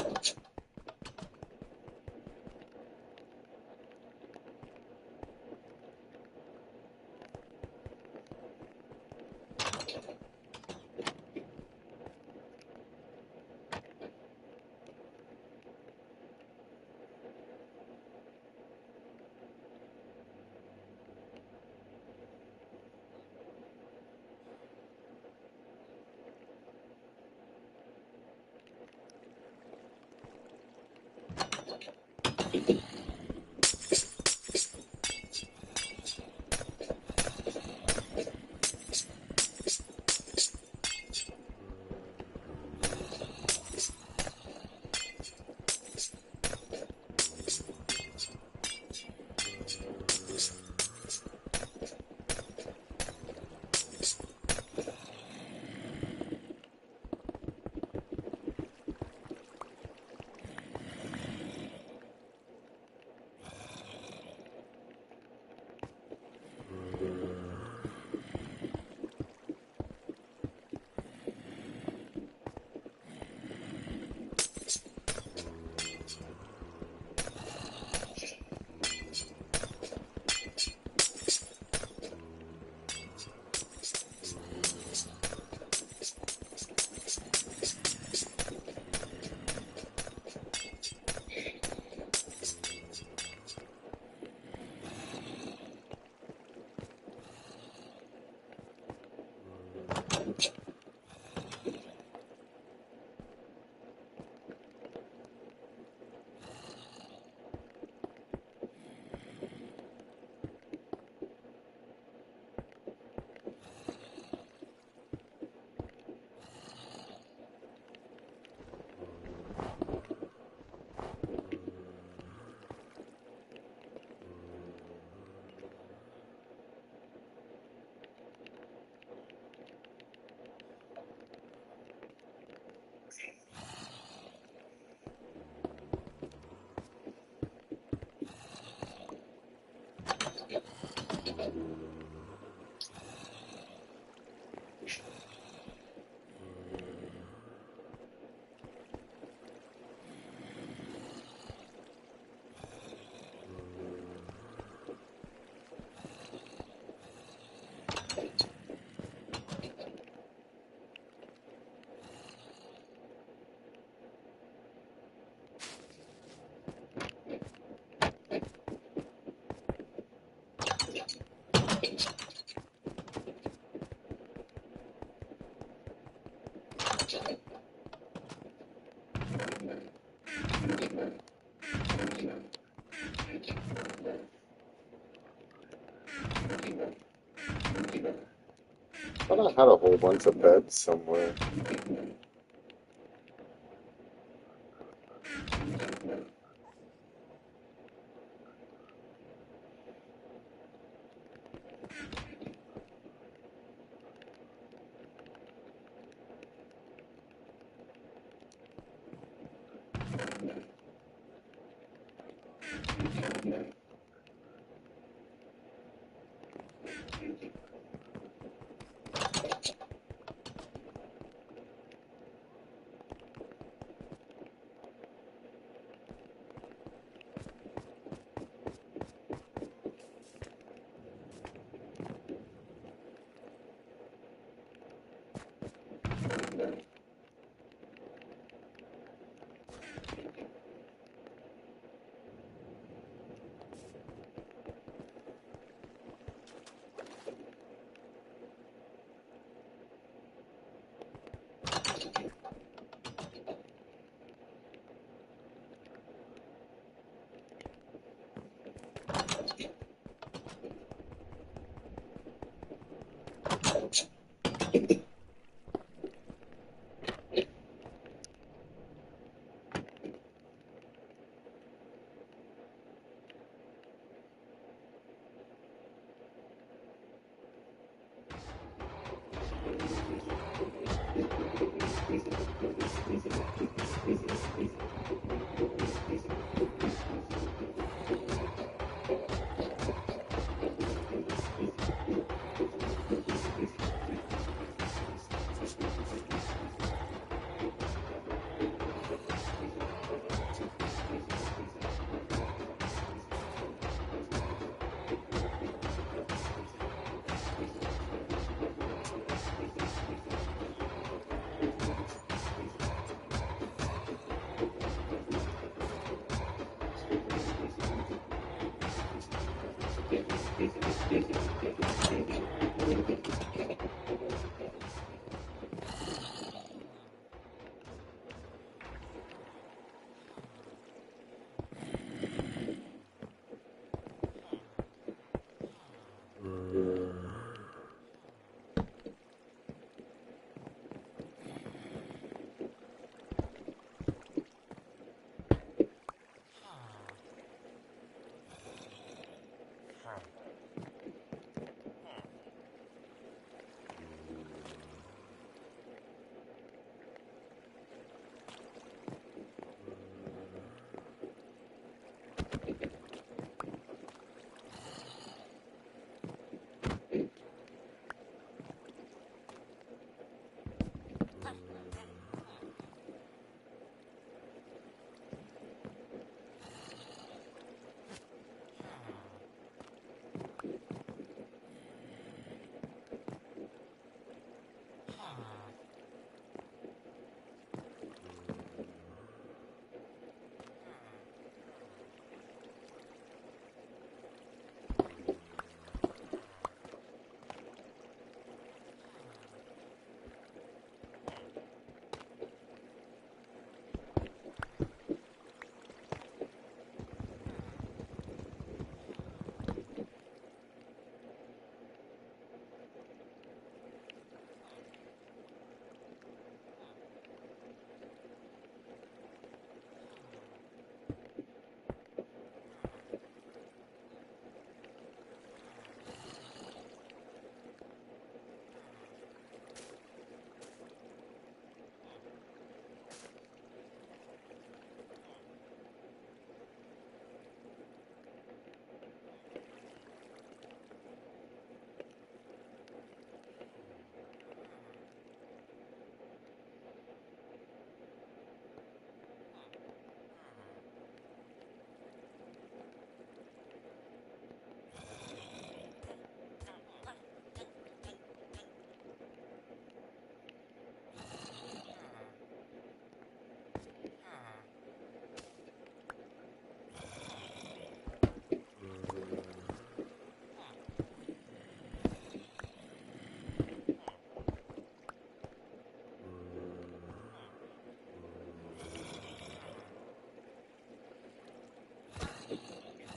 Thought I had a whole bunch of beds somewhere.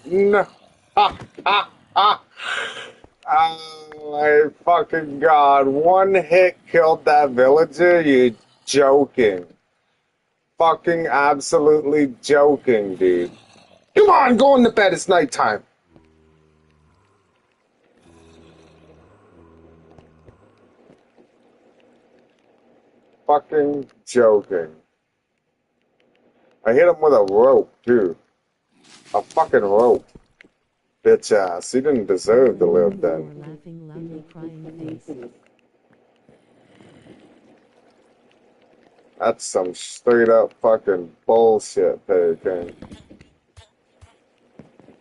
No. Ha, ha, ha. Oh my fucking god. One hit killed that villager? You joking. Fucking absolutely joking, dude. Come on, go into bed. It's nighttime. Fucking joking. I hit him with a rope, too. A fucking rope. Bitch ass. He didn't deserve to live then. Laughing loudly, crying face. That's some straight up fucking bullshit, King.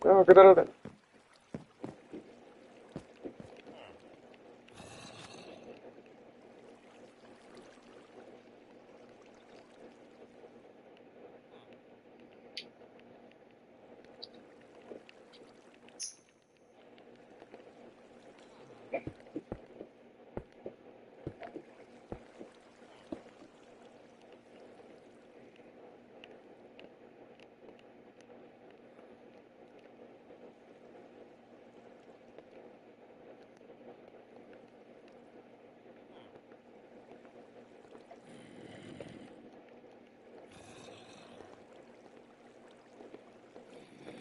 No, get out of there.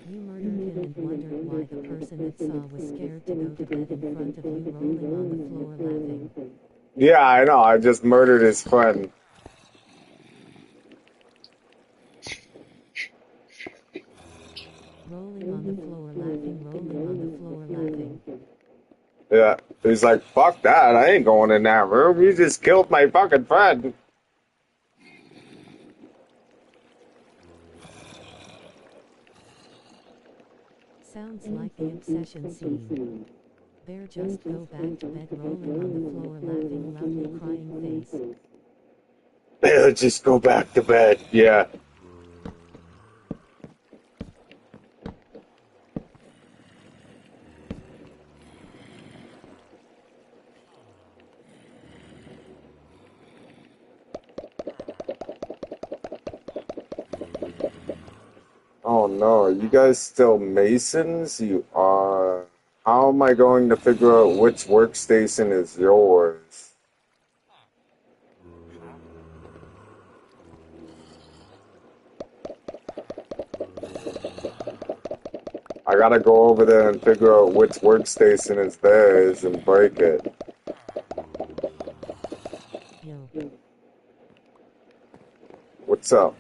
You murdered him and wondered why the person it saw was scared to go to bed in front of you, rolling on the floor laughing. Yeah, I know. I just murdered his friend. rolling on the floor laughing, rolling on the floor laughing. Yeah, he's like, fuck that, I ain't going in that room. You just killed my fucking friend. Sounds like the obsession scene. Bear just go back to bed rolling on the floor laughing loudly crying face. Bear just go back to bed, yeah. Oh no, are you guys still Masons? You are. How am I going to figure out which workstation is yours? I gotta go over there and figure out which workstation is theirs and break it. Yo. What's up?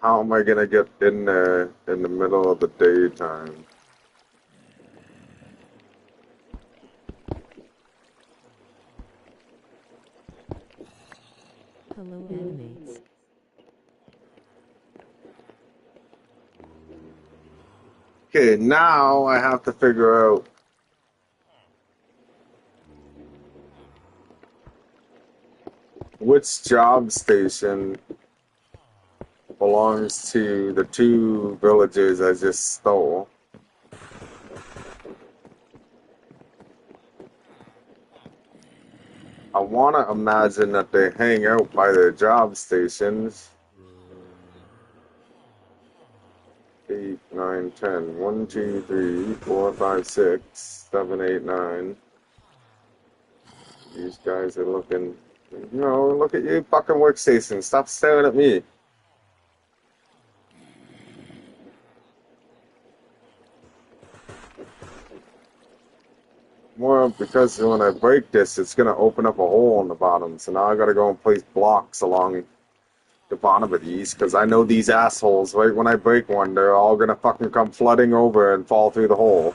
How am I gonna get in there in the middle of the daytime? Hello animates. Okay, now I have to figure out which job station belongs to the two villages I just stole. I want to imagine that they hang out by their job stations. 8, 9, 10. 1, 2, 3, 4, 5, 6, 7, 8, 9. These guys are looking. No, look at you fucking workstation. Stop staring at me. More because when I break this, it's going to open up a hole in the bottom. So now I got to go and place blocks along the bottom of these because I know these assholes, right when I break one, they're all going to fucking come flooding over and fall through the hole.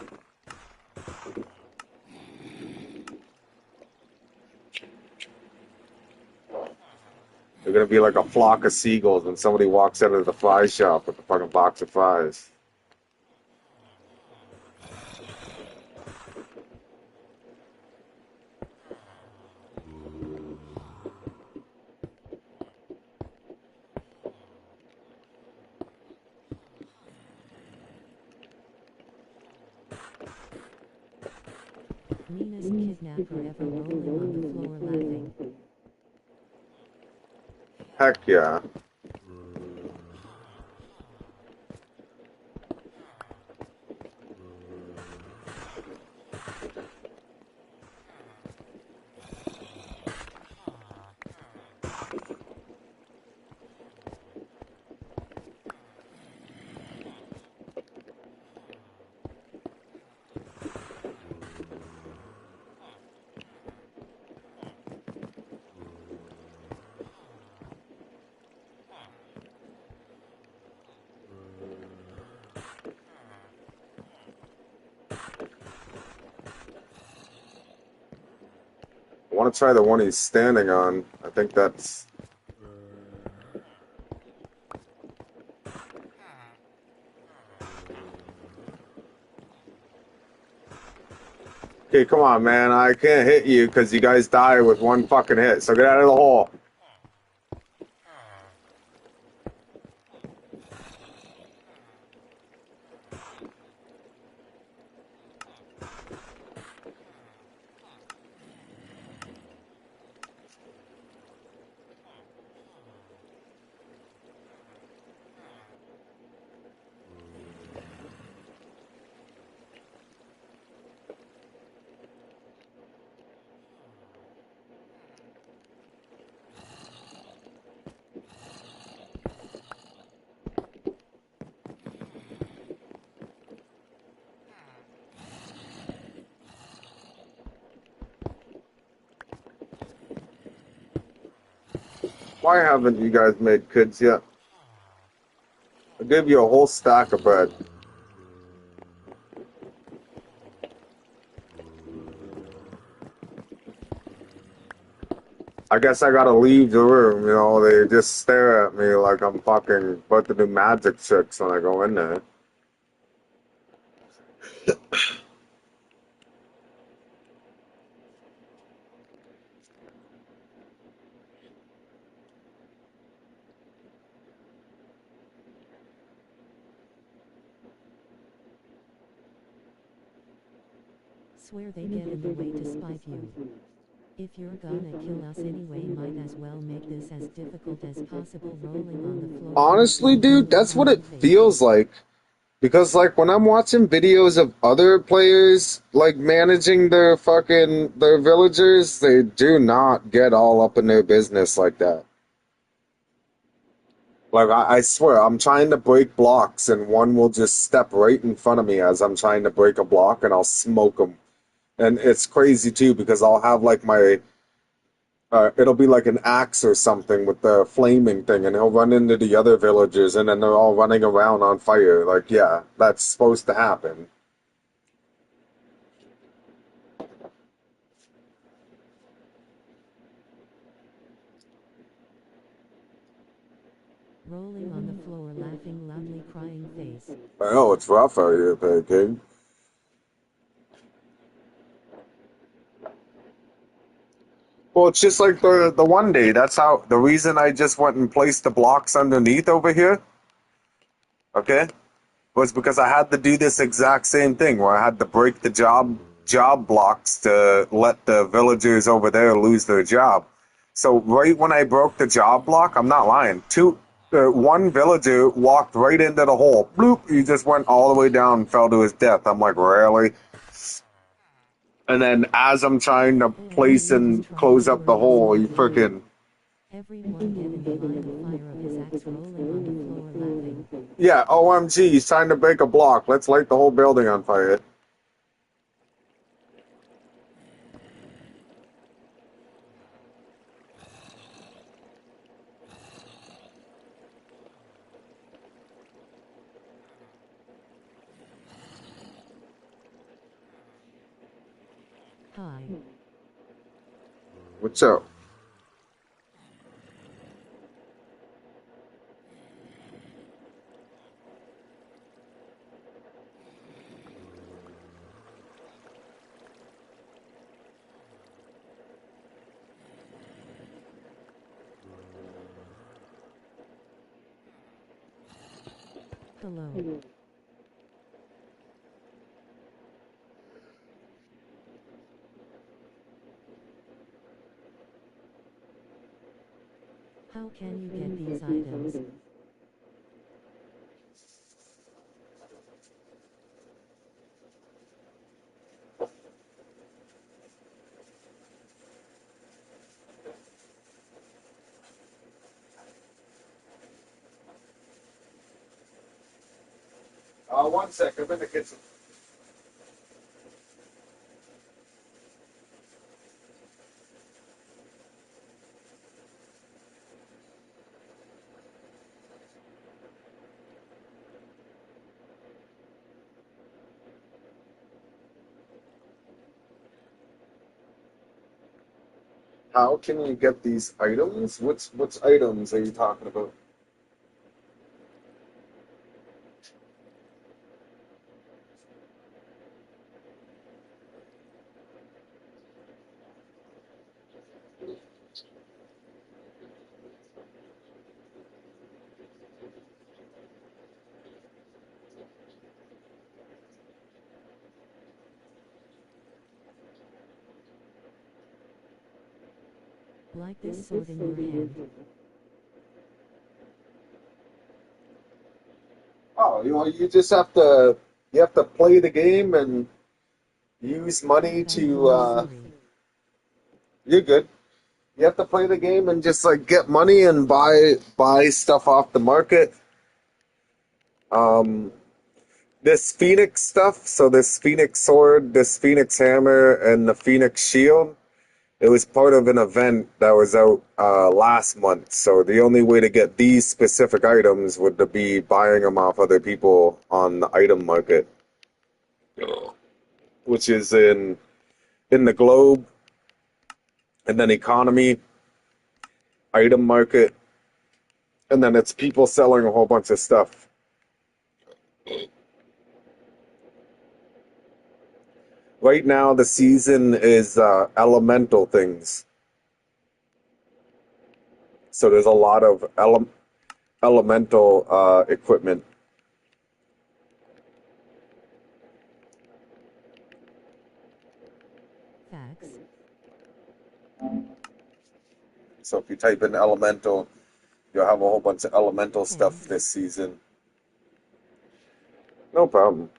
They're going to be like a flock of seagulls when somebody walks out of the fly shop with a fucking box of flies. Nina's kidnapper ever rolling on the floor laughing. Heck yeah. I want to try the one he's standing on. I think that's... Okay, come on, man. I can't hit you because you guys die with one fucking hit. So get out of the hole. Why haven't you guys made kids yet? I gave you a whole stack of bread. I guess I gotta leave the room, you know, they just stare at me like I'm fucking about to do magic tricks when I go in there. Swear they get in the way to spite you. If you're gonna kill us anyway, might as well make this as difficult as possible, rolling on the floor. Honestly, dude, that's what it feels like. Because, like, when I'm watching videos of other players, like, managing their villagers, they do not get all up in their business like that. Like, I swear, I'm trying to break blocks, and one will just step right in front of me as I'm trying to break a block, and I'll smoke them. And it's crazy, too, because I'll have, like, it'll be like an axe or something with the flaming thing, and he'll run into the other villagers, and then they're all running around on fire. Like, yeah, that's supposed to happen. Rolling on the floor, laughing loudly, crying face. I know, it's rough out here, King. Well, it's just like the one day. That's how the reason I just went and placed the blocks underneath over here, okay, was because I had to do this exact same thing where I had to break the job blocks to let the villagers over there lose their job. So right when I broke the job block, I'm not lying. One villager walked right into the hole. Bloop! He just went all the way down and fell to his death. I'm like, really? And then as I'm trying to place and close up the hole, he freaking... Everyone get in the line of fire of his axe, rolling on the floor, laughing. Yeah, OMG, he's trying to break a block. Let's light the whole building on fire. Hi. What's up? Hello. How can you get these items? One sec, I'm in the kitchen. How can you get these items? Which items are you talking about? Like this sword in your hand. Oh, you just have to play the game and use money to you're good. You have to play the game and just like get money and buy stuff off the market. Um this Phoenix stuff, so this Phoenix sword, this Phoenix hammer, and the Phoenix shield, It was part of an event that was out last month. So the only way to get these specific items would to be buying them off other people on the item market, which is in the globe, and then economy, item market, and then it's people selling a whole bunch of stuff. Right now, the season is elemental things. So there's a lot of elemental equipment. Facts. So if you type in elemental, you'll have a whole bunch of elemental stuff Thanks. this season. No problem.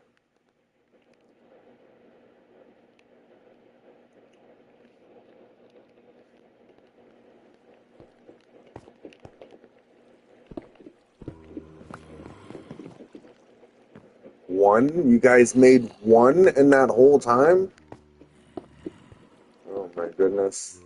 One? You guys made one in that whole time? Oh my goodness.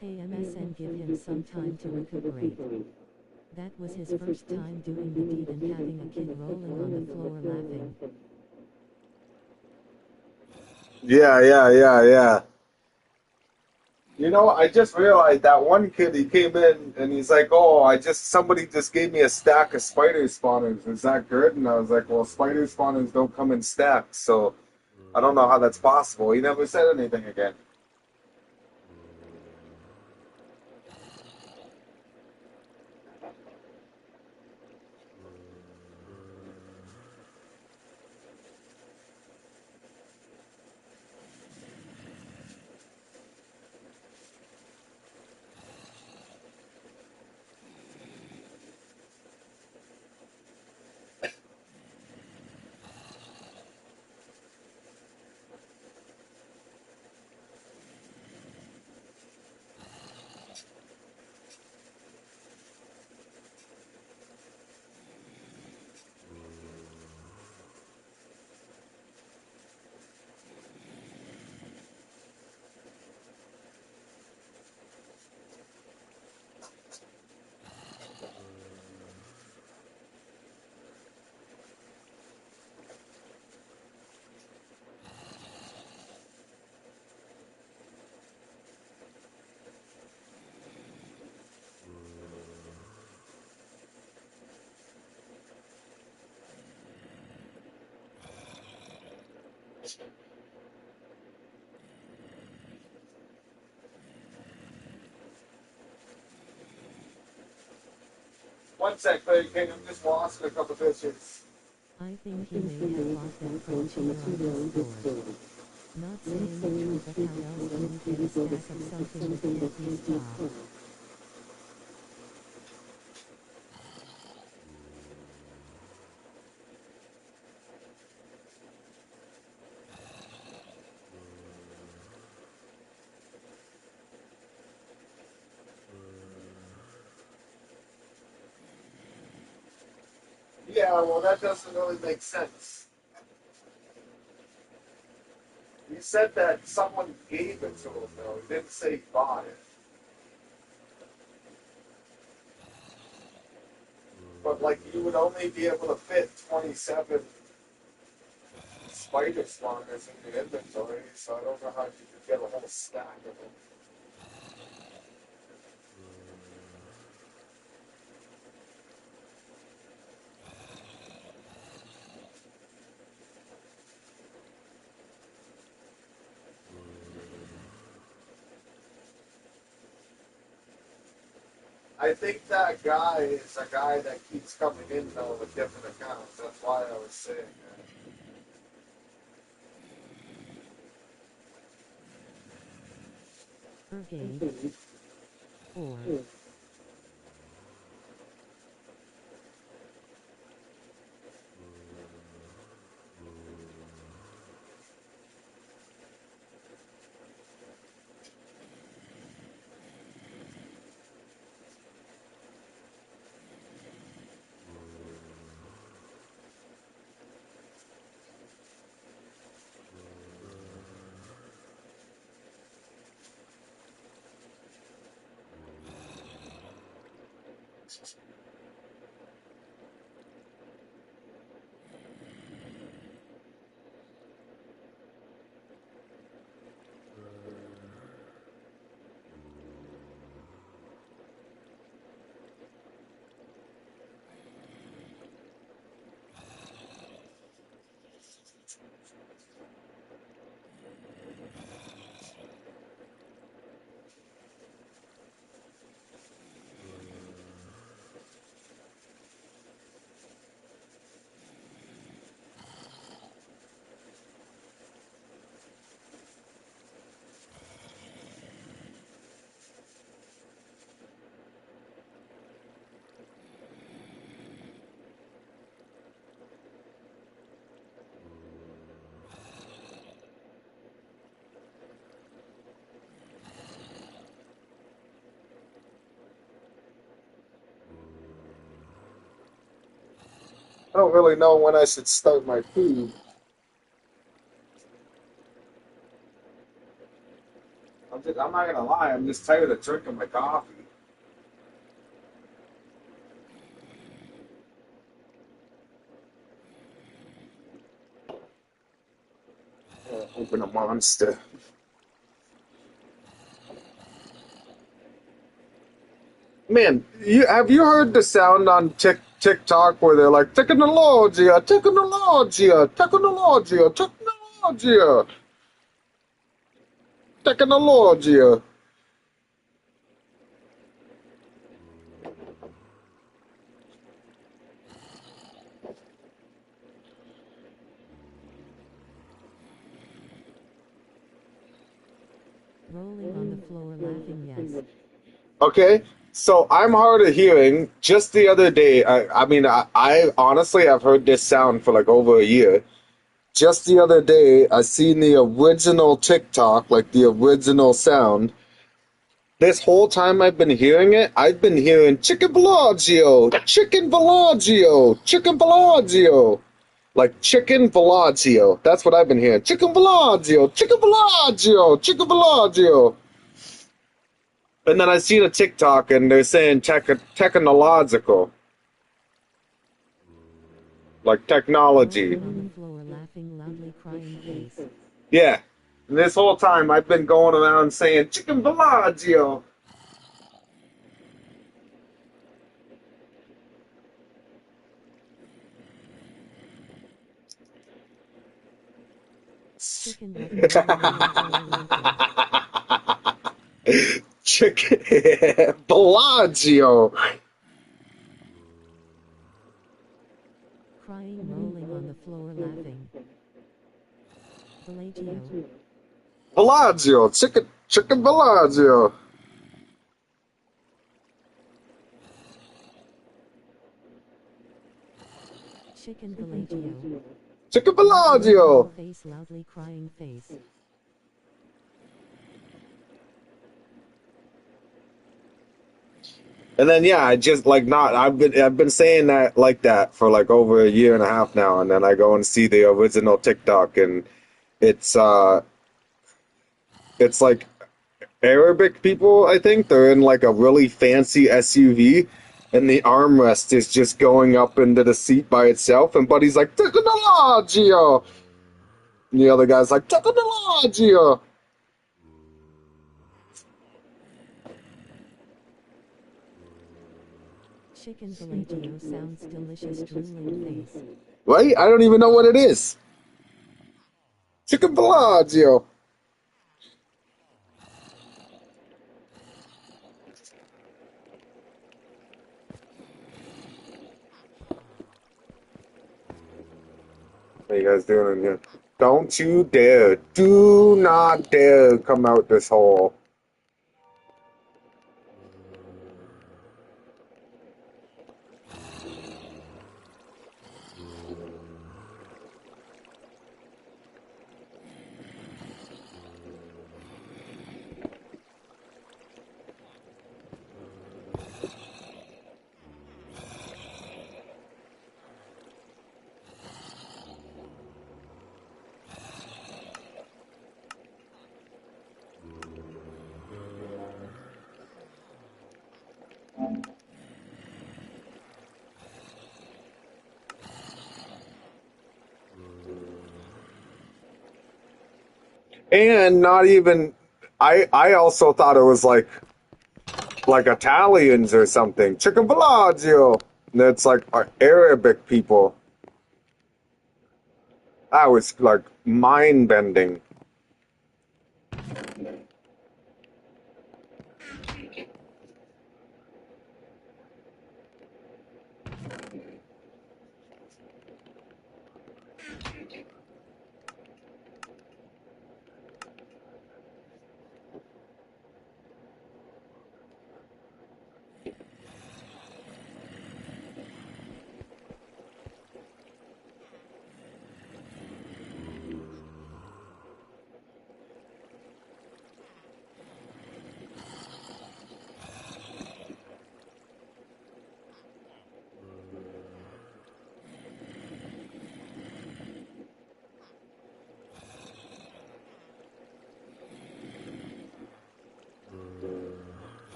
Hey MSN, give him some time to recuperate. That was his first time doing the deed and having a kid rolling on the floor laughing. Yeah. You know, I just realized that one kid, he came in and he's like, "Oh, somebody just gave me a stack of spider spawners. Is that good?" And I was like, "Well, spider spawners don't come in stacks, so I don't know how that's possible." He never said anything again. One sec, Fairy King. I'm just lost a couple fishes. I think he may have bought them from Cheater on Discord. Not saying true, but how else do you get a stack of something with 50 stock? Yeah, well, that doesn't really make sense. You said that someone gave it to him, though. He didn't say he bought it. but like you would only be able to fit 27 spider spawners in your inventory, so I don't know how you could get a whole stack of them. I think that guy is a guy that keeps coming in though with different accounts. That's why I was saying that. Brigade. Or. I don't really know when I should start my food. I'm not gonna lie, I'm just tired of drinking my coffee. Open a monster. Man, have you heard the sound on TikTok where they're like, technologia, technologia, technologia, technologia, technologia. Rolling on the floor laughing, yes. Okay, so I'm hard of hearing. Just the other day, I honestly I've heard this sound for like over a year. Just the other day, I seen the original TikTok, like the original sound. This whole time I've been hearing it, I've been hearing chicken Bellagio, chicken Bellagio, chicken Bellagio. Like chicken Bellagio. That's what I've been hearing. Chicken Bellagio, chicken Bellagio, chicken Bellagio. And then I seen a TikTok and they're saying technological. Like technology. Rolling on the floor laughing loudly crying face. Yeah. And this whole time I've been going around saying chicken Bellagio. Chicken laughing. Chicken Bellagio. Crying rolling on the floor laughing. Bellagio. Bellagio. Chicken Bellagio. Chicken Bellagio. Chicken Bellagio. Face loudly crying face. And then yeah, I just like not. I've been saying that like that for like over a year and a half now, and then I go and see the original TikTok, and it's it's like Arabic people. I think they're in like a really fancy SUV, and the armrest is just going up into the seat by itself, and Buddy's like, technologia! And the other guy's like, technologia! Chicken Pelagio sounds delicious drooling face. Right? I don't even know what it is. Chicken Pelagio. What are you guys doing in here? Don't you dare. Do not dare come out this hole. And not even I also thought it was like Italians or something. Chicken Pelagio. And it's like Arabic people. That was like mind bending.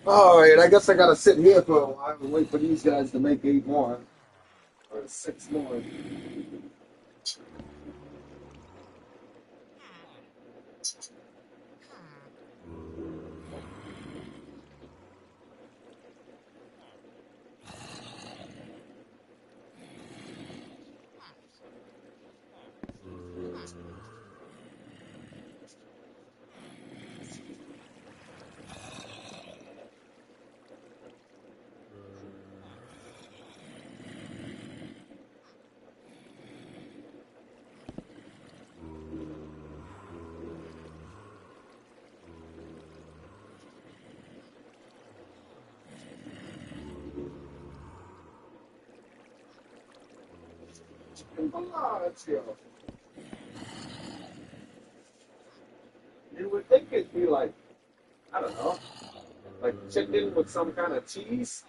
All right, I guess I gotta sit here for a while and wait for these guys to make 8 more. Or 6 more. You would think it'd be like, I don't know, like chicken with some kind of cheese.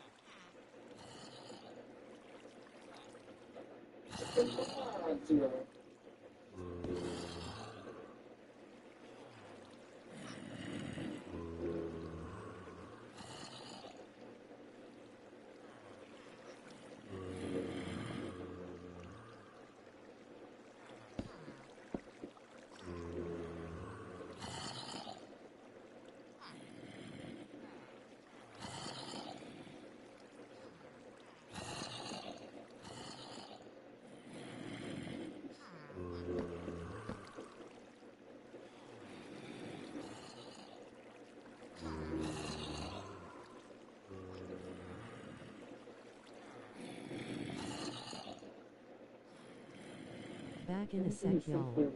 Back in a sec, y'all.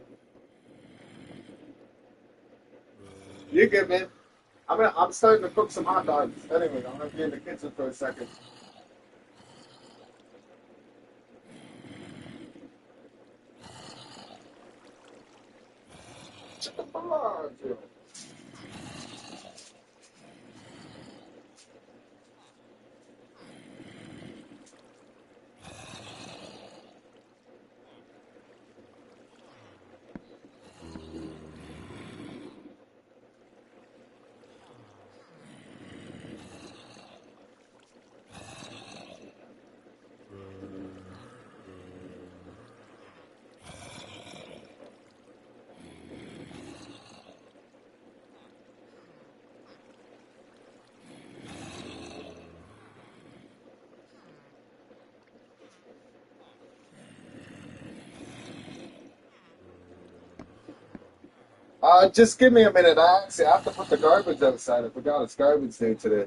You good, man? I'm starting to cook some hot dogs. Anyway, I'm gonna be in the kitchen for a second. Just give me a minute. I actually have to put the garbage outside. I forgot it's garbage day today.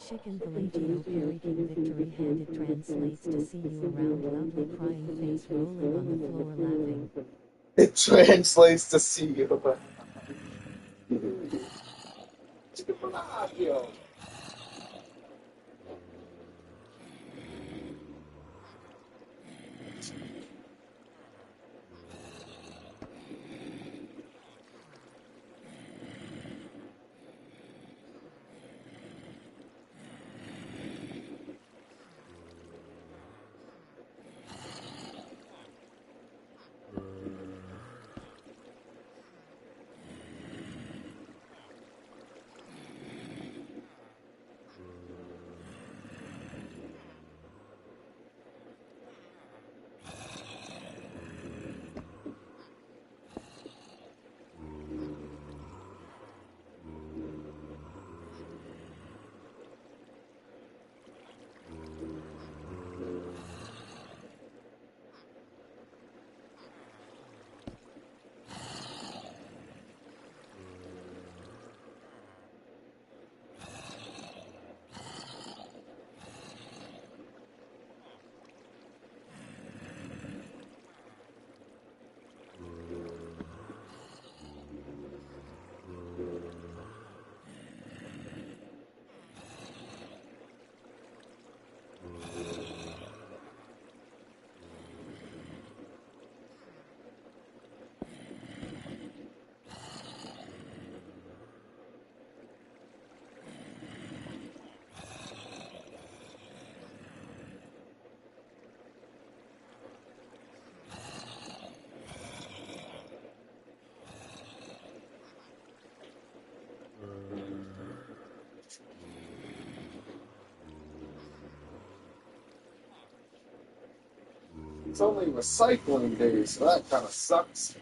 Chicken Pelagio Perry King Victory Hand. It translates to see you around, lovely crying face rolling on the floor laughing. It translates to see you. Chicken Pelagio. It's only recycling day, so that kind of sucks.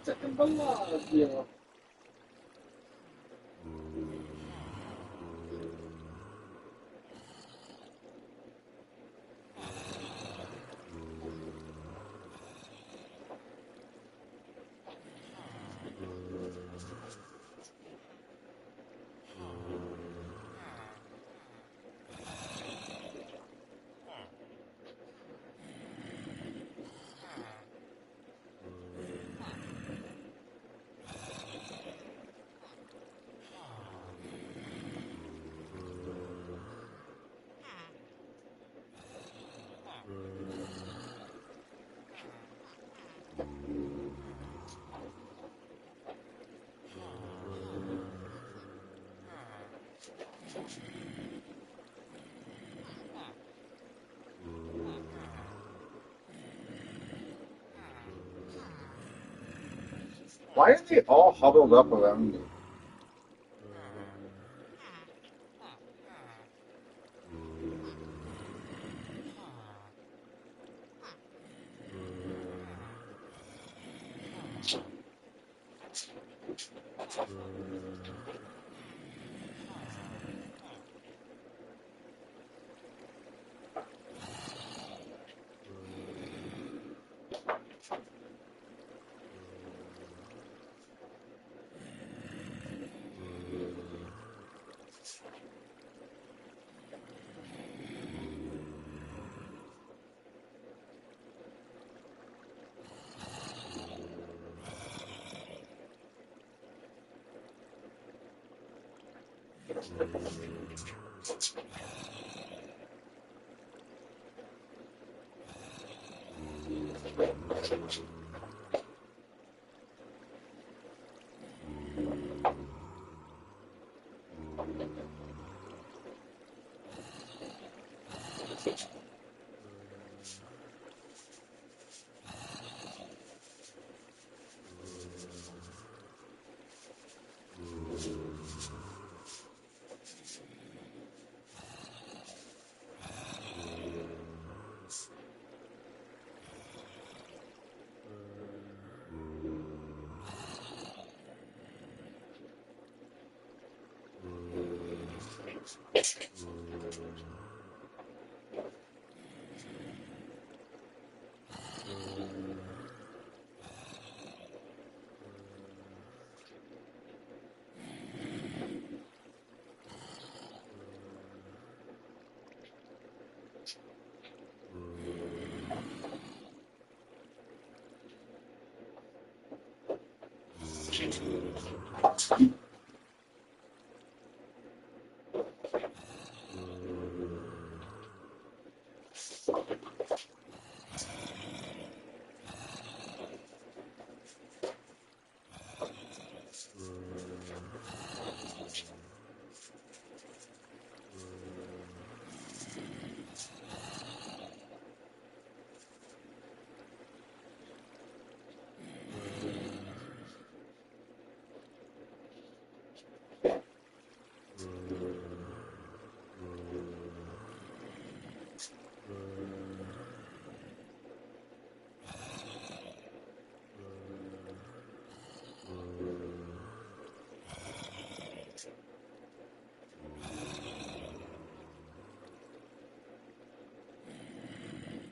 Chicken Pelagio. Why are they all huddled up around me?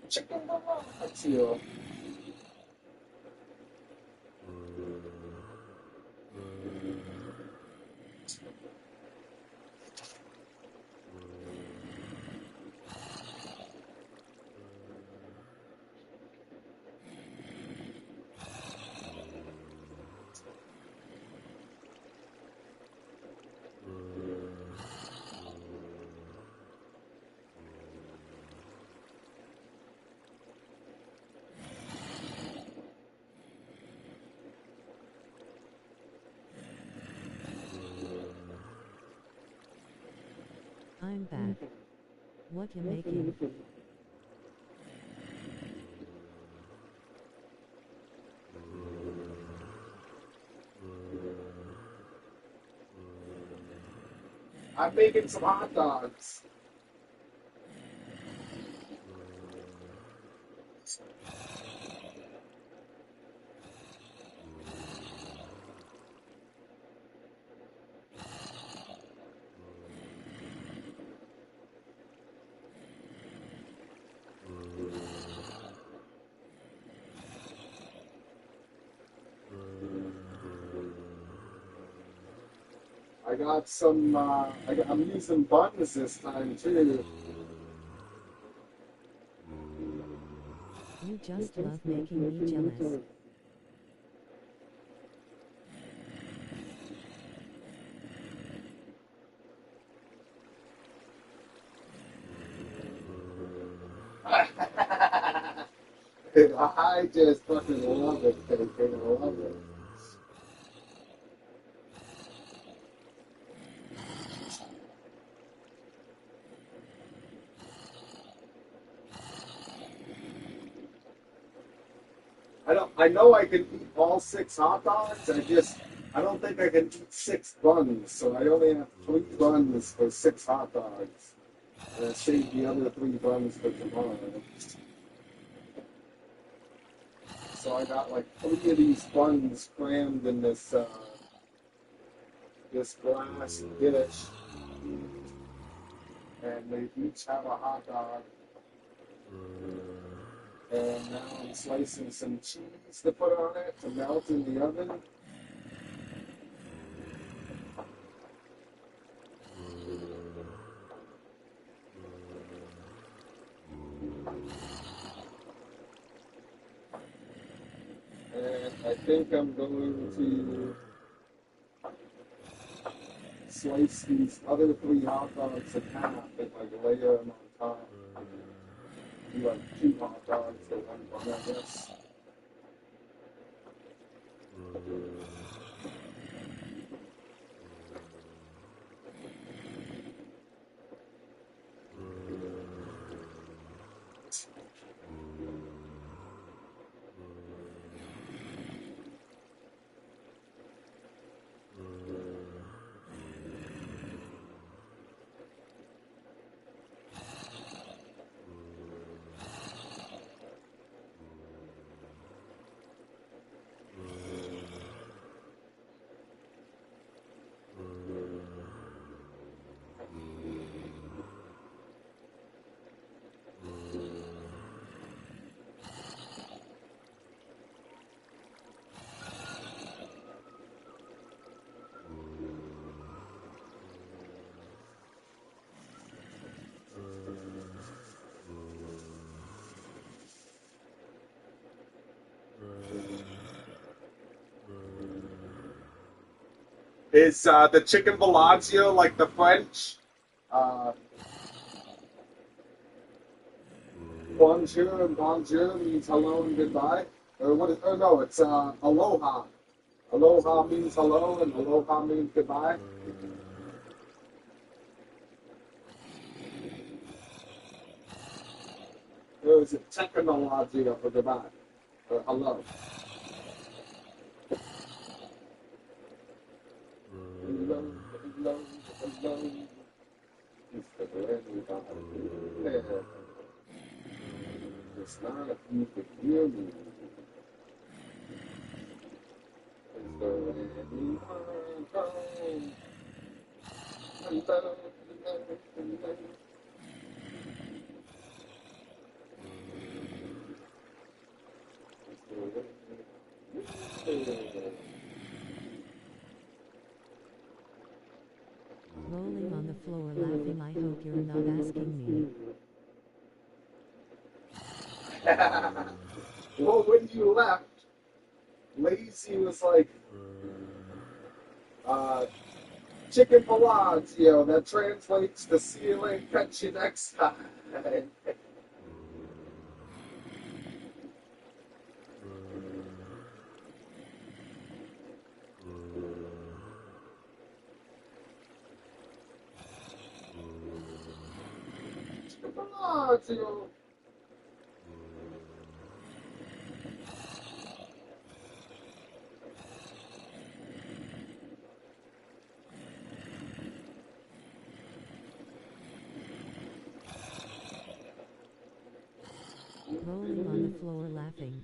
Chicken That's you. I'm back. What you making? I'm making some hot dogs. I got some, I'm using buns this time too. You just love making me jealous. I just fucking love it, baby. I love it. I know I can eat all 6 hot dogs. I don't think I can eat 6 buns. So I only have 3 buns for 6 hot dogs. And I saved the other 3 buns for tomorrow. So I got like 3 of these buns crammed in this glass dish, and they each have a hot dog. And now I'm slicing some cheese to put on it to melt in the oven. And I think I'm going to slice these other 3 hot dogs in half and like layer them on top. Do like 2 hot dogs for 1 bun, I guess. Is the chicken Bellagio like the French? Bonjour and bonjour means hello and goodbye. Or what is, oh no, it's aloha. Aloha means hello and aloha means goodbye. Or is it technology for goodbye? Or hello? Hello, hello, hello. It's the everybody. It's not if you could hear me. Is there anyone home? Hello, hello, hello. Rolling on the floor laughing, I hope you're not asking me. Well, when you left, Lazy was like, chicken Bellagio, that translates to see you later, catch you next time. Chicken Bellagio. Rolling on the floor laughing.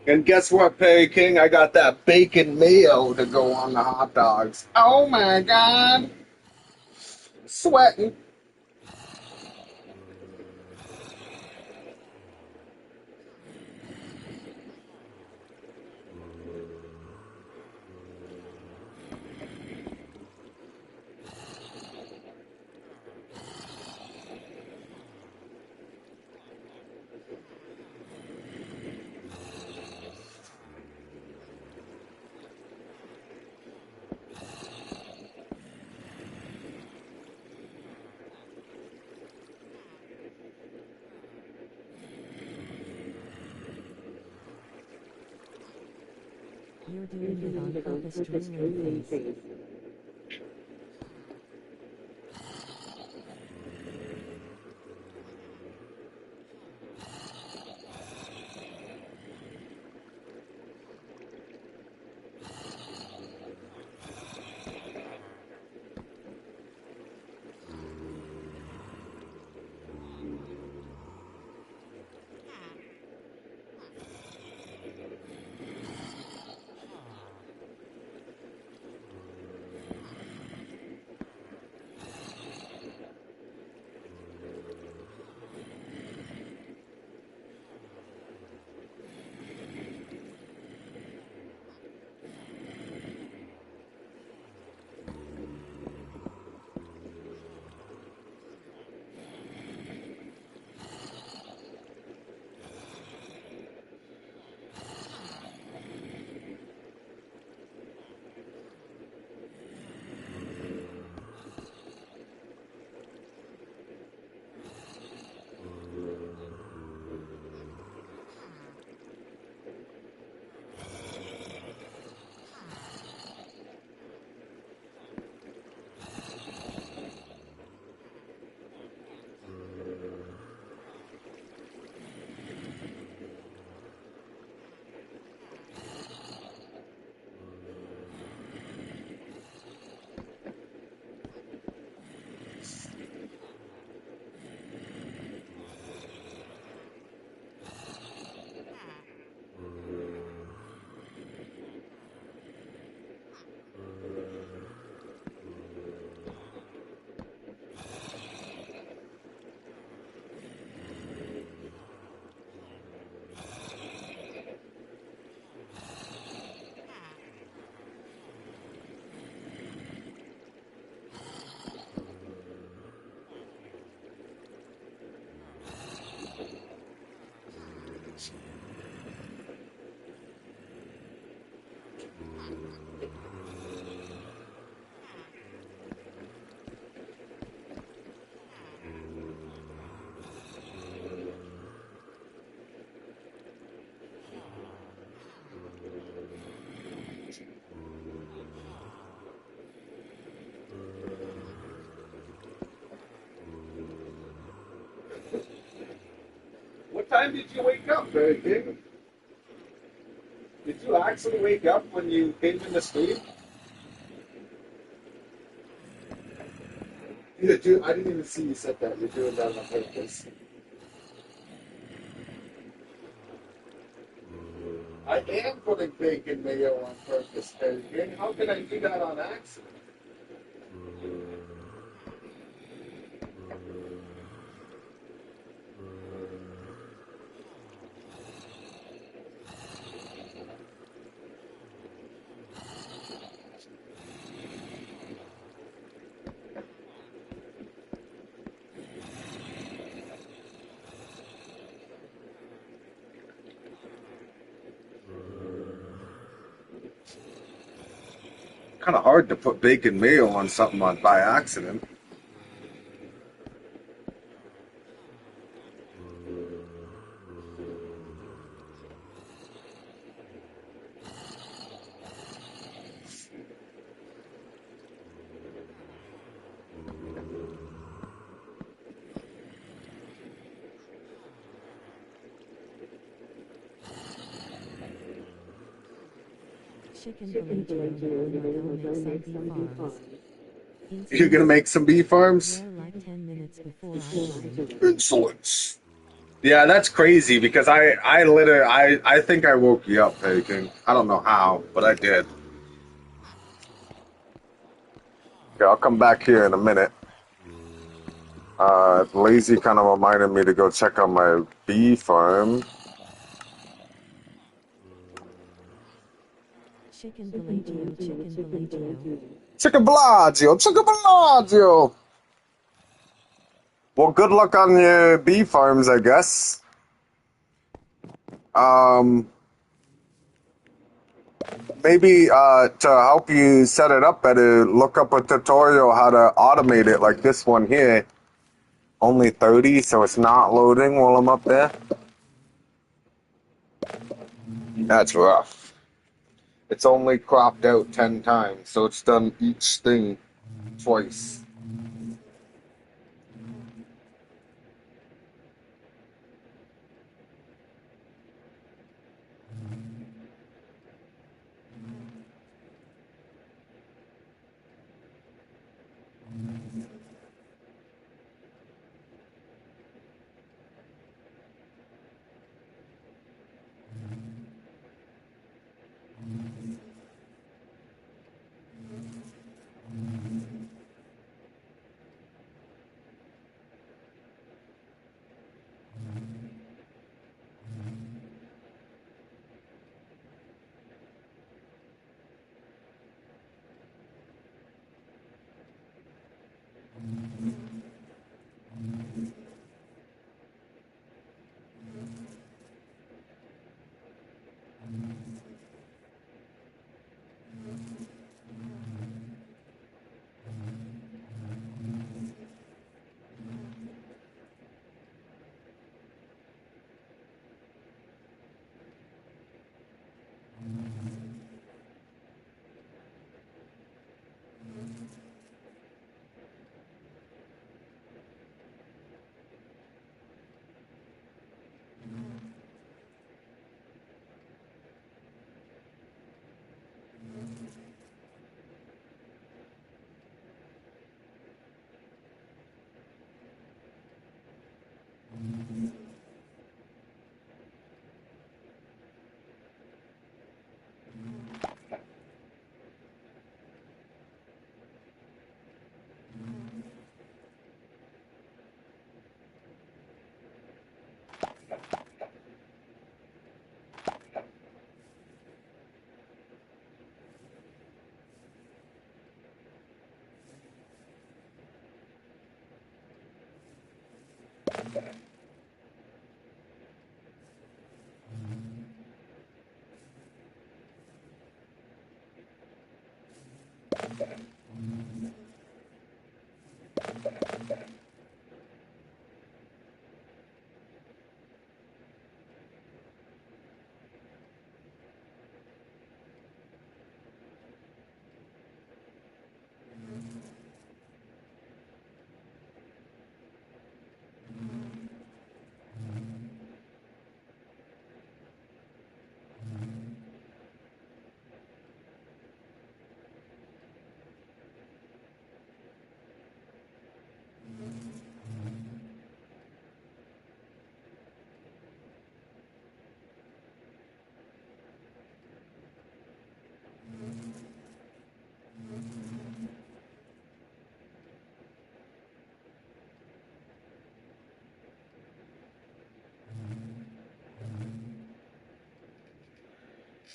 And guess what, Perry King? I got that bacon mayo to go on the hot dogs. Oh my God. Sweating. You're doing it on purpose, drooling face. What time did you wake up, Perry King? Did you actually wake up when you came into sleep? I didn't even see you said that. You're doing that on purpose. I am putting bacon mayo on purpose, Perry King. How can I do that on accident? Kind of hard to put bacon mayo on something on by accident. Chicken You're gonna make some beef farms? Like 10 minutes before I Insolence. Yeah, that's crazy because I think I woke you up, Bacon. I don't know how, but I did. Okay, I'll come back here in a minute. Lazy kind of reminded me to go check on my bee farm. Chicken Bellagio, Chicken Bellagio. Chicken Bellagio, Chicken Bellagio! Well, good luck on your bee farms, I guess. Um, maybe to help you set it up better, look up a tutorial how to automate it like this one here. Only 30, so it's not loading while I'm up there. That's rough. It's only cropped out 10 times, so it's done each thing twice.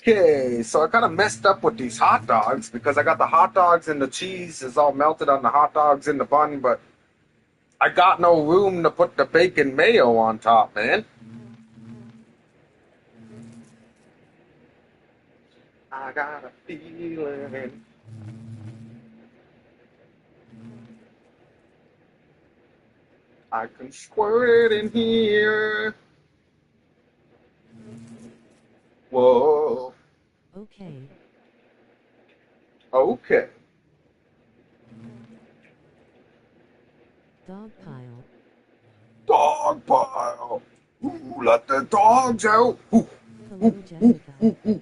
Okay, so I kind of messed up with these hot dogs because I got the hot dogs and the cheese is all melted on the hot dogs in the bun, but I got no room to put the bacon mayo on top, man. I got a feeling I can squirt it in here. Whoa. Okay. Okay. Dog pile. Dog pile. Ooh, let the dogs out. Ooh, Hello, Jessica.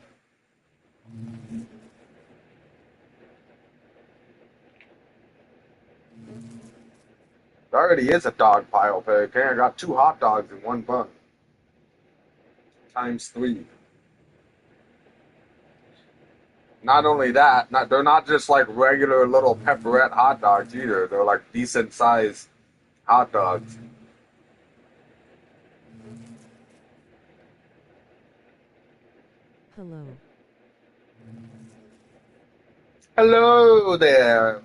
There already is a dog pile there. Okay, I got 2 hot dogs in one bun. Times 3. Not only that, they're not just like regular little pepperette hot dogs either. They're like decent sized hot dogs. Hello. Hello there.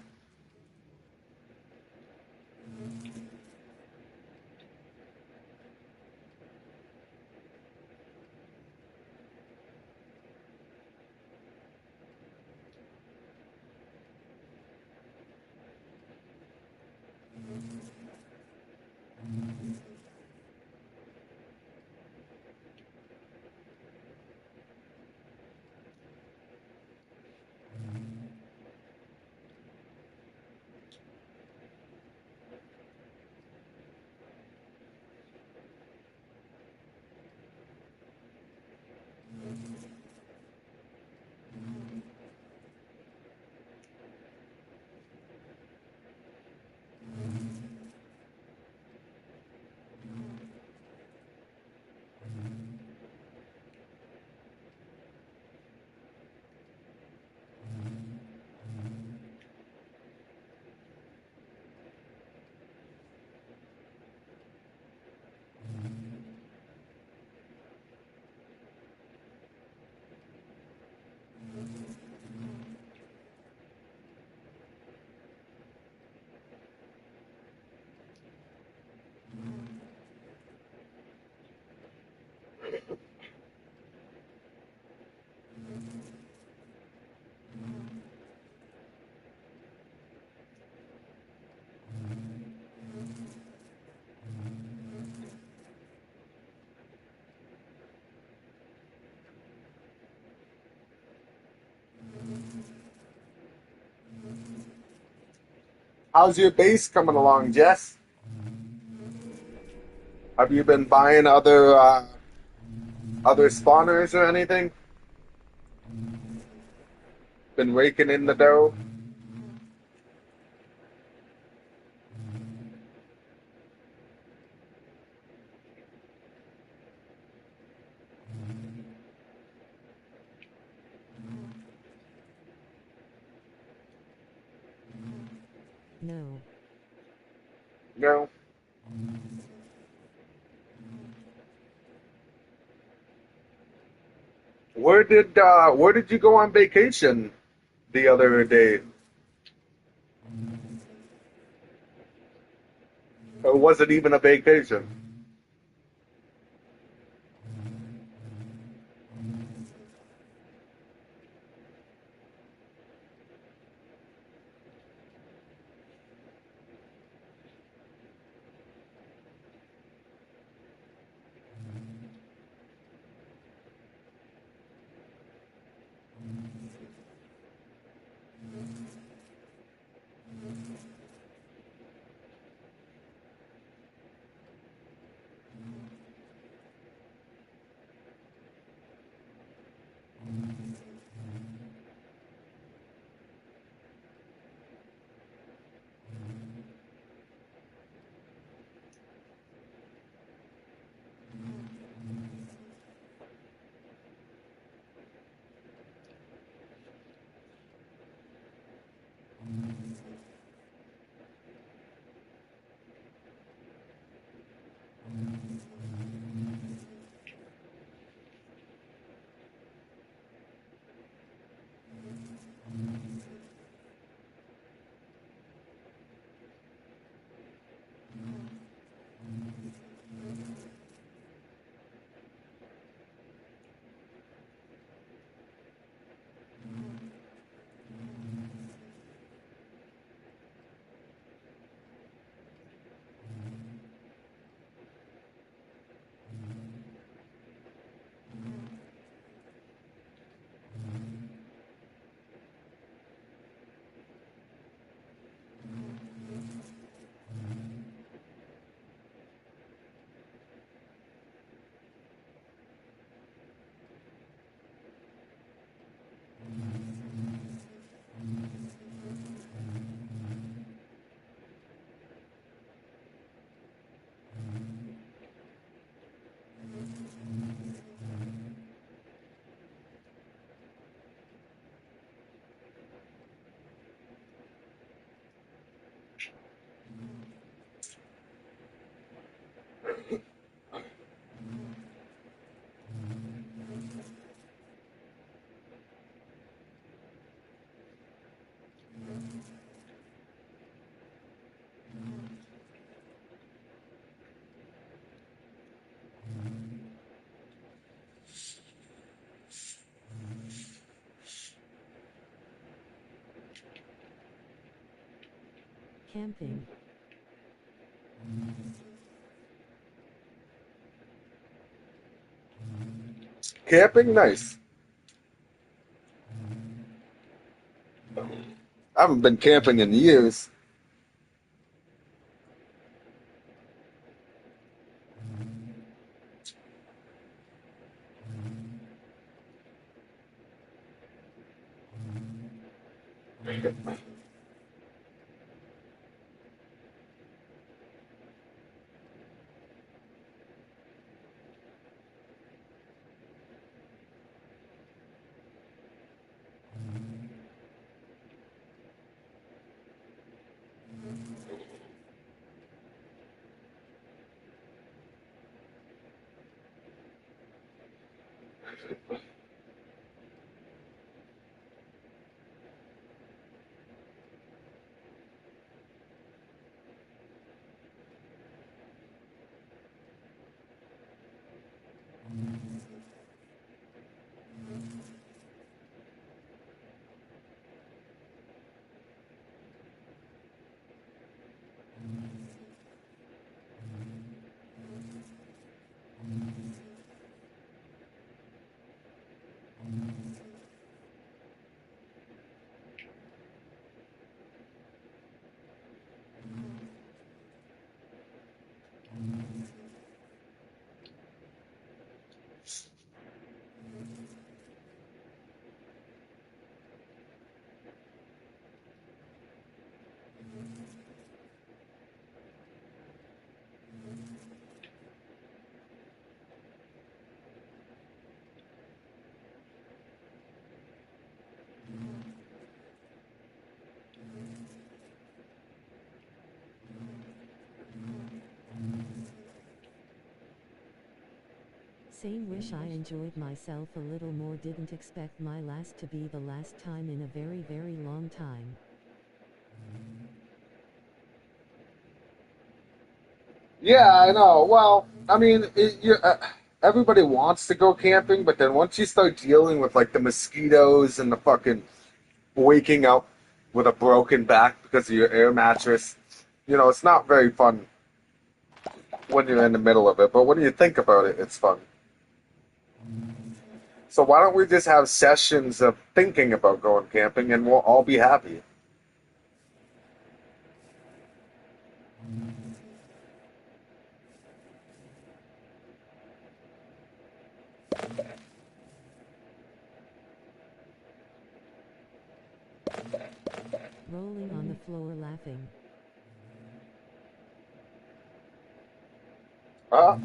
How's your base coming along, Jess? Have you been buying other spawners or anything? Been raking in the dough? No. No. Where did you go on vacation the other day? Or was it even a vacation? Camping. Camping, nice. I haven't been camping in years. Same, wish I enjoyed myself a little more, didn't expect my last to be the last time in a very, very long time. Yeah, I know. Well, I mean, everybody wants to go camping, but then once you start dealing with like the mosquitoes and the fucking waking up with a broken back because of your air mattress, it's not very fun when you're in the middle of it. But when you think about it, it's fun. So why don't we just have sessions of thinking about going camping and we'll all be happy? Rolling on the floor laughing. Uh,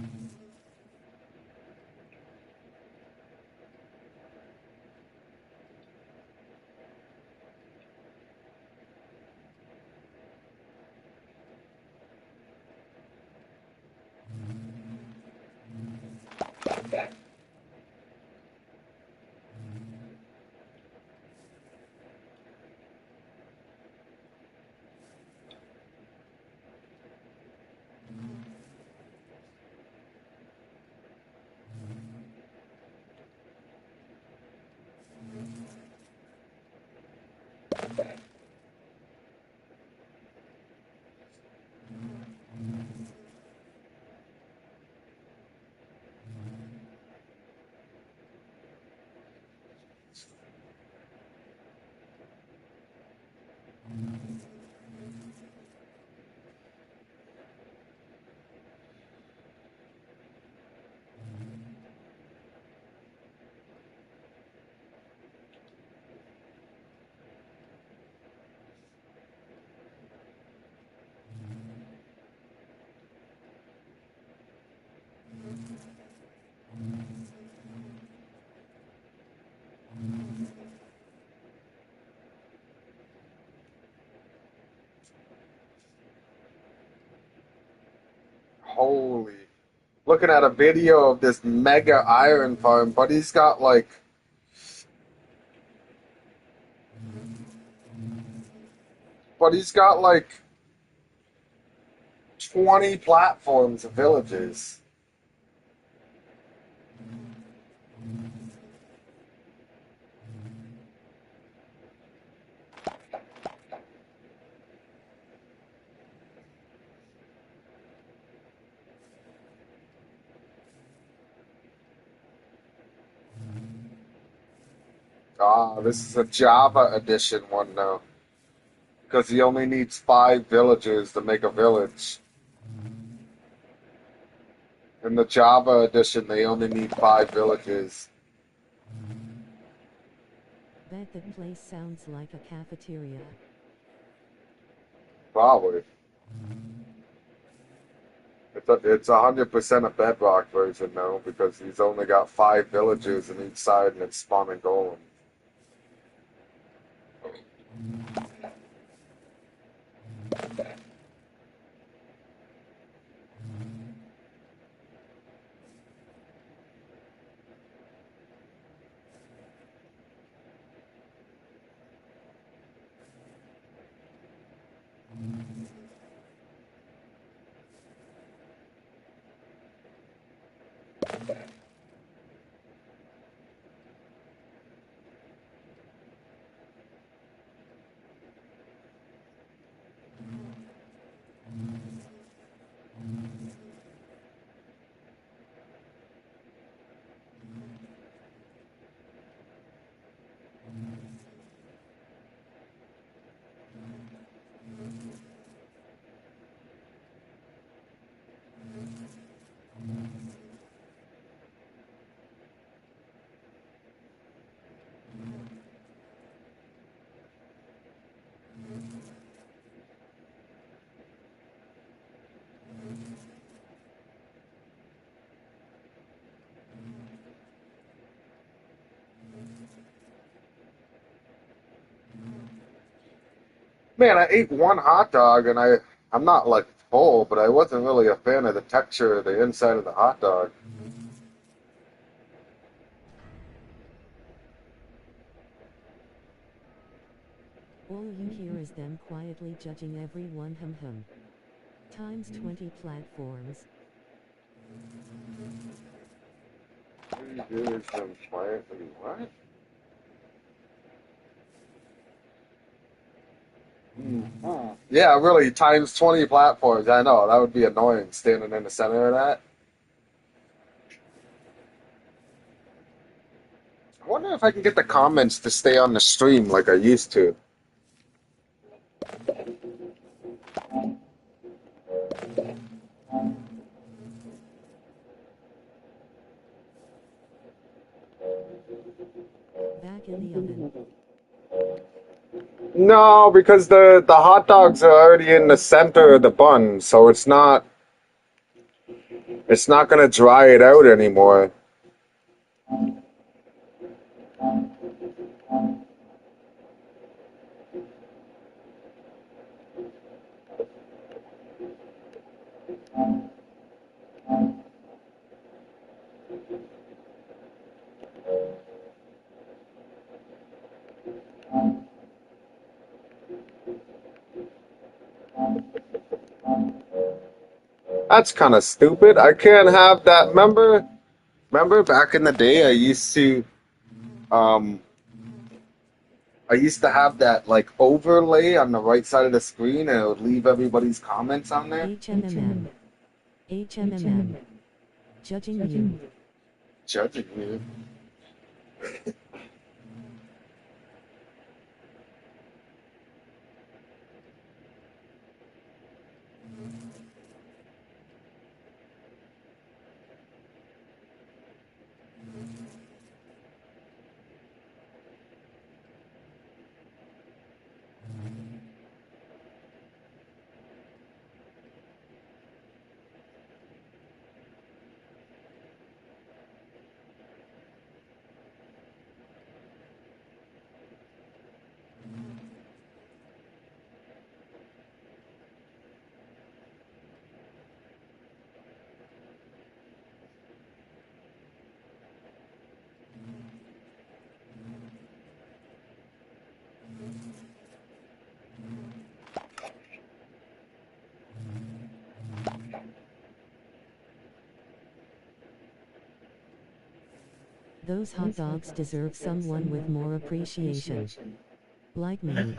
Holy. Looking at a video of this mega iron farm, but he's got like 20 platforms of villages. Ah, this is a Java edition one now. Because he only needs 5 villagers to make a village. In the Java edition, they only need 5 villages. Bet that place sounds like a cafeteria. Probably. It's 100% a Bedrock version now because he's only got 5 villagers in each side and it's spawning golem. Man, I ate one hot dog and I'm not like full, but I wasn't really a fan of the texture of the inside of the hot dog. All you hear is them quietly judging everyone times 20 platforms. Here's them quietly, what? Yeah, really, times 20 platforms. I know, that would be annoying standing in the center of that. I wonder if I can get the comments to stay on the stream like I used to. Back in the oven. No, because the hot dogs are already in the center of the bun, so it's not gonna dry it out anymore. That's kind of stupid. I can't have that. Remember back in the day, um, I used to have that like overlay on the right side of the screen, and it would leave everybody's comments on there. HMMM. HMMM. Judging you. Judging you. Those hot dogs deserve someone with more appreciation. Like me. Give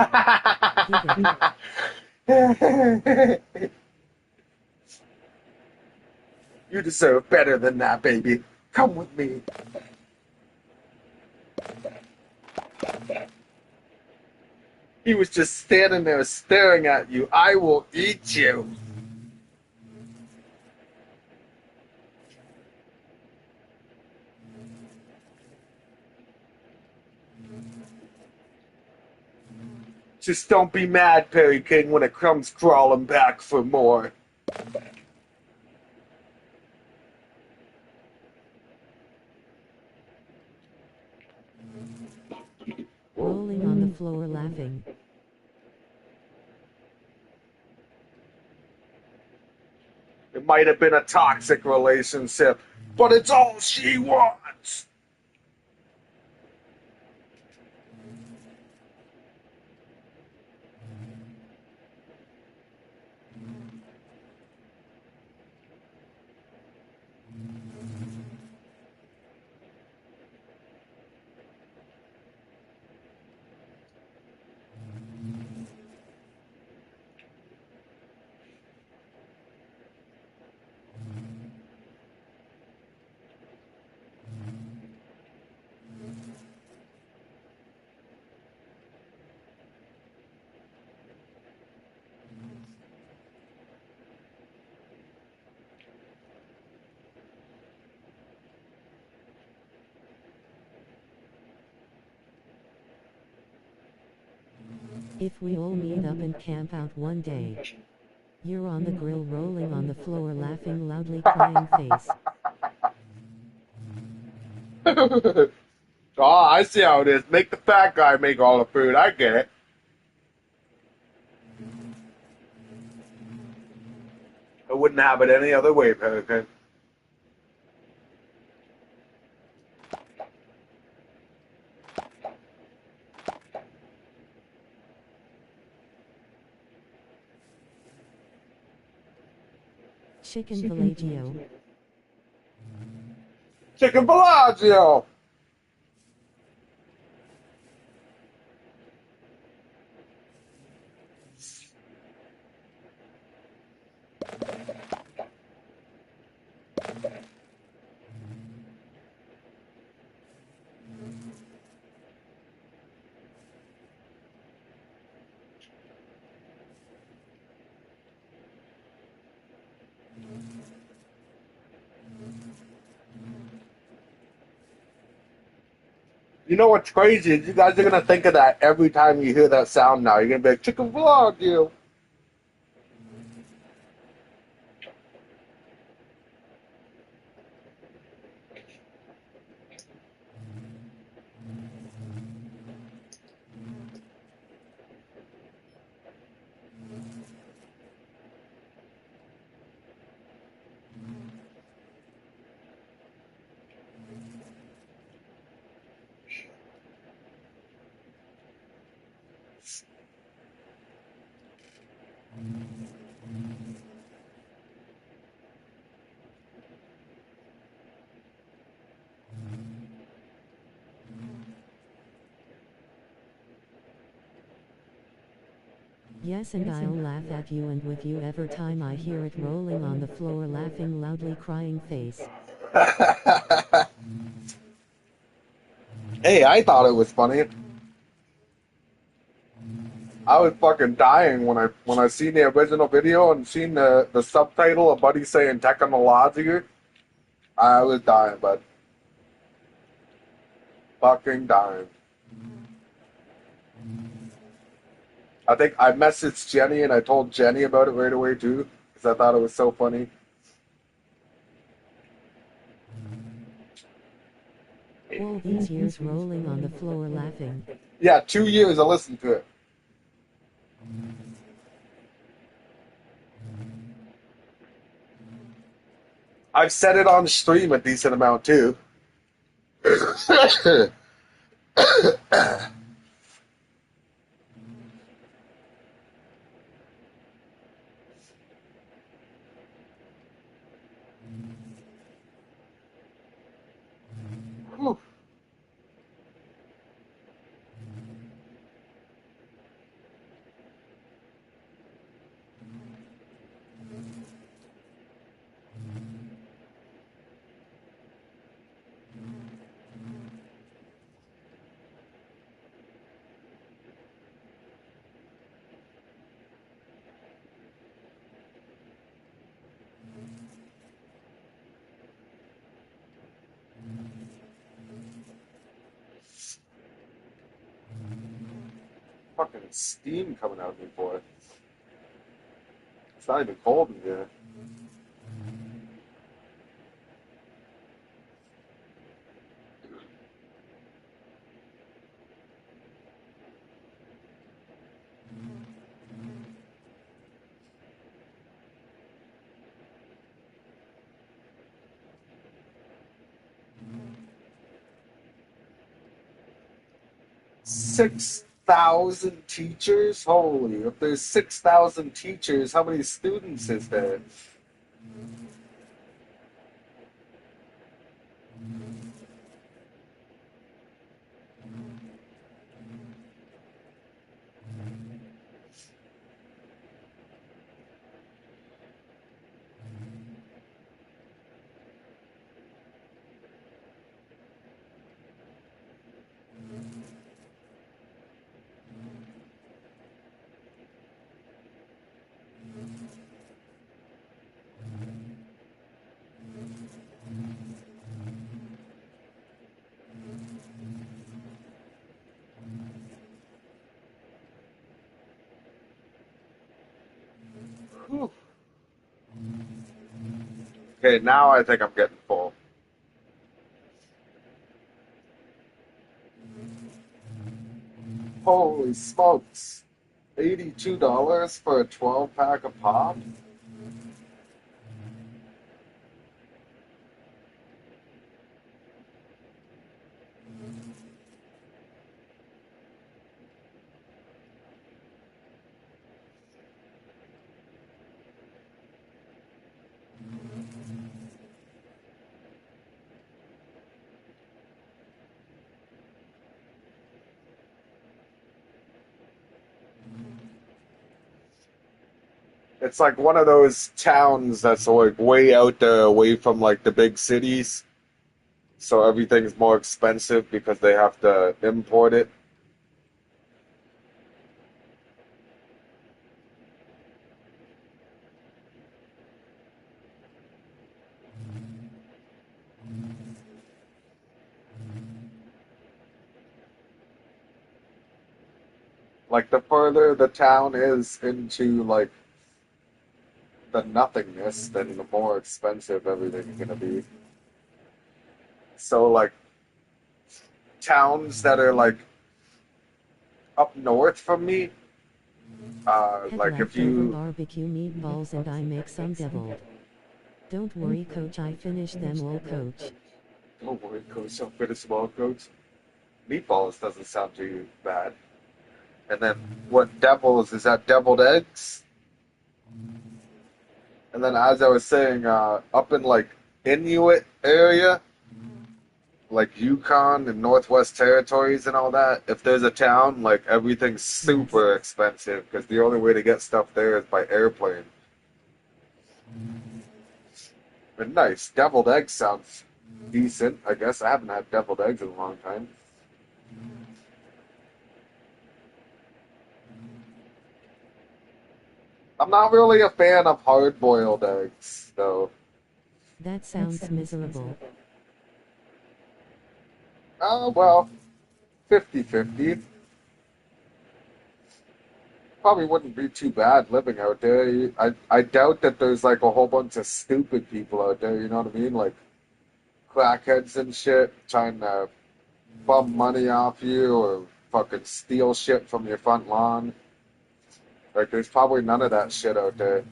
it. You deserve better than that, baby. Come with me. He was just standing there staring at you. I will eat you. Just don't be mad, Perry King, when it comes crawling back for more. Rolling on the floor laughing. It might have been a toxic relationship, but it's all she wants. If we all meet up and camp out one day. You're on the grill rolling on the floor laughing loudly crying face. Oh, I see how it is. Make the fat guy make all the food. I get it. I wouldn't have it any other way, Pelican. Chicken Villaggio. Chicken Villaggio! You know what's crazy is you guys are going to think of that every time you hear that sound now. You're going to be like, Chicken Villaggio. Yes, and I'll laugh at you and with you every time I hear it rolling on the floor laughing loudly crying face. Hey, I thought it was funny. I was fucking dying when I seen the original video and seen the subtitle of Buddy saying technology. I was dying, but fucking dying. I think I messaged Jenny and I told Jenny about it right away too because I thought it was so funny. All these years rolling on the floor laughing. Yeah, 2 years I listened to it. I've said it on stream a decent amount too. Whew. Fucking steam coming out of me, boy. It's not even cold in here. Six 6,000 teachers? Holy, if there's 6,000 teachers, how many students is there? Whew. Okay, now I think I'm getting full. Holy smokes. $82 for a 12-pack of pop? It's like one of those towns that's like way out there away from like the big cities. So everything's more expensive because they have to import it. Like the further the town is into like the nothingness, then the more expensive everything's gonna be. So like towns that are like up north from me, Had like if leftover you barbecue meatballs and I make some deviled. Don't worry, coach, I finished them all, coach. don't worry, coach, I'll fit a small coach. Meatballs doesn't sound too bad. And then what devils is that deviled eggs? And then as I was saying, up in like Inuit area, like Yukon and Northwest Territories and all that, if there's a town, like everything's super expensive because the only way to get stuff there is by airplane. But nice. Deviled eggs sounds decent, I guess. I haven't had deviled eggs in a long time. I'm not really a fan of hard-boiled eggs, though. That sounds miserable. Oh, well, 50-50. Probably wouldn't be too bad living out there. I doubt that there's like a whole bunch of stupid people out there, you know what I mean? Like crackheads and shit trying to bum money off you or fucking steal shit from your front lawn. Like there's probably none of that shit out there.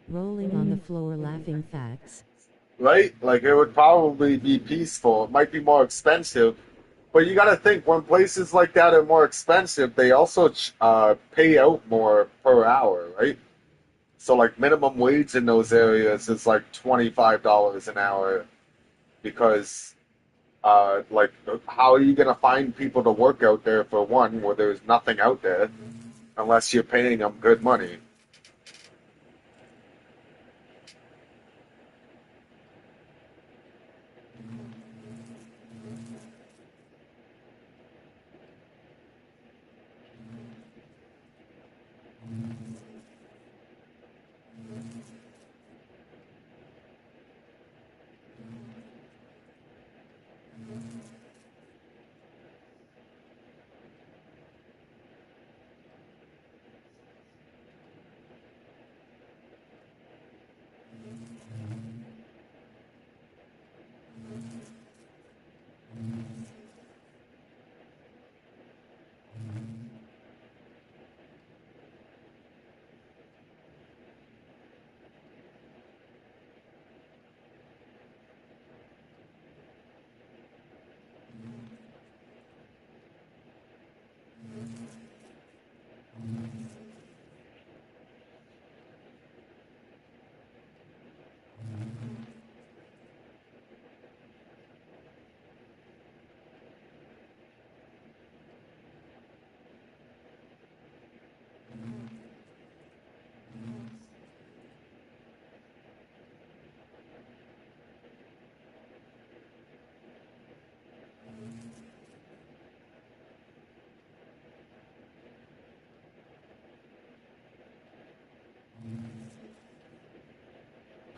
Rolling on the floor laughing facts. Right? Like it would probably be peaceful. It might be more expensive. But you got to think when places like that are more expensive, they also pay out more per hour, right? So like minimum wage in those areas is like $25 an hour because like how are you gonna find people to work out there for one where there's nothing out there unless you're paying them good money?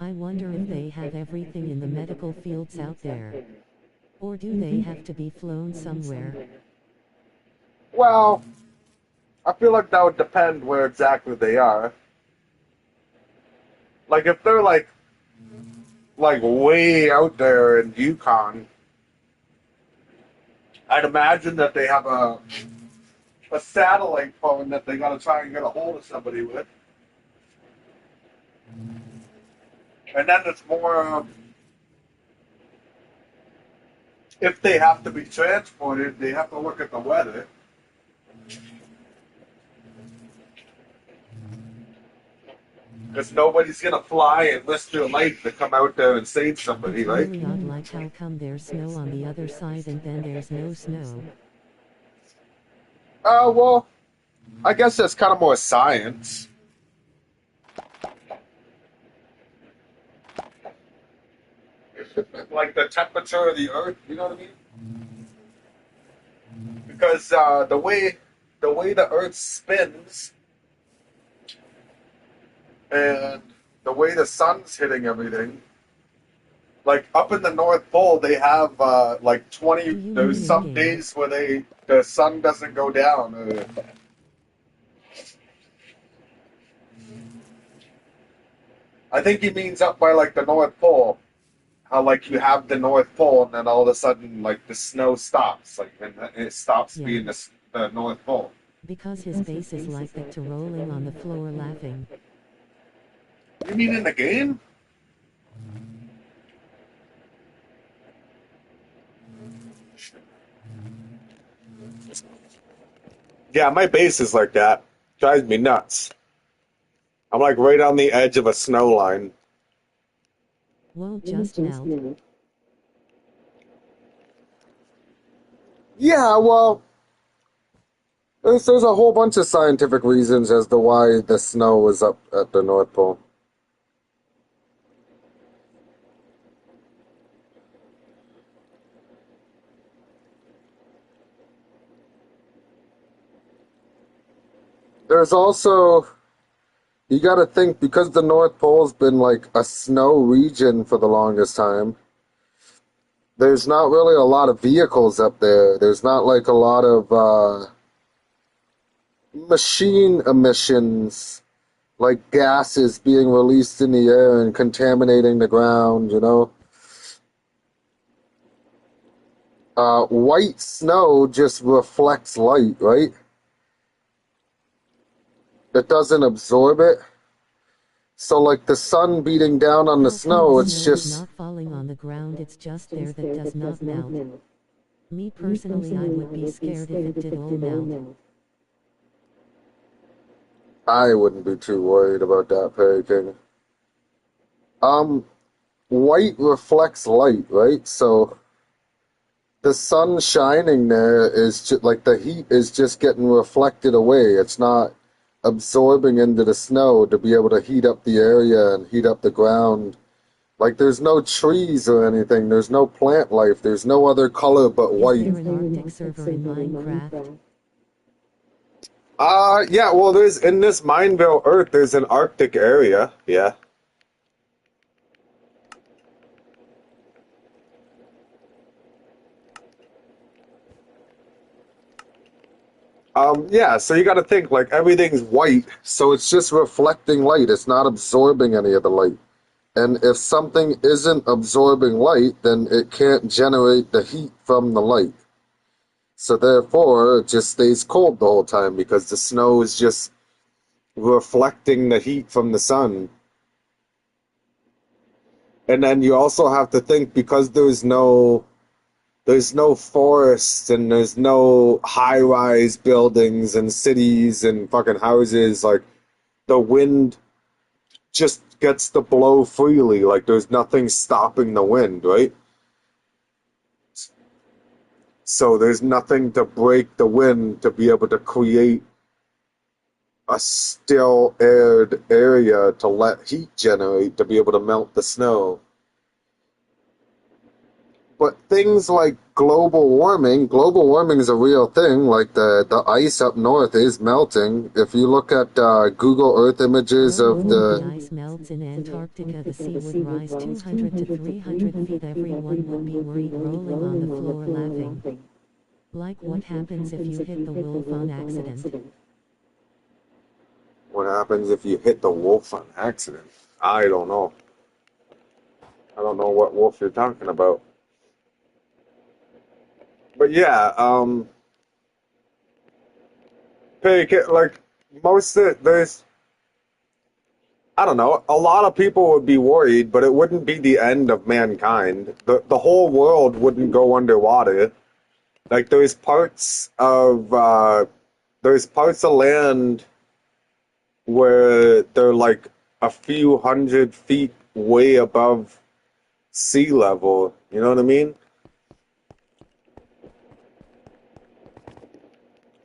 I wonder if they have everything in the medical fields out there. Or do they have to be flown somewhere? Well, I feel like that would depend where exactly they are. Like if they're like way out there in Yukon, I'd imagine that they have a satellite phone that they gotta try and get a hold of somebody with. And then it's more if they have to be transported, they have to look at the weather. Because nobody's gonna fly and risk their life to come out there and save somebody, It's right? really odd, like how come there's snow on the other side and then there's no snow? Well, I guess that's kind of more science. Like the temperature of the Earth, you know what I mean? Because the way the Earth spins and the way the sun's hitting everything, like up in the North Pole, they have like 20. Do you There's mean some in-game? days where the sun doesn't go down. I think he means up by like the North Pole. How like you have the North Pole and then all of a sudden like the snow stops, like and it stops Yeah. being the North Pole. Because his face is like that to rolling on the floor laughing. You mean in the game? Yeah, my base is like that. Drives me nuts. I'm like right on the edge of a snow line. Won't just melt. Yeah, well, there's a whole bunch of scientific reasons as to why the snow is up at the North Pole. There's also, you got to think, because the North Pole's been like a snow region for the longest time, there's not really a lot of vehicles up there. There's not like a lot of machine emissions, like gases being released in the air and contaminating the ground, you know? White snow just reflects light, right? It doesn't absorb it. So, like the sun beating down on the How come snow, the it's snow is just. not falling on the ground, it's just there that does not melt? Me personally, I would be scared if it did all melt. I wouldn't be too worried about that, Perry King. Um, White reflects light, right? So the sun shining there is just like the heat is just getting reflected away. It's not absorbing into the snow to be able to heat up the area and heat up the ground. Like there's no trees or anything. There's no plant life. There's no other color but Is white. there an Arctic server in Minecraft? Yeah, well, there's in this Mineville Earth, there's an Arctic area. Yeah. Yeah, so you got to think like everything's white, so it's just reflecting light. It's not absorbing any of the light. And if something isn't absorbing light, then it can't generate the heat from the light. So therefore, it just stays cold the whole time because the snow is just reflecting the heat from the sun. And then you also have to think because there's no forests and there's no high-rise buildings and cities and fucking houses, like the wind just gets to blow freely, like there's nothing stopping the wind, right? So there's nothing to break the wind to be able to create a still aired area to let heat generate to be able to melt the snow. But things like global warming is a real thing. Like the ice up north is melting. If you look at Google Earth images Well, of if the the ice melts in Antarctica, the sea would rise 200 to 300 feet. Everyone would be worried, rolling on the floor laughing. Like what happens if you hit the wolf on accident? what happens if you hit the wolf on accident? I don't know. I don't know what wolf you're talking about. But yeah, like most of there's I don't know, a lot of people would be worried, but it wouldn't be the end of mankind. The whole world wouldn't go underwater. Like there's parts of land where they're like a few hundred feet way above sea level. You know what I mean?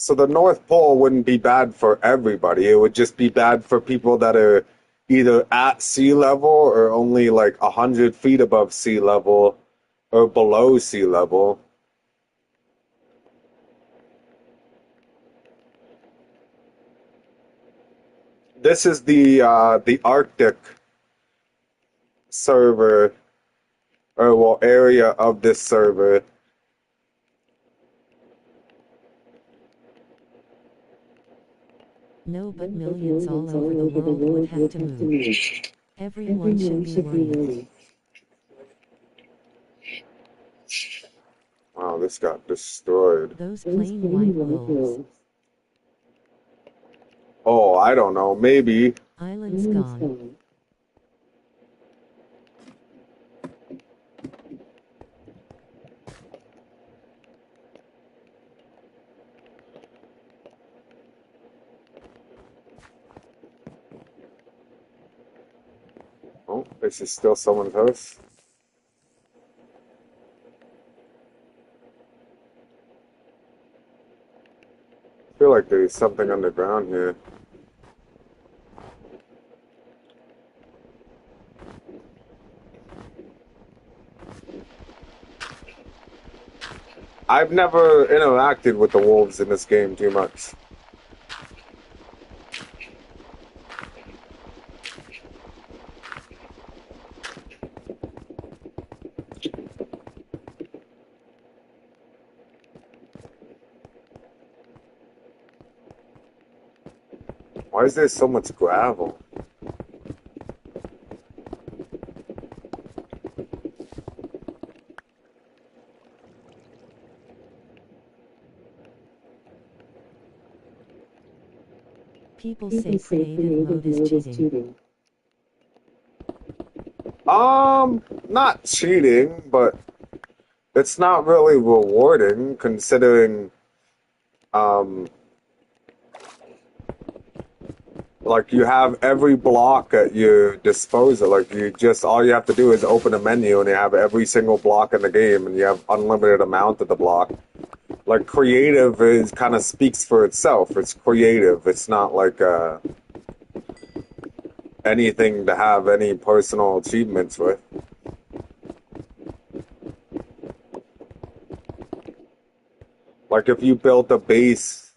So the North Pole wouldn't be bad for everybody. It would just be bad for people that are either at sea level or only like 100 feet above sea level or below sea level. This is the Arctic server, or well, area of this server. No, but millions all over the world would have to move. Everyone should be worried. Wow, this got destroyed. Those plain white wolves. Oh, I don't know. Maybe. Island's gone. Oh, this is still someone's house. I feel like there's something underground here. I've never interacted with the wolves in this game too much. Why is there so much gravel? People say creative mode is cheating. Not cheating, but it's not really rewarding considering, um, like you have every block at your disposal. Like all you have to do is open a menu and you have every single block in the game and you have unlimited amount of the block. Like creative is kind of speaks for itself. It's creative. It's not like anything to have any personal achievements with. Like if you built a base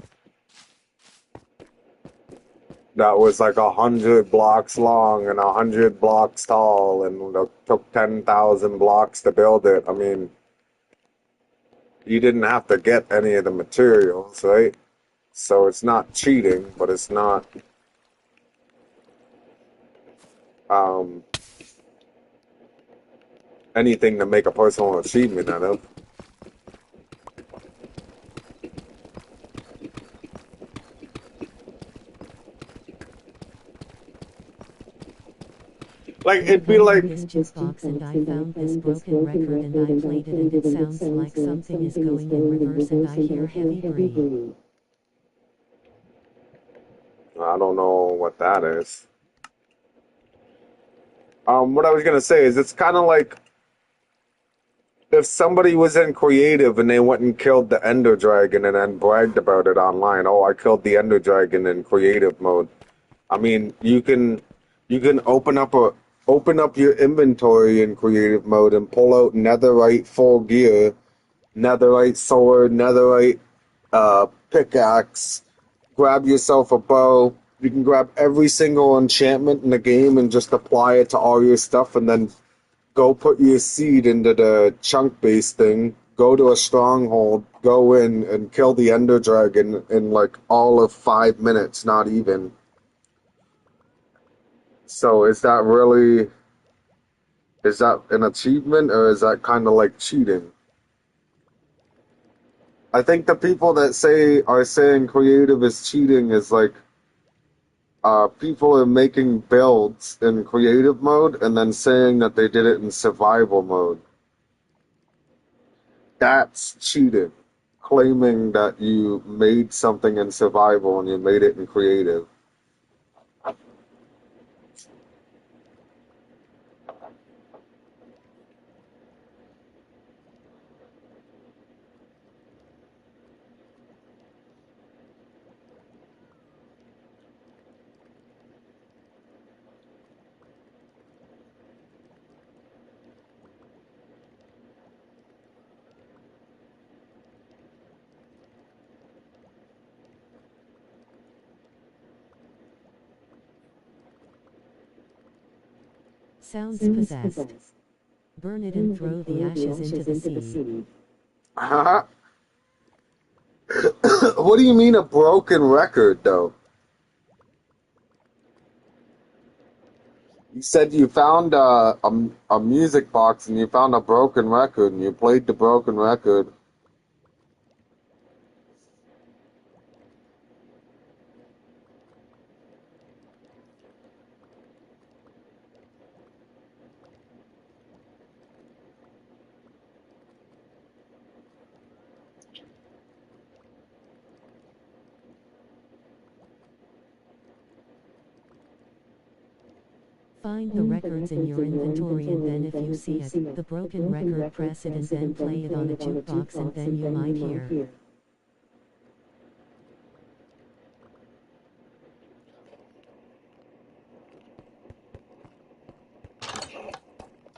that was like 100 blocks long and 100 blocks tall and it took 10,000 blocks to build it, I mean, you didn't have to get any of the materials, right? So it's not cheating, but it's not anything to make a personal achievement out of. Like it'd be like this jukebox and I found this broken record and I played it and it sounds like something is going in reverse and I hear heavy breathing. I don't know what that is. What I was gonna say is it's kind of like if somebody was in creative and they went and killed the Ender Dragon and then bragged about it online. Oh, I killed the Ender Dragon in creative mode. I mean, you can open up your inventory in creative mode and pull out netherite full gear, netherite sword, netherite pickaxe, grab yourself a bow. You can grab every single enchantment in the game and just apply it to all your stuff, and then go put your seed into the chunk base thing, go to a stronghold, go in and kill the ender dragon in like all of 5 minutes, not even. So is that an achievement, or is that kind of like cheating? I think the people that are saying creative is cheating is like people are making builds in creative mode and then saying that they did it in survival mode. That's cheating. Claiming that you made something in survival and you made it in creative. Sounds possessed. Burn it and throw the ashes into the sea. What do you mean a broken record, though? You said you found a music box and you found a broken record and you played the broken record. Find the records in your inventory, and then if you see it, the broken record, press it and then play it on a jukebox, and then you might hear.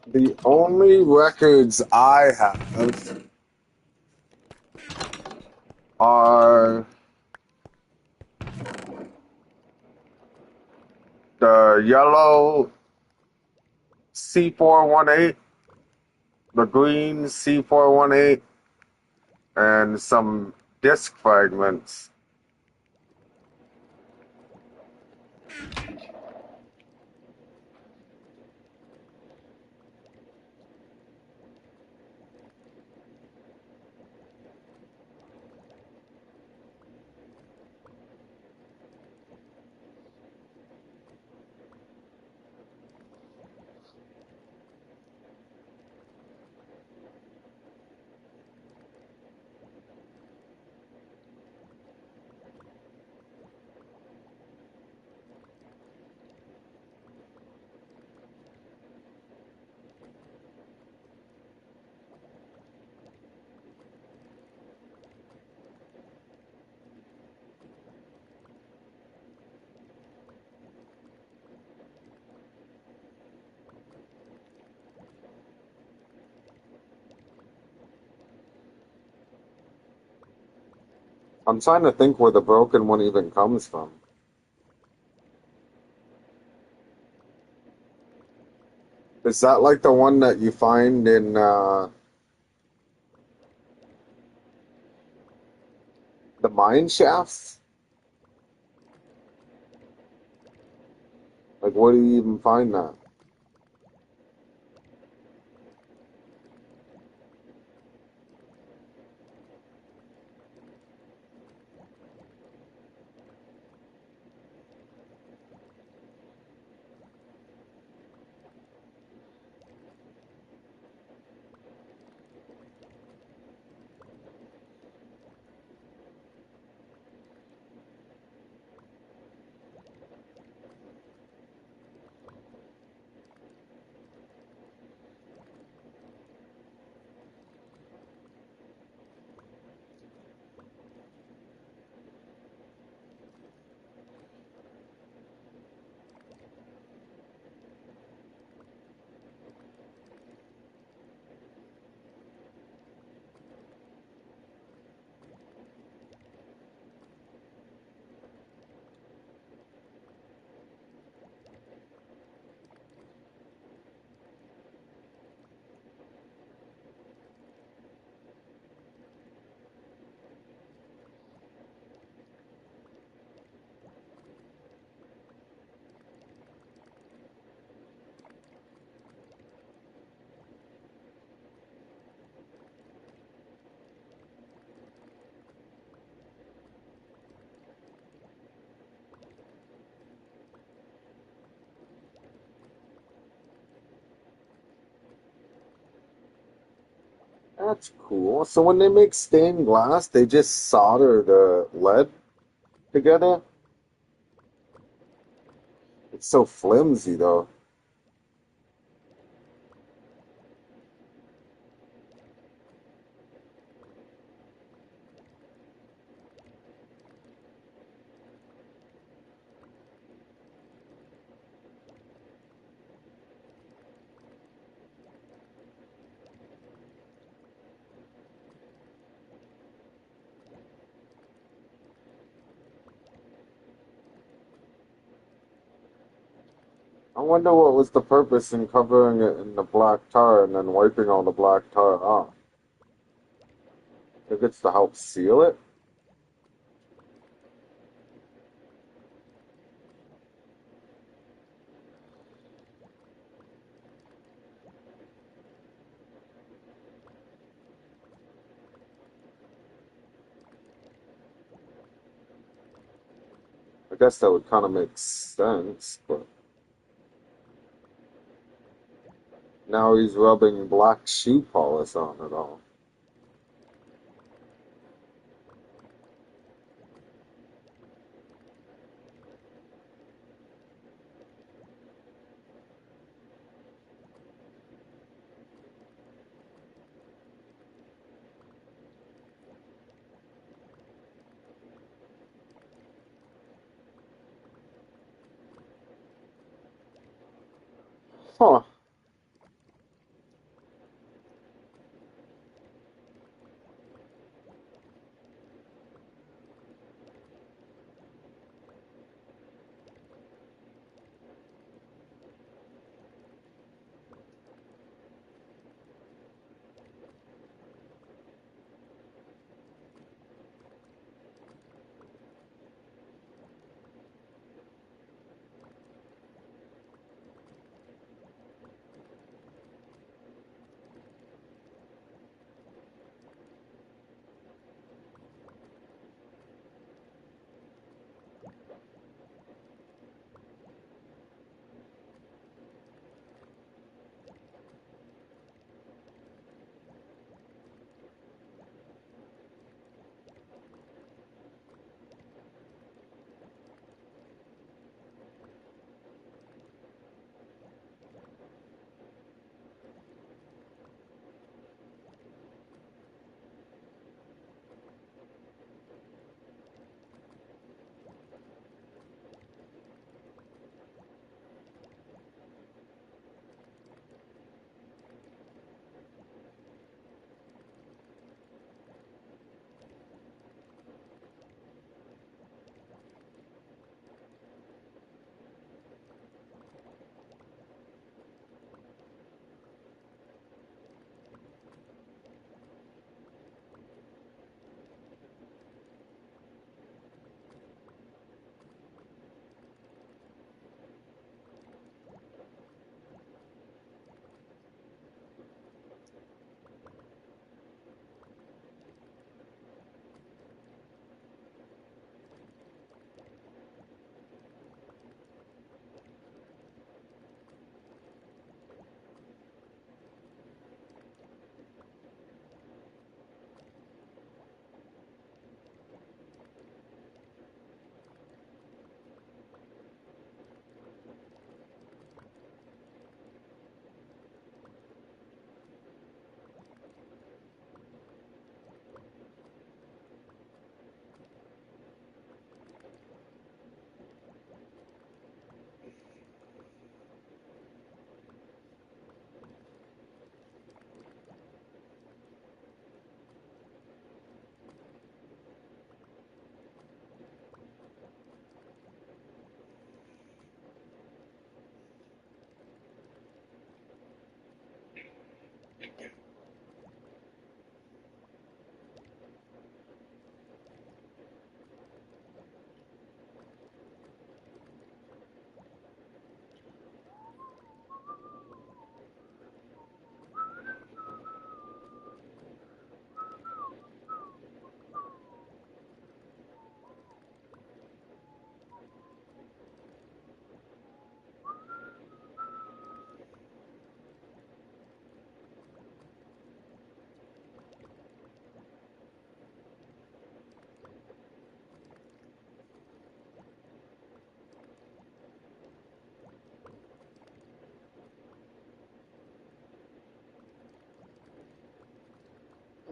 The only records I have are the yellow C418, the green C418, and some disc fragments. I'm trying to think where the broken one even comes from. Is that like the one that you find in the mine shafts? Like, where do you even find that? That's cool. So when they make stained glass, they just solder the lead together? It's so flimsy though. I wonder what was the purpose in covering it in the black tar and then wiping all the black tar off. I think it's to help seal it. I guess that would kind of make sense, but now he's rubbing black shoe polish on it all. Huh.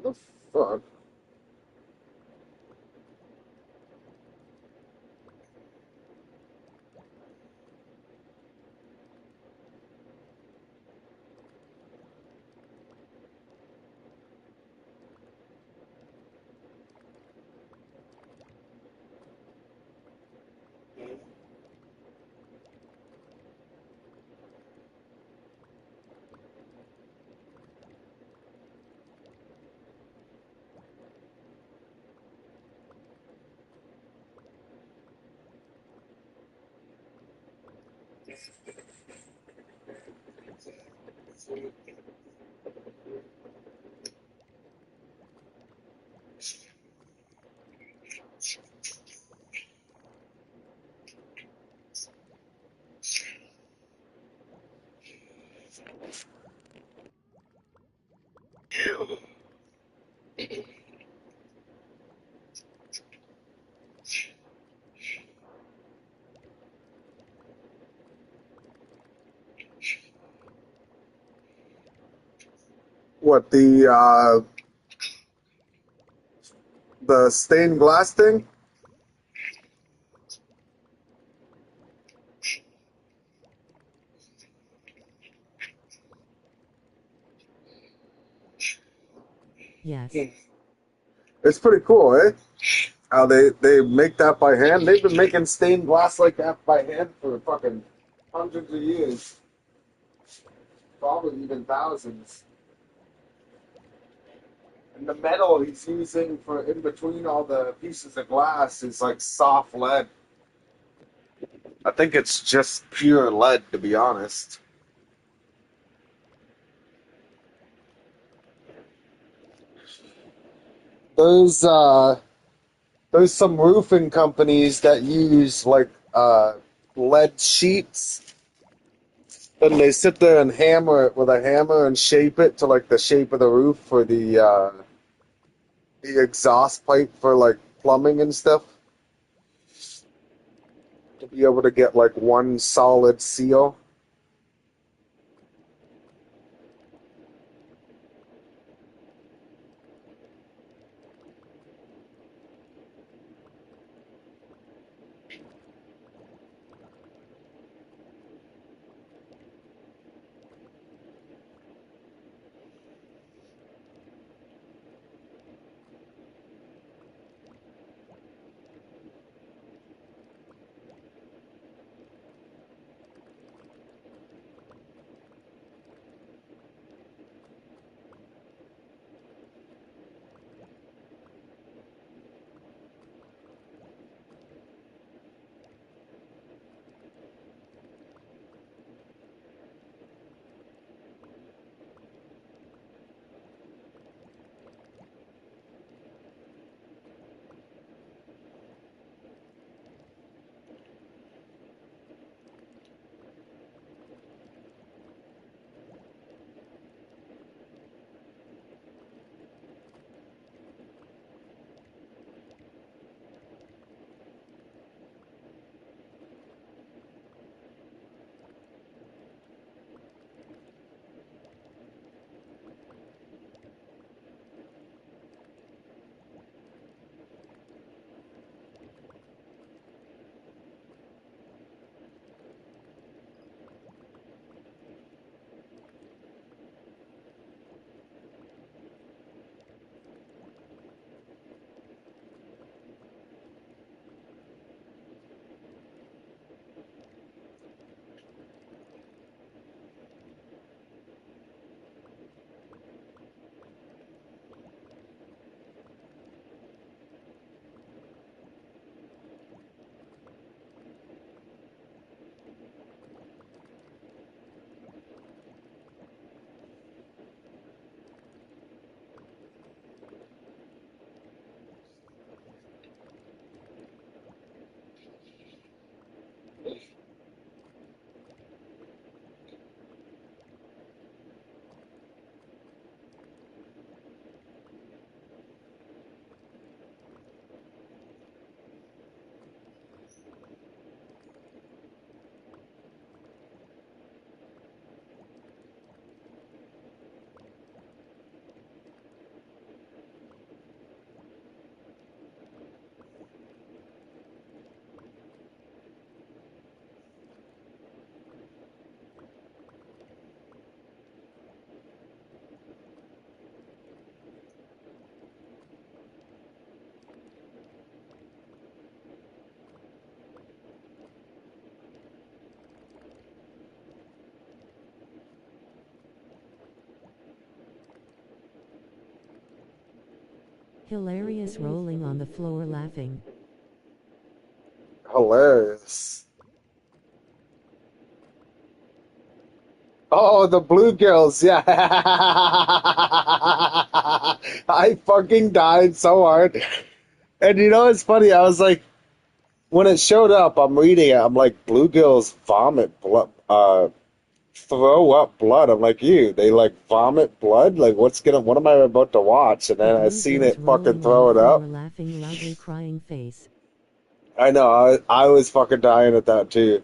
What the fuck? What, the stained glass thing? Yes. It's pretty cool, eh? How they make that by hand. They've been making stained glass like that by hand for fucking hundreds of years. Probably even thousands. And the metal he's using for in between all the pieces of glass is like soft lead. I think it's just pure lead, to be honest. There's there's some roofing companies that use like lead sheets. Then they sit there and hammer it with a hammer and shape it to like the shape of the roof for the exhaust pipe for like plumbing and stuff to be able to get like one solid seal. Hilarious rolling on the floor laughing. Hilarious. Oh, the blue girls, yeah. I fucking died so hard. And you know, it's funny. I was like, when it showed up, I'm reading it. I'm like, bluegills vomit blood, throw up blood. I'm like, they like vomit blood? Like, what am I about to watch? And The then I blue seen girls it fucking rolling on throw the it up. floor laughing loudly crying face. I know, I was fucking dying at that too.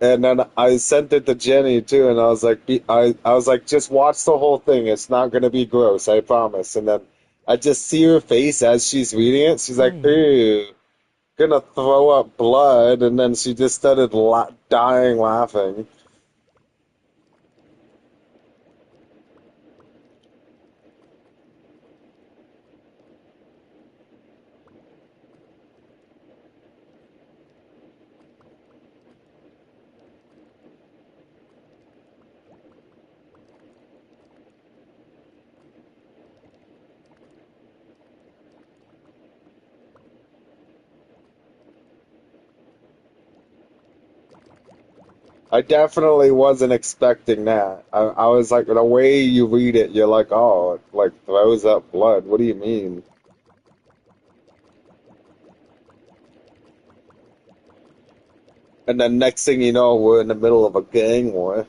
And then I sent it to Jenny too, and I was like, I was like, just watch the whole thing. It's not gonna be gross, I promise. And then I just see her face as she's reading it. She's like, Crying. ew, gonna throw up blood, and then she just started dying laughing. I definitely wasn't expecting that. I was like, the way you read it, you're like, oh, it like throws up blood. What do you mean? And then next thing you know, we're in the middle of a gang war.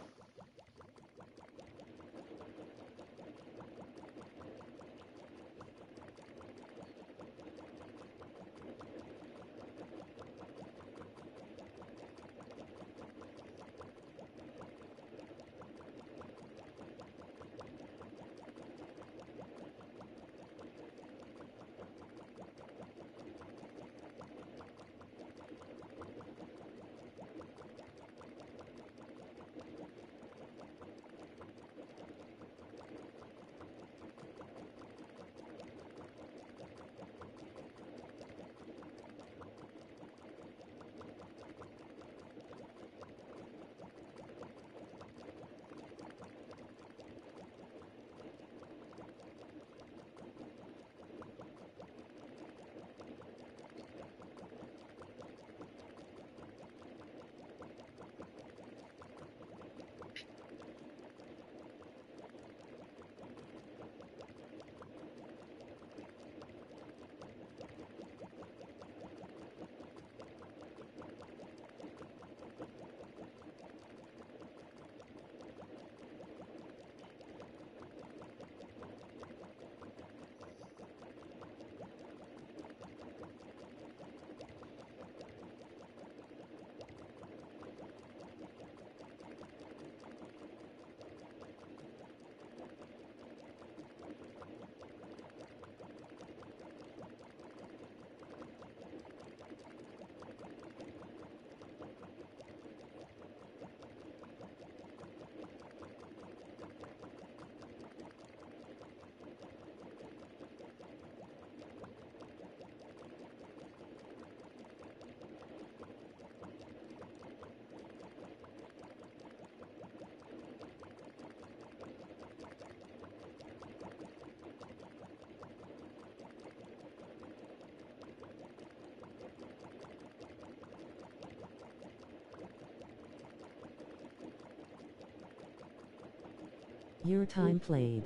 Your time played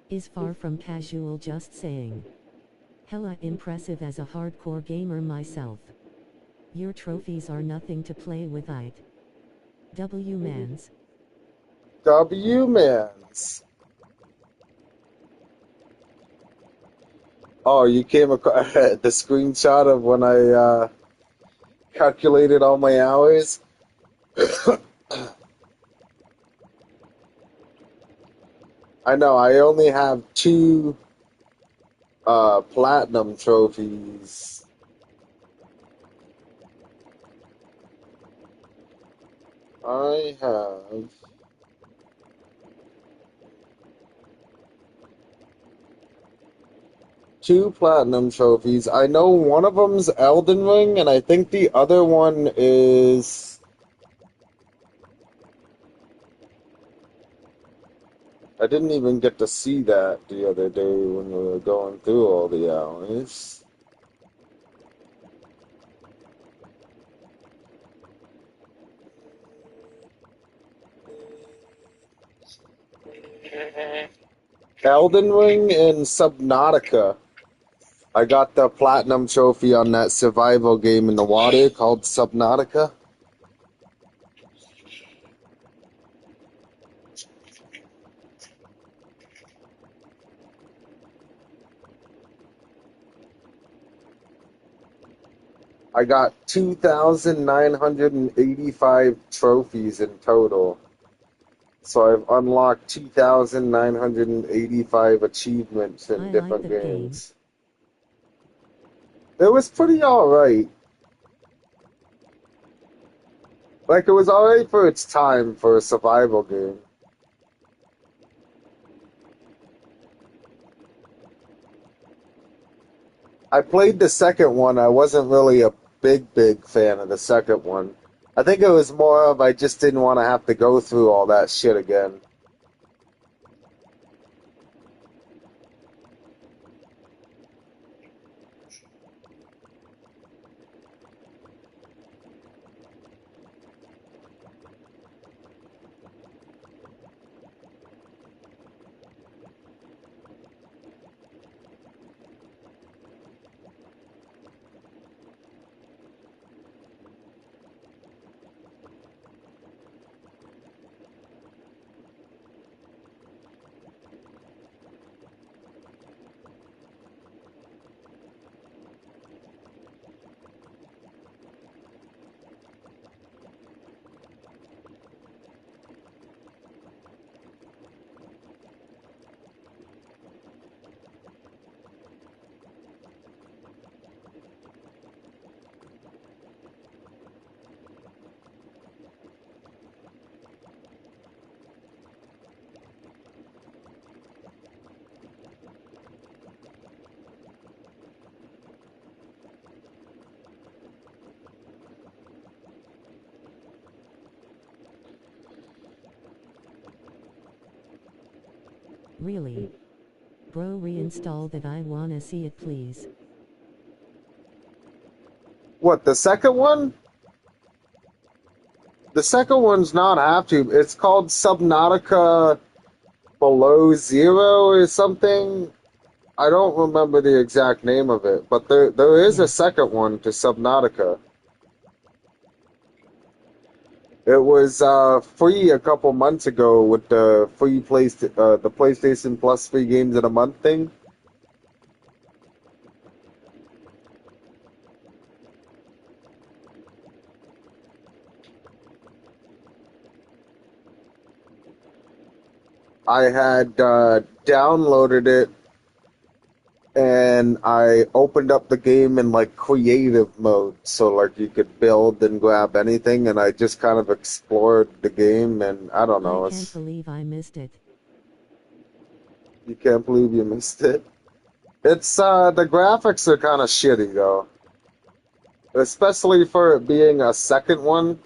is far from casual, just saying. Hella impressive as a hardcore gamer myself. Your trophies are nothing to play with, it. W-mans. W-mans. Oh, you came across the screenshot of when I calculated all my hours? I know, I only have two platinum trophies. I have two platinum trophies. I know one of them's Elden Ring, and I think the other one is I didn't even get to see that the other day when we were going through all the hours. Elden Ring and Subnautica. I got the platinum trophy on that survival game in the water called Subnautica. I got 2,985 trophies in total. So I've unlocked 2,985 achievements in I like different the game. games. It was pretty alright. Like, it was alright for its time for a survival game. I played the second one. I wasn't really a big fan of the second one. I think it was more of I just didn't want to have to go through all that shit again. Really? Bro, reinstall that. I wanna see it, please. What, the second one? The second one's not have to. It's called Subnautica Below Zero or something. I don't remember the exact name of it, but there is a Yes. second one to Subnautica. It was free a couple months ago with the the PlayStation Plus free games in a month thing. I had downloaded it and I opened up the game in like creative mode, so like you could build and grab anything, and I just kind of explored the game, and I don't know, I can't believe I missed it. you can't believe you missed it. It's the graphics are kind of shitty though, especially for it being a second one.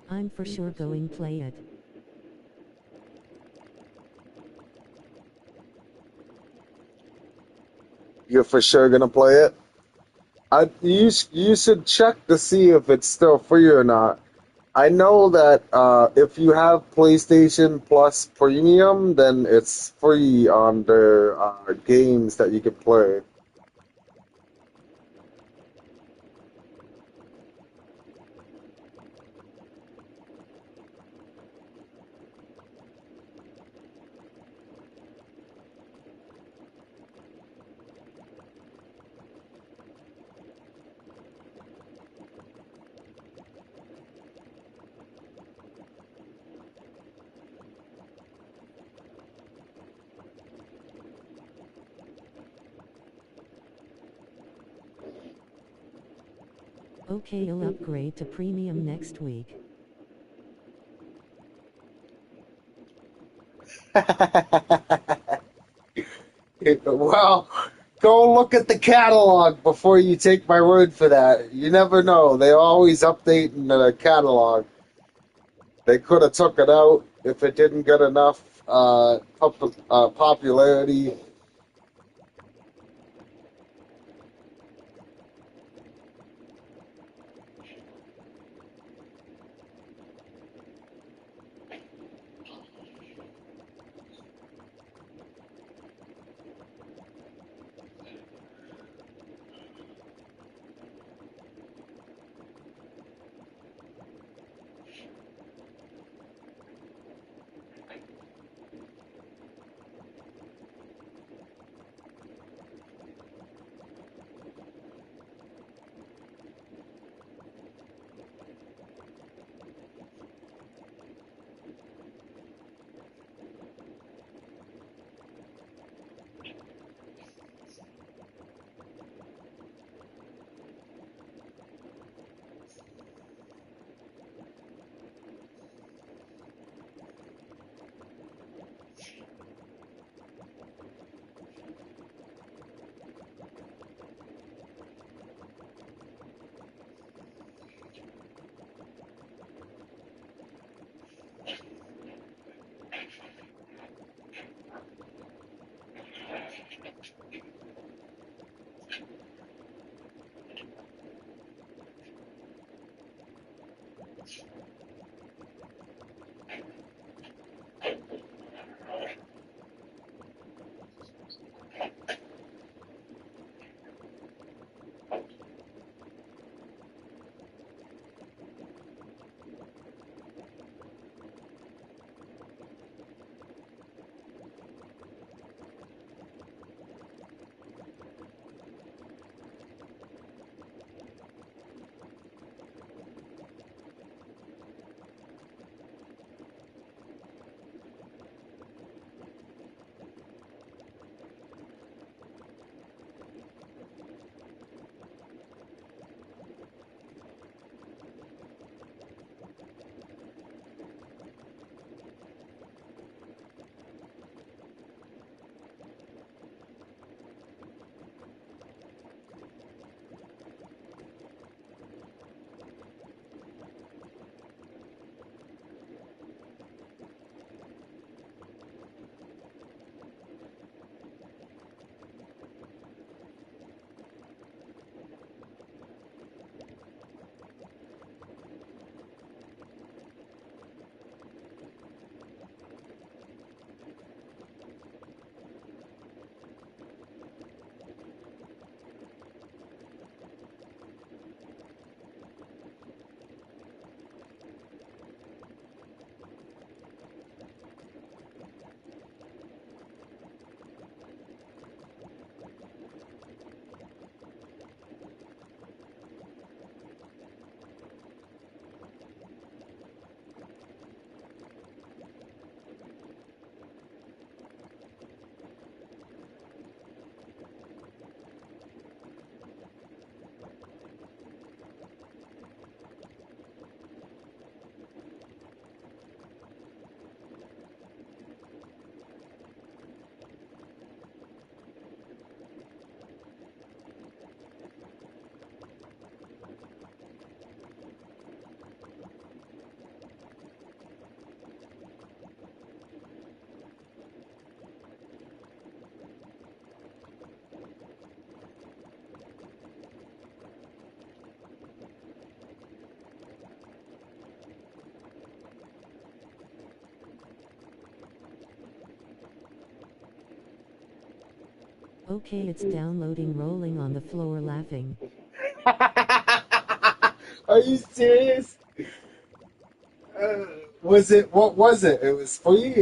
I'm for sure going play it. You're for sure gonna play it. You should check to see if it's still free or not. I know that if you have PlayStation Plus Premium, then it's free on their games that you can play. Okay, I'll upgrade to premium next week. Well, go look at the catalog before you take my word for that. You never know. They're always updating the catalog. They could have took it out if it didn't get enough popularity. Okay, it's downloading, rolling on the floor, laughing. Are you serious? Was it? What was it? It was free.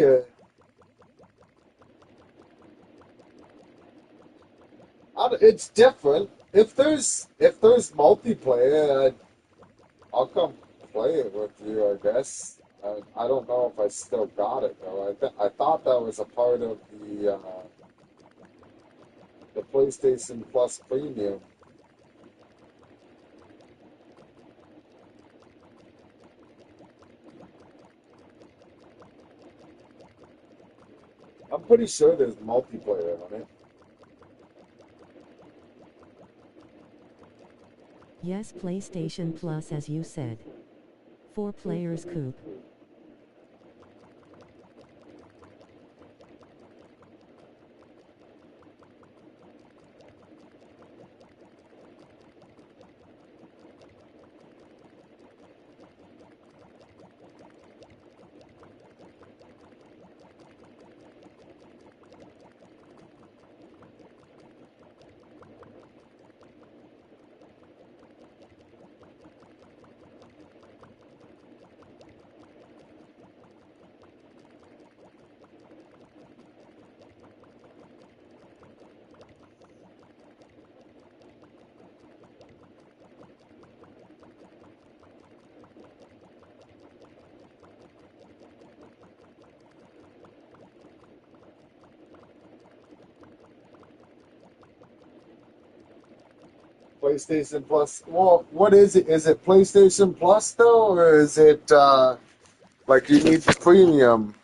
It's different. If there's multiplayer, I'll come play it with you. I guess. I don't know if I still got it though. I thought that was a part of the PlayStation Plus Premium. I'm pretty sure there's multiplayer on it. Yes, PlayStation Plus, as you said. 4 players coupe. PlayStation Plus. Well, what is it? Is it PlayStation Plus though, or is it like you need the premium?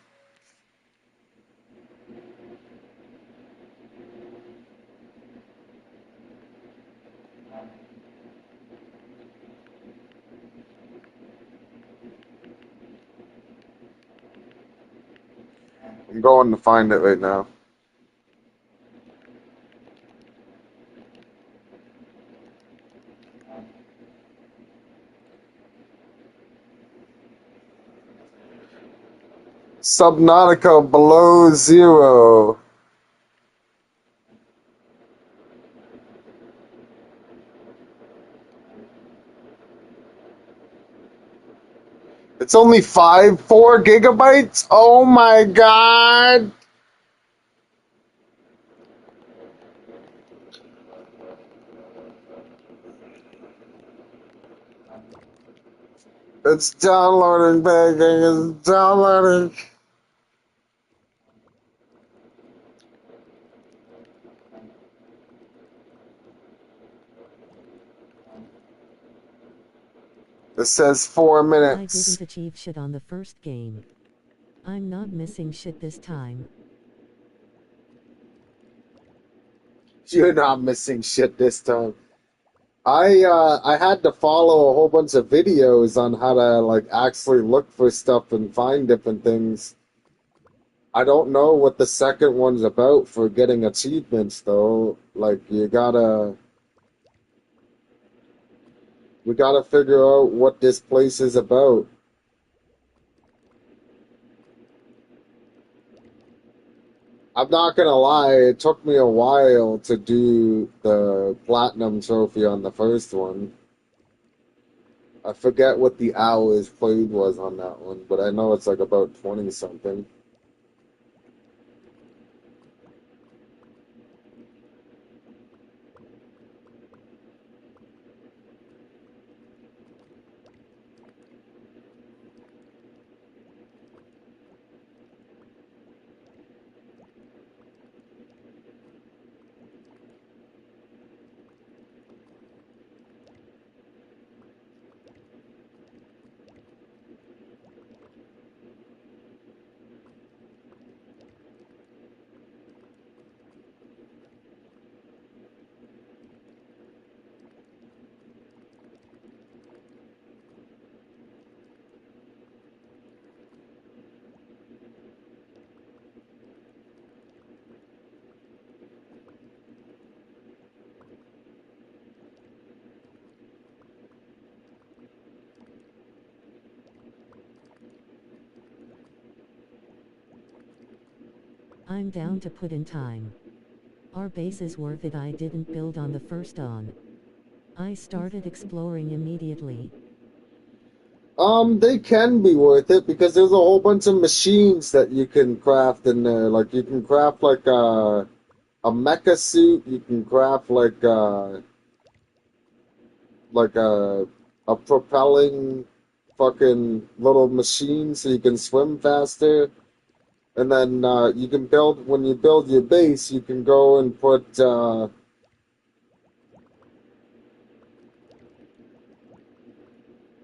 I'm going to find it right now. Subnautica Below Zero. It's only 4 gigabytes? Oh my god! It's downloading, baby. It's downloading. It says 4 I minutes. didn't achieve shit on the first game. I'm not missing shit this time. You're not missing shit this time. I had to follow a whole bunch of videos on how to like actually look for stuff and find different things. I don't know what the second one's about for getting achievements though. Like we gotta figure out what this place is about. I'm not gonna lie, it took me a while to do the platinum trophy on the first one. I forget what the hours played was on that one, but I know it's like about 20 something. I'm down to put in time. Our base is worth it. I didn't build on the first on. I started exploring immediately. They can be worth it because there's a whole bunch of machines that you can craft in there. Like you can craft like a mecha suit. You can craft like a propelling fucking little machine so you can swim faster. And then you can build when you build your base, you can go and put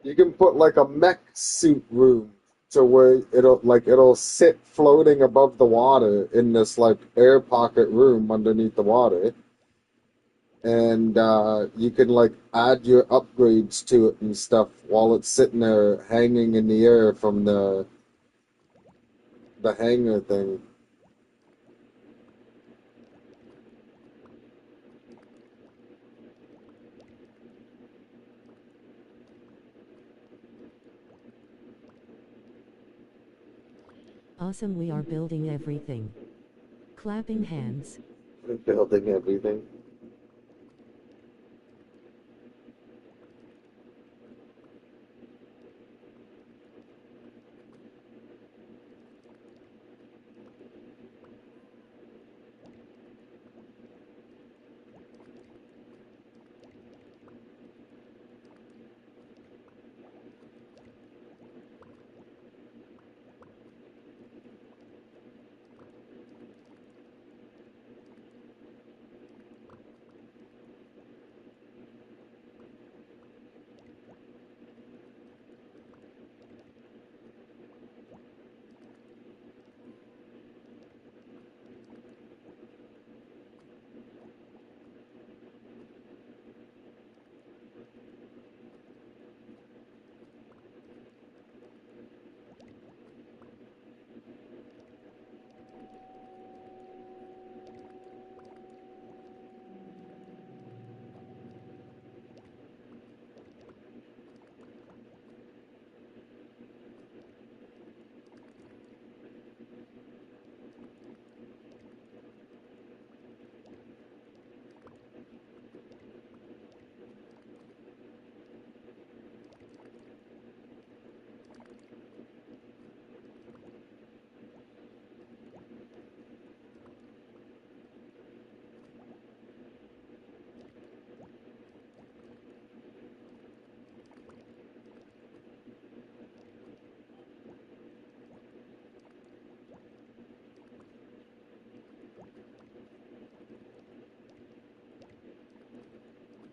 you can put like a mech suit room to where it'll sit floating above the water in this like air pocket room underneath the water. and you can like add your upgrades to it and stuff while it's sitting there hanging in the air from the hanger thing. Awesome, we are building everything. Clapping hands. Building everything.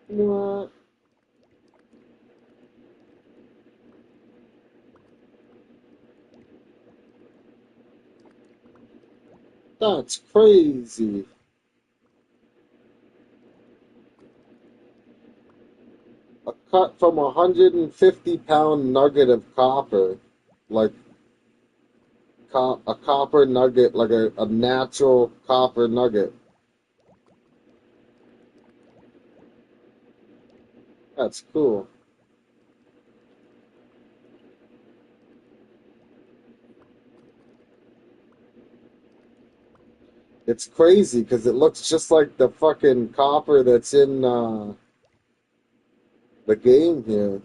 What? That's crazy. A cut from 150-pound nugget of copper. Like a copper nugget, like a natural copper nugget. That's cool. It's crazy because it looks just like the fucking copper that's in the game here.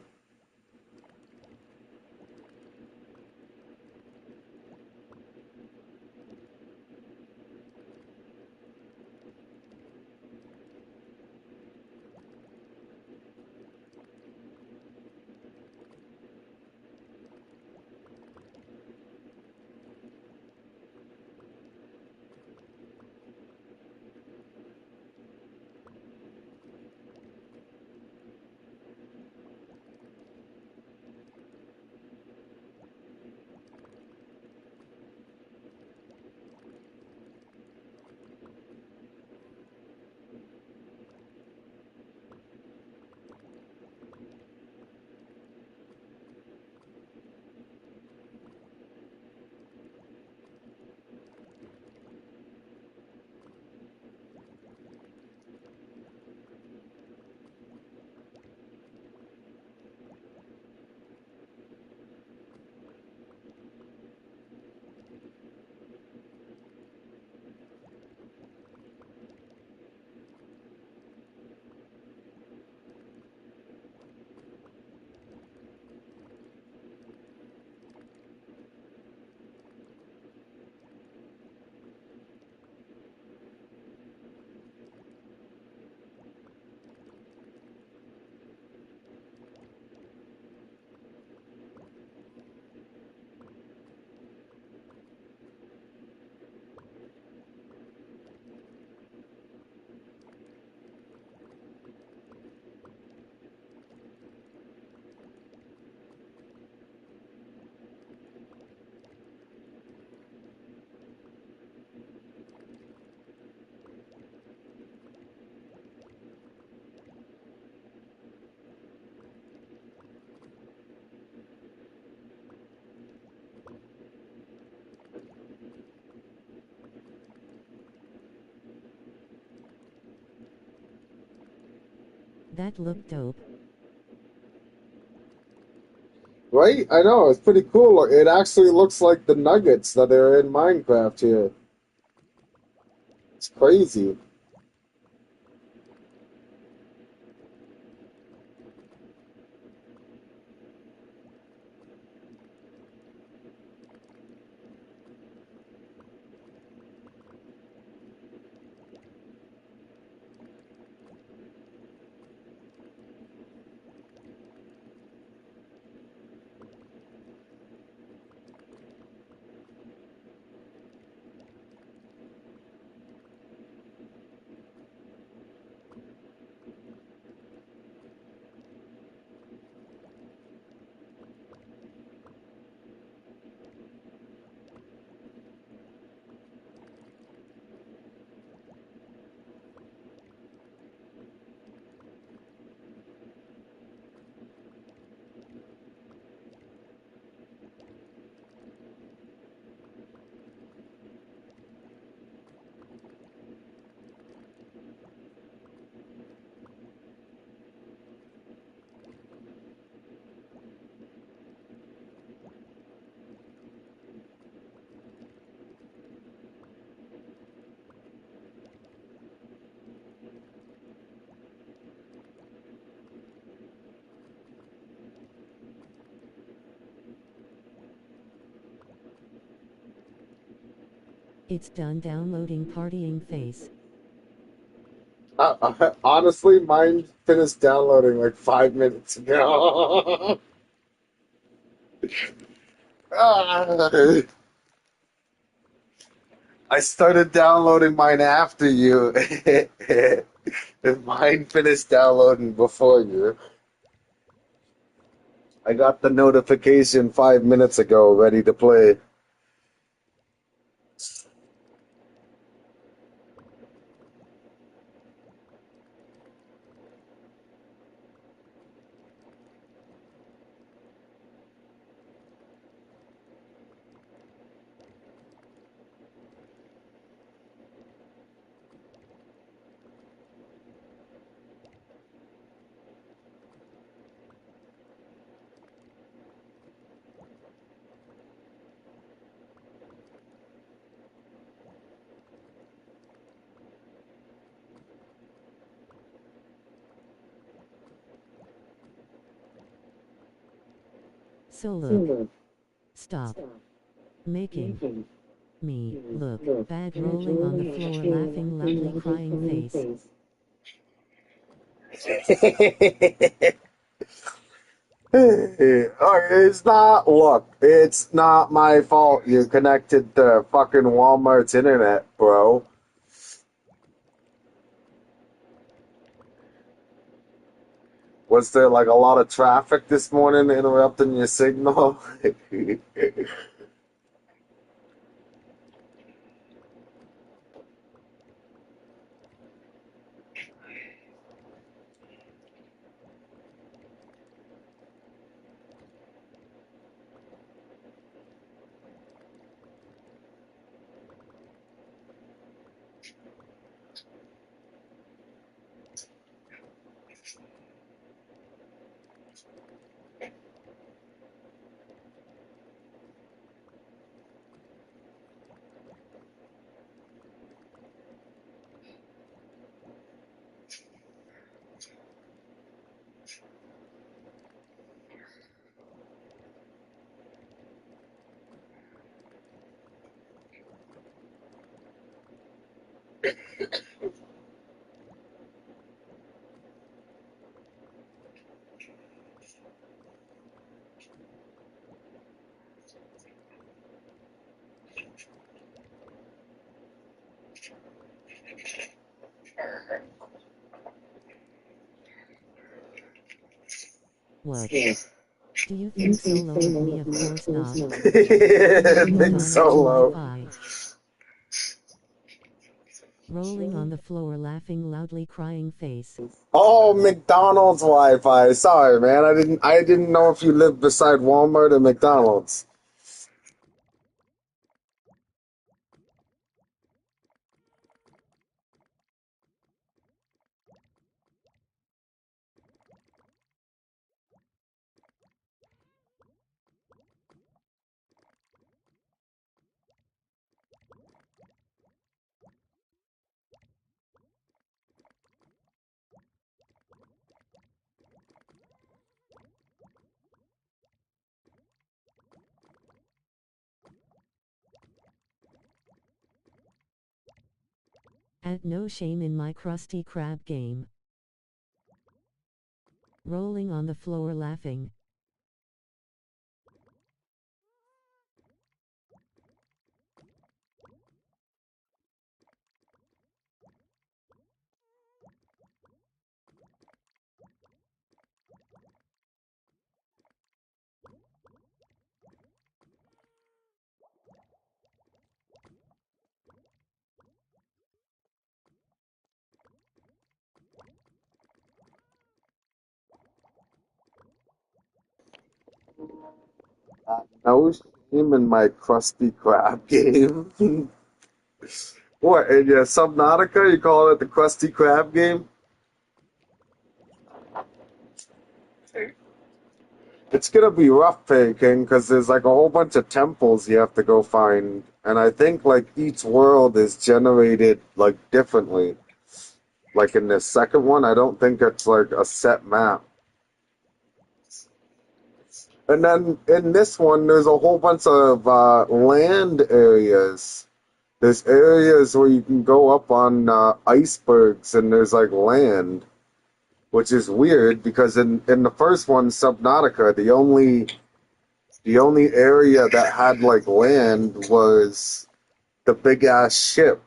That looked dope. Right? I know, it's pretty cool. It actually looks like the nuggets that are in Minecraft here. It's crazy. It's done downloading partying face. Honestly, mine finished downloading like 5 minutes ago. Ah. I started downloading mine after you. And mine finished downloading before you. I got the notification 5 minutes ago, ready to play. So look. Stop. Making. Me, look, bad rolling on the floor laughing loudly crying face. It's not, look, it's not my fault you connected to fucking Walmart's internet, bro. Was there like a lot of traffic this morning interrupting your signal? What? Do you think so low of me? Of course not. Big McDonald's solo. Wi-Fi. Rolling on the floor laughing loudly crying face. Oh, McDonald's Wi-Fi. Sorry, man. I didn't know if you lived beside Walmart or McDonald's. At no shame in my Krusty Krab game. Rolling on the floor laughing. No shame in my Krusty Krab game. What, in your Subnautica, you call it the Krusty Krab game? It's gonna be rough picking because there's like a whole bunch of temples you have to go find, and I think like each world is generated like differently. Like in the second one, I don't think it's like a set map. And then in this one, there's a whole bunch of land areas. There's areas where you can go up on icebergs, and there's like land, which is weird because in the first one, Subnautica, the only area that had like land was the big ass ship.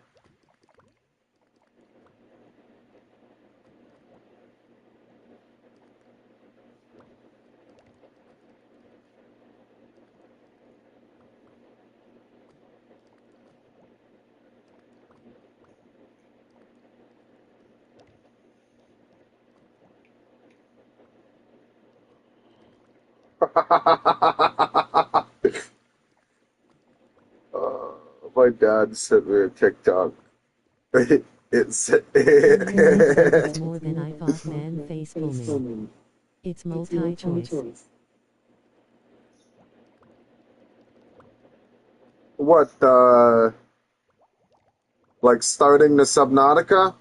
My dad sent me a TikTok. It's It's more than I thought, man. Face booming. It's multi-choice. what like starting the Subnautica.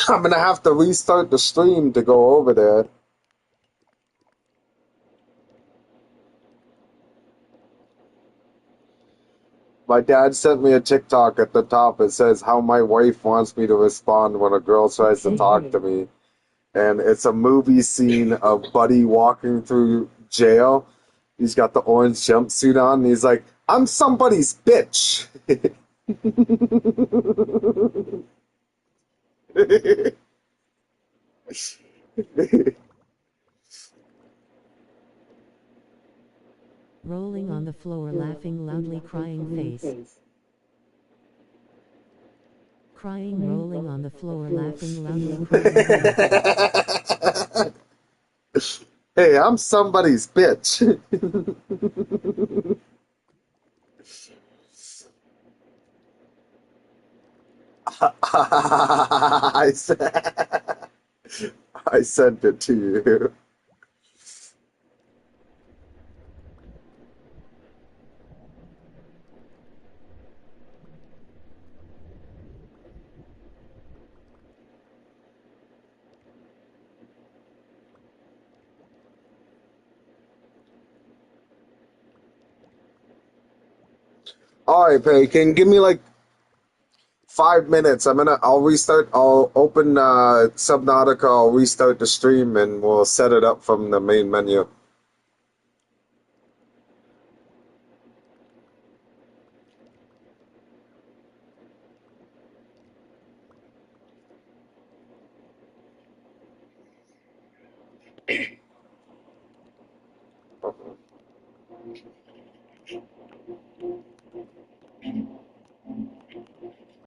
I'm gonna have to restart the stream to go over there. My dad sent me a TikTok at the top. It says how my wife wants me to respond when a girl tries to talk to me. And it's a movie scene of Buddy walking through jail. He's got the orange jumpsuit on, and he's like, I'm somebody's bitch. Rolling on the floor laughing loudly crying face. Crying rolling on the floor laughing loudly crying face. Hey, I'm somebody's bitch. I said, I sent it to you. All right, Pelican, give me like 5 minutes. I'll open Subnautica, I'll restart the stream, and we'll set it up from the main menu.